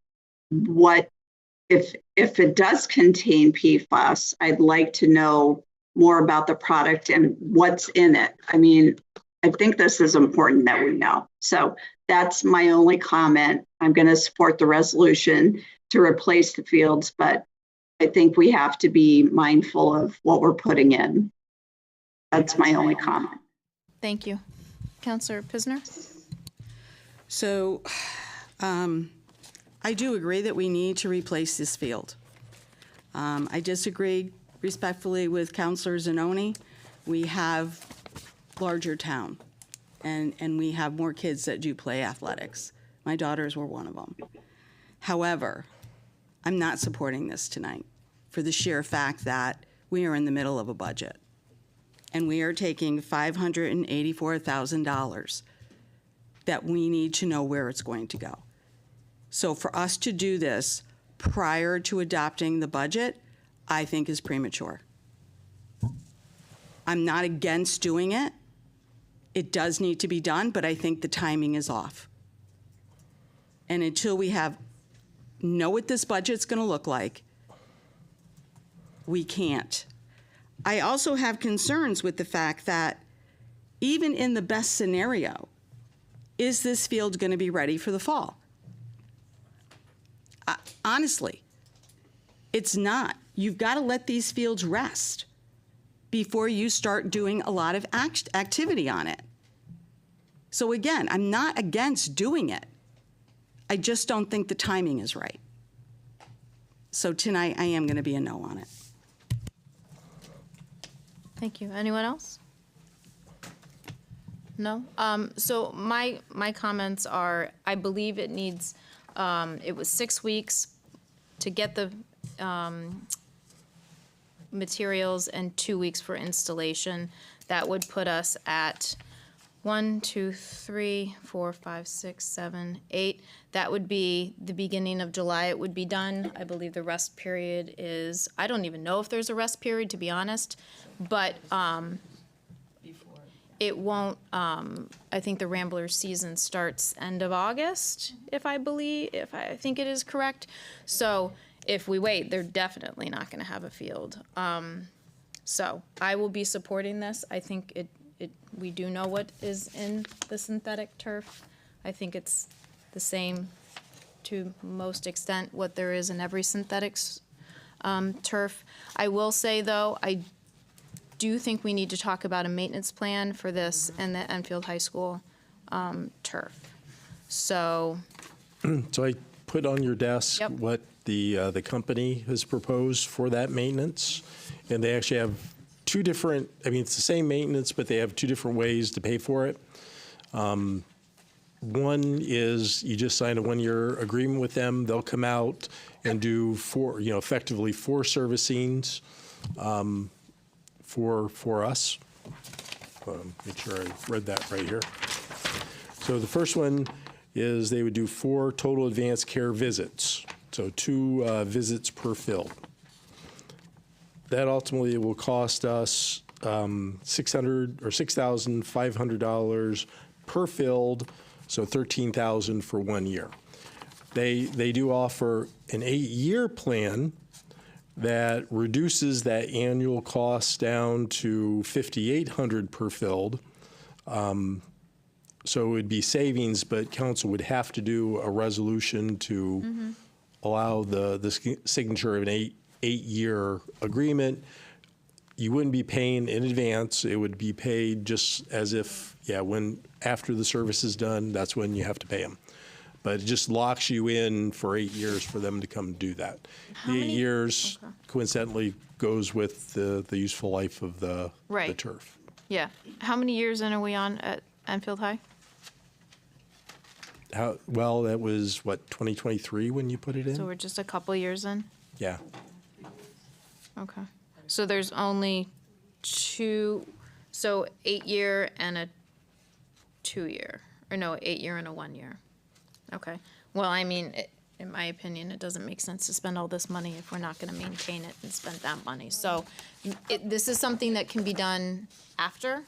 what, if it does contain PFAS, I'd like to know more about the product and what's in it. I mean, I think this is important that we know. So that's my only comment. I'm going to support the resolution to replace the fields, but I think we have to be mindful of what we're putting in. That's my only comment. Thank you. Councillor Pisner? So I do agree that we need to replace this field. I disagree respectfully with Councillor Zanoni. We have larger town, and we have more kids that do play athletics. My daughters were one of them. However, I'm not supporting this tonight for the sheer fact that we are in the middle of a budget, and we are taking $584,000 that we need to know where it's going to go. So for us to do this prior to adopting the budget, I think is premature. I'm not against doing it. It does need to be done, but I think the timing is off. And until we know what this budget's going to look like, we can't. I also have concerns with the fact that even in the best scenario, is this field going to be ready for the fall? Honestly, it's not. You've got to let these fields rest before you start doing a lot of activity on it. So again, I'm not against doing it. I just don't think the timing is right. So tonight, I am going to be a no on it. Thank you. Anyone else? No? So my comments are, I believe it needs, it was 6 weeks to get the materials and 2 weeks for installation. That would put us at 1, 2, 3, 4, 5, 6, 7, 8. That would be the beginning of July. It would be done. I believe the rest period is, I don't even know if there's a rest period, to be honest, but it won't, I think the Ramblers season starts end of August, if I think it is correct. So if we wait, they're definitely not going to have a field. So I will be supporting this. I think we do know what is in the synthetic turf. I think it's the same to most extent what there is in every synthetic turf. I will say, though, I do think we need to talk about a maintenance plan for this and the Enfield High School turf. So I put on your desk what the company has proposed for that maintenance, and they actually have two different, I mean, it's the same maintenance, but they have two different ways to pay for it. One is you just sign a 1-year agreement with them. They'll come out and do effectively 4 servicings for us. Make sure I read that right here. So the first one is they would do 4 total advanced care visits. So 2 visits per field. That ultimately will cost us $600 or $6,500 per field, so $13,000 for 1 year. They do offer an 8-year plan that reduces that annual cost down to $5,800 per filled. So it would be savings, but council would have to do a resolution to allow the signature of an eight-year agreement. You wouldn't be paying in advance. It would be paid just as if, when after the service is done, that's when you have to pay them. But it just locks you in for 8 years for them to come do that. The 8 years coincidentally goes with the useful life of the turf. Yeah. How many years in are we on at Enfield High? Well, that was, 2023 when you put it in? So we're just a couple years in? Yeah. Okay. So there's only 2, so 8-year and a 2-year, or no, 8-year and a 1-year. Okay. Well, I mean, in my opinion, it doesn't make sense to spend all this money if we're not going to maintain it and spend that money. So this is something that can be done after?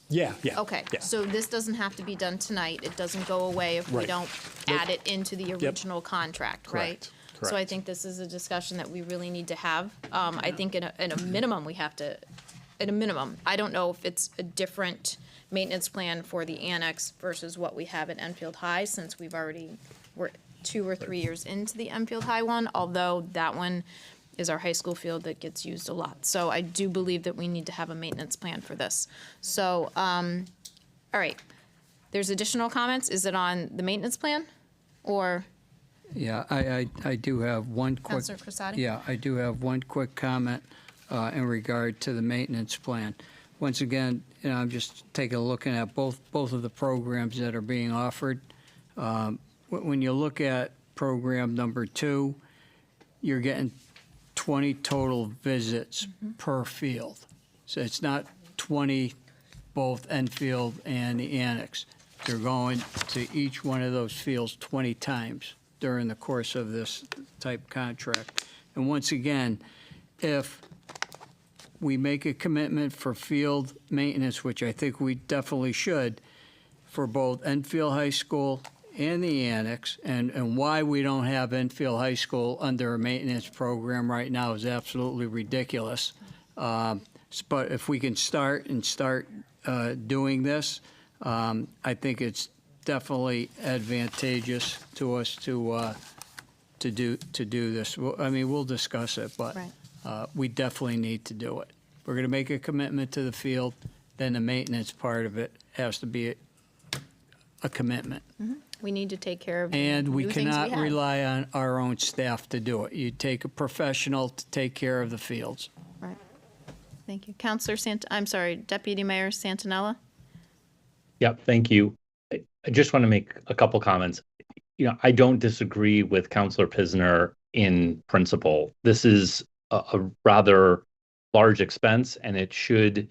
Yeah. Okay, yeah. so this doesn't have to be done tonight. It doesn't go away if we Right. don't add it into the original contract, right? Correct. So I think this is a discussion that we really need to have. I think in a minimum, we have to, at a minimum, I don't know if it's a different maintenance plan for the annex versus what we have at Enfield High, since we're 2 or 3 years into the Enfield High one, although that one is our high school field that gets used a lot. So I do believe that we need to have a maintenance plan for this. So, all right. There's additional comments. Is it on the maintenance plan or? Yeah, I do have one quick. Councilor Crissati? Yeah, I do have one quick comment in regard to the maintenance plan. Once again, I'm just taking a look at both of the programs that are being offered. When you look at program number 2, you're getting 20 total visits per field. So it's not 20 both Enfield and the annex. They're going to each one of those fields 20 times during the course of this type contract. And once again, if we make a commitment for field maintenance, which I think we definitely should, for both Enfield High School and the annex, and why we don't have Enfield High School under a maintenance program right now is absolutely ridiculous. But if we can start doing this, I think it's definitely advantageous to us to do this. I mean, we'll discuss it, but we definitely need to do it. We're going to make a commitment to the field, then the maintenance part of it has to be a commitment. We need to take care of And we new things cannot have. rely on our own staff to do it. You take a professional to take care of the fields. Right. Thank you. Deputy Mayor Santinella? Yep, thank you. I just want to make a couple comments. I don't disagree with Councilor Pisner in principle. This is a rather large expense, and it should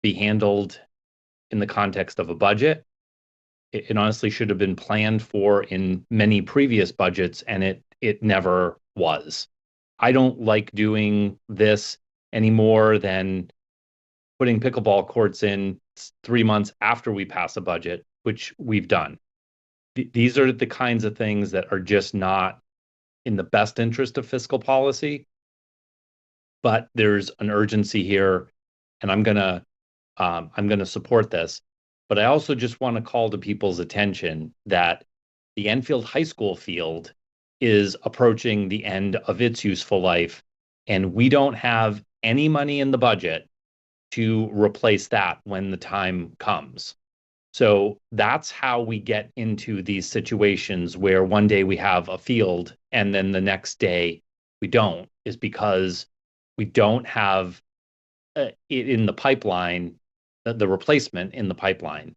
be handled in the context of a budget. It honestly should have been planned for in many previous budgets, and it never was. I don't like doing this any more than putting pickleball courts in 3 months after we pass a budget, which we've done. These are the kinds of things that are just not in the best interest of fiscal policy. But there's an urgency here, and I'm gonna support this. But I also just want to call to people's attention that the Enfield High School field is approaching the end of its useful life, and we don't have any money in the budget to replace that when the time comes. So that's how we get into these situations where one day we have a field and then the next day we don't, is because we don't have it in the pipeline, the replacement in the pipeline.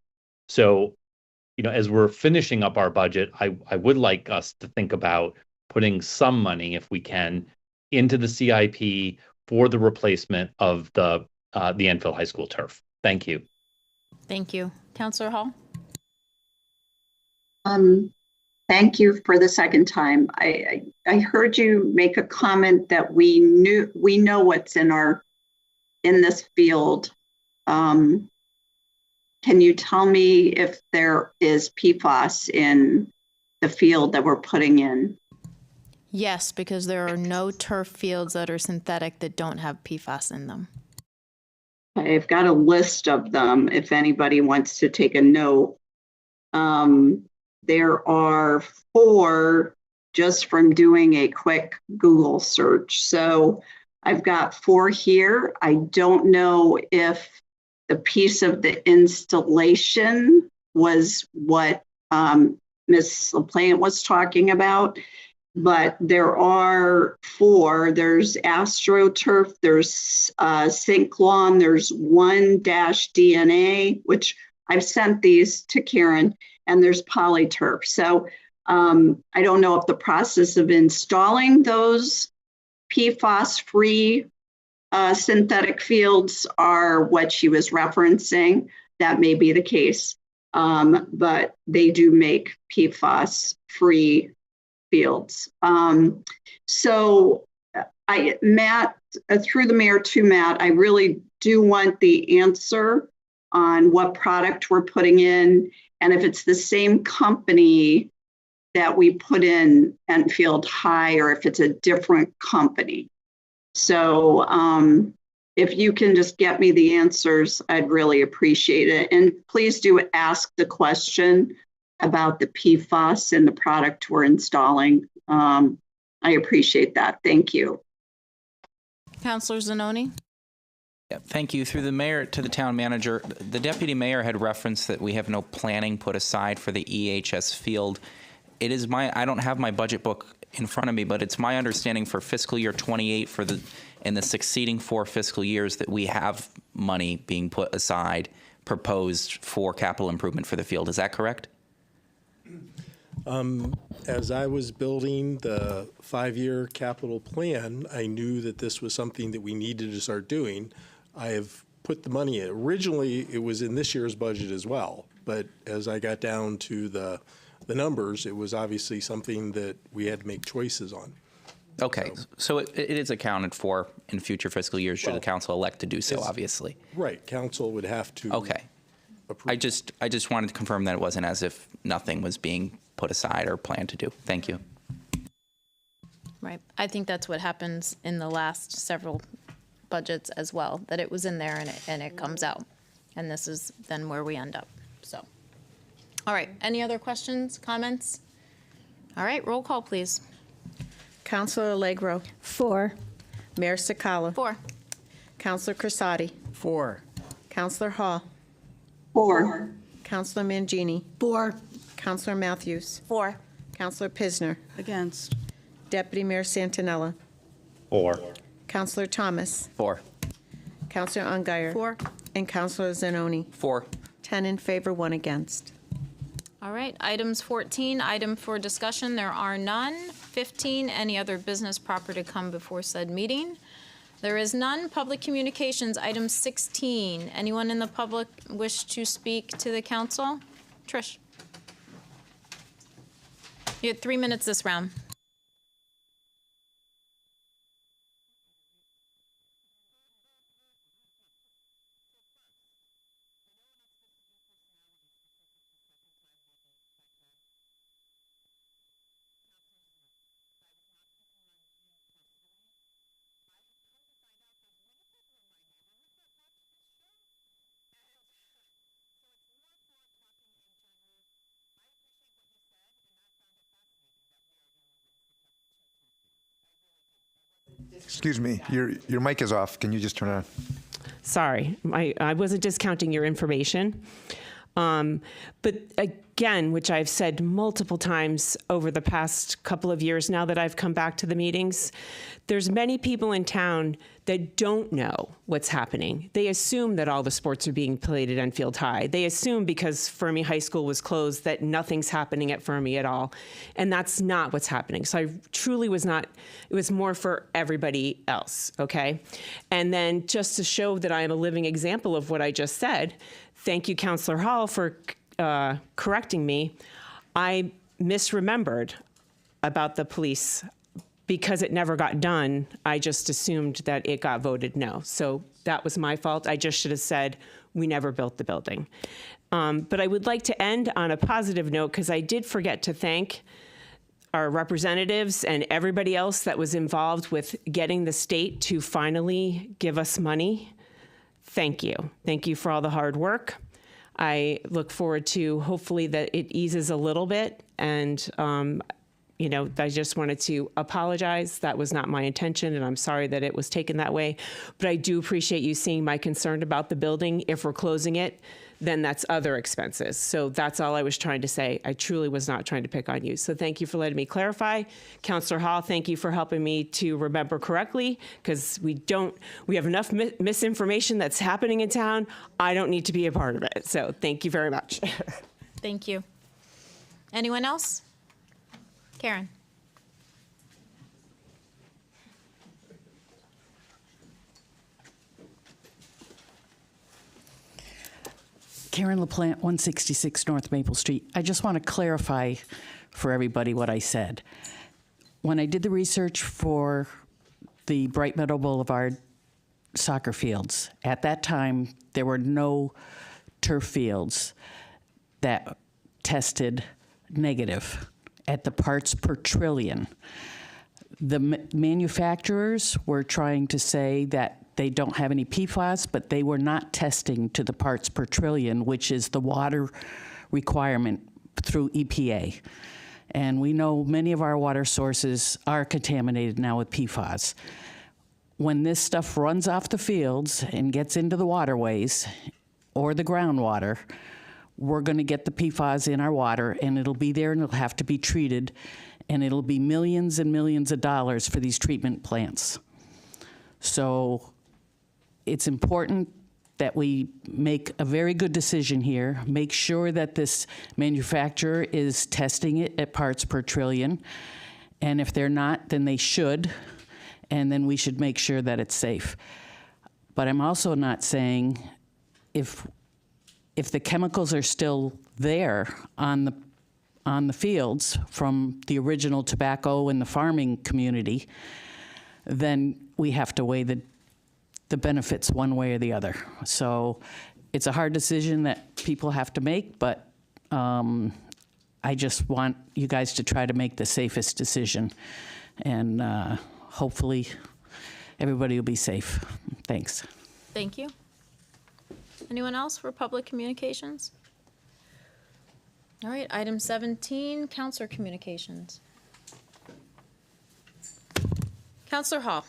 So, as we're finishing up our budget, I would like us to think about putting some money, if we can, into the CIP for the replacement of the Enfield High School turf. Thank you. Thank you. Councilor Hall? Thank you for the second time. I heard you make a comment that we know what's in this field. Can you tell me if there is PFAS in the field that we're putting in? Yes, because there are no turf fields that are synthetic that don't have PFAS in them. I've got a list of them if anybody wants to take a note. There are 4 just from doing a quick Google search. So I've got 4 here. I don't know if the piece of the installation was what Ms. LaPlante was talking about, but there are 4. There's AstroTurf, there's Synclon, there's 1-DNA, which I've sent these to Karen, and there's Polyturf. So I don't know if the process of installing those PFAS-free synthetic fields are what she was referencing. That may be the case, but they do make PFAS-free fields. So Matt, through the mayor to Matt, I really do want the answer on what product we're putting in, and if it's the same company that we put in Enfield High, or if it's a different company. So if you can just get me the answers, I'd really appreciate it. And please do ask the question about the PFAS and the product we're installing. I appreciate that. Thank you. Councilor Zanoni? Yeah, thank you. Through the mayor to the town manager, the deputy mayor had referenced that we have no planning put aside for the EHS field. It is I don't have my budget book in front of me, but it's my understanding for fiscal year 28 in the succeeding 4 fiscal years that we have money being put aside, proposed for capital improvement for the field. Is that correct? As I was building the 5-year capital plan, I knew that this was something that we needed to start doing. I have put the money in. Originally, it was in this year's budget as well, but as I got down to the numbers, it was obviously something that we had to make choices on. Okay, so it is accounted for in future fiscal years should the council elect to do so, obviously. Right, council would have to. Okay. I just wanted to confirm that it wasn't as if nothing was being put aside or planned to do. Thank you. Right. I think that's what happens in the last several budgets as well, that it was in there and it comes out. And this is then where we end up. So, all right. Any other questions, comments? All right. Roll call, please. Councilor Allegro. 4. Mayor Sakala. 4. Councilor Crisati. 4. Councilor Hall. 4. Councilor Mangini. 4. Councilor Matthews. 4. Councilor Pisner. Against. Deputy Mayor Santinella. 4. Councilor Thomas. 4. Councilor Ungary. 4. And Councilor Zanoni. 4. 10 in favor, 1 against. All right. Items 14, item for discussion. There are none. 15, any other business proper to come before said meeting. There is none. Public communications, item 16. Anyone in the public wish to speak to the council? Trish. You had 3 minutes this round. Excuse me, your mic is off. Can you just turn it on? Sorry, I wasn't discounting your information. But again, which I've said multiple times over the past couple of years now that I've come back to the meetings, there's many people in town that don't know what's happening. They assume that all the sports are being played at Enfield High. They assume because Fermi High School was closed that nothing's happening at Fermi at all. And that's not what's happening. So I truly was not, it was more for everybody else, okay? And then just to show that I am a living example of what I just said, thank you, Councillor Hall, for correcting me. I misremembered about the police. Because it never got done, I just assumed that it got voted no. So that was my fault. I just should have said, we never built the building. But I would like to end on a positive note because I did forget to thank our representatives and everybody else that was involved with getting the state to finally give us money. Thank you. Thank you for all the hard work. I look forward to hopefully that it eases a little bit. And, you know, I just wanted to apologize. That was not my intention, and I'm sorry that it was taken that way. But I do appreciate you seeing my concern about the building. If we're closing it, then that's other expenses. So that's all I was trying to say. I truly was not trying to pick on you. So thank you for letting me clarify. Councillor Hall, thank you for helping me to remember correctly, because we have enough misinformation that's happening in town. I don't need to be a part of it. So thank you very much. Thank you. Anyone else? Karen. Karen LaPlante, 166 North Maple Street. I just want to clarify for everybody what I said. When I did the research for the Bright Meadow Boulevard soccer fields, at that time, there were no turf fields that tested negative at the parts per trillion. The manufacturers were trying to say that they don't have any PFAS, but they were not testing to the parts per trillion, which is the water requirement through EPA. And we know many of our water sources are contaminated now with PFAS. When this stuff runs off the fields and gets into the waterways or the groundwater, we're going to get the PFAS in our water, and it'll be there, and it'll have to be treated, and it'll be millions and millions of dollars for these treatment plants. So it's important that we make a very good decision here, make sure that this manufacturer is testing it at parts per trillion, and if they're not, then they should, and then we should make sure that it's safe. But I'm also not saying if the chemicals are still there on the fields from the original tobacco and the farming community, then we have to weigh the benefits one way or the other. So it's a hard decision that people have to make, but I just want you guys to try to make the safest decision, and hopefully everybody will be safe. Thanks. Thank you. Anyone else for public communications? All right, item 17, councilor communications. Councilor Hall.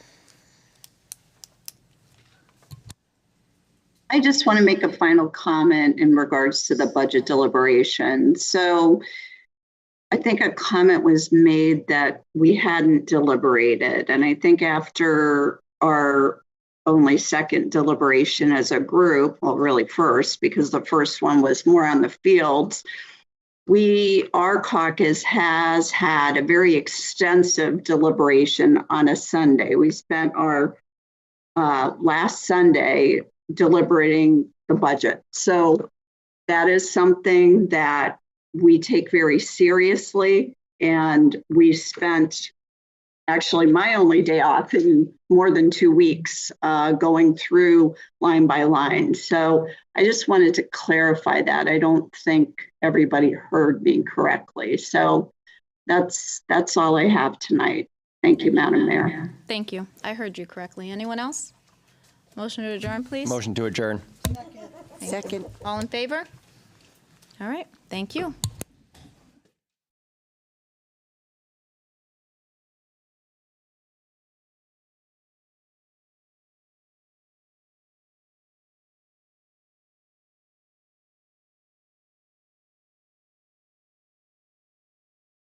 I just want to make a final comment in regards to the budget deliberation. So I think a comment was made that we hadn't deliberated. And I think after our only second deliberation as a group, well, really first, because the first one was more on the fields, our caucus has had a very extensive deliberation on a Sunday. We spent our last Sunday deliberating the budget. So that is something that we take very seriously. And we spent actually my only day off in more than 2 weeks going through line by line. So I just wanted to clarify that. I don't think everybody heard me correctly. So that's all I have tonight. Thank you, Madam Mayor. Thank you. I heard you correctly. Anyone else? Motion to adjourn, please. Motion to adjourn. Second. All in favor? All right. Thank you.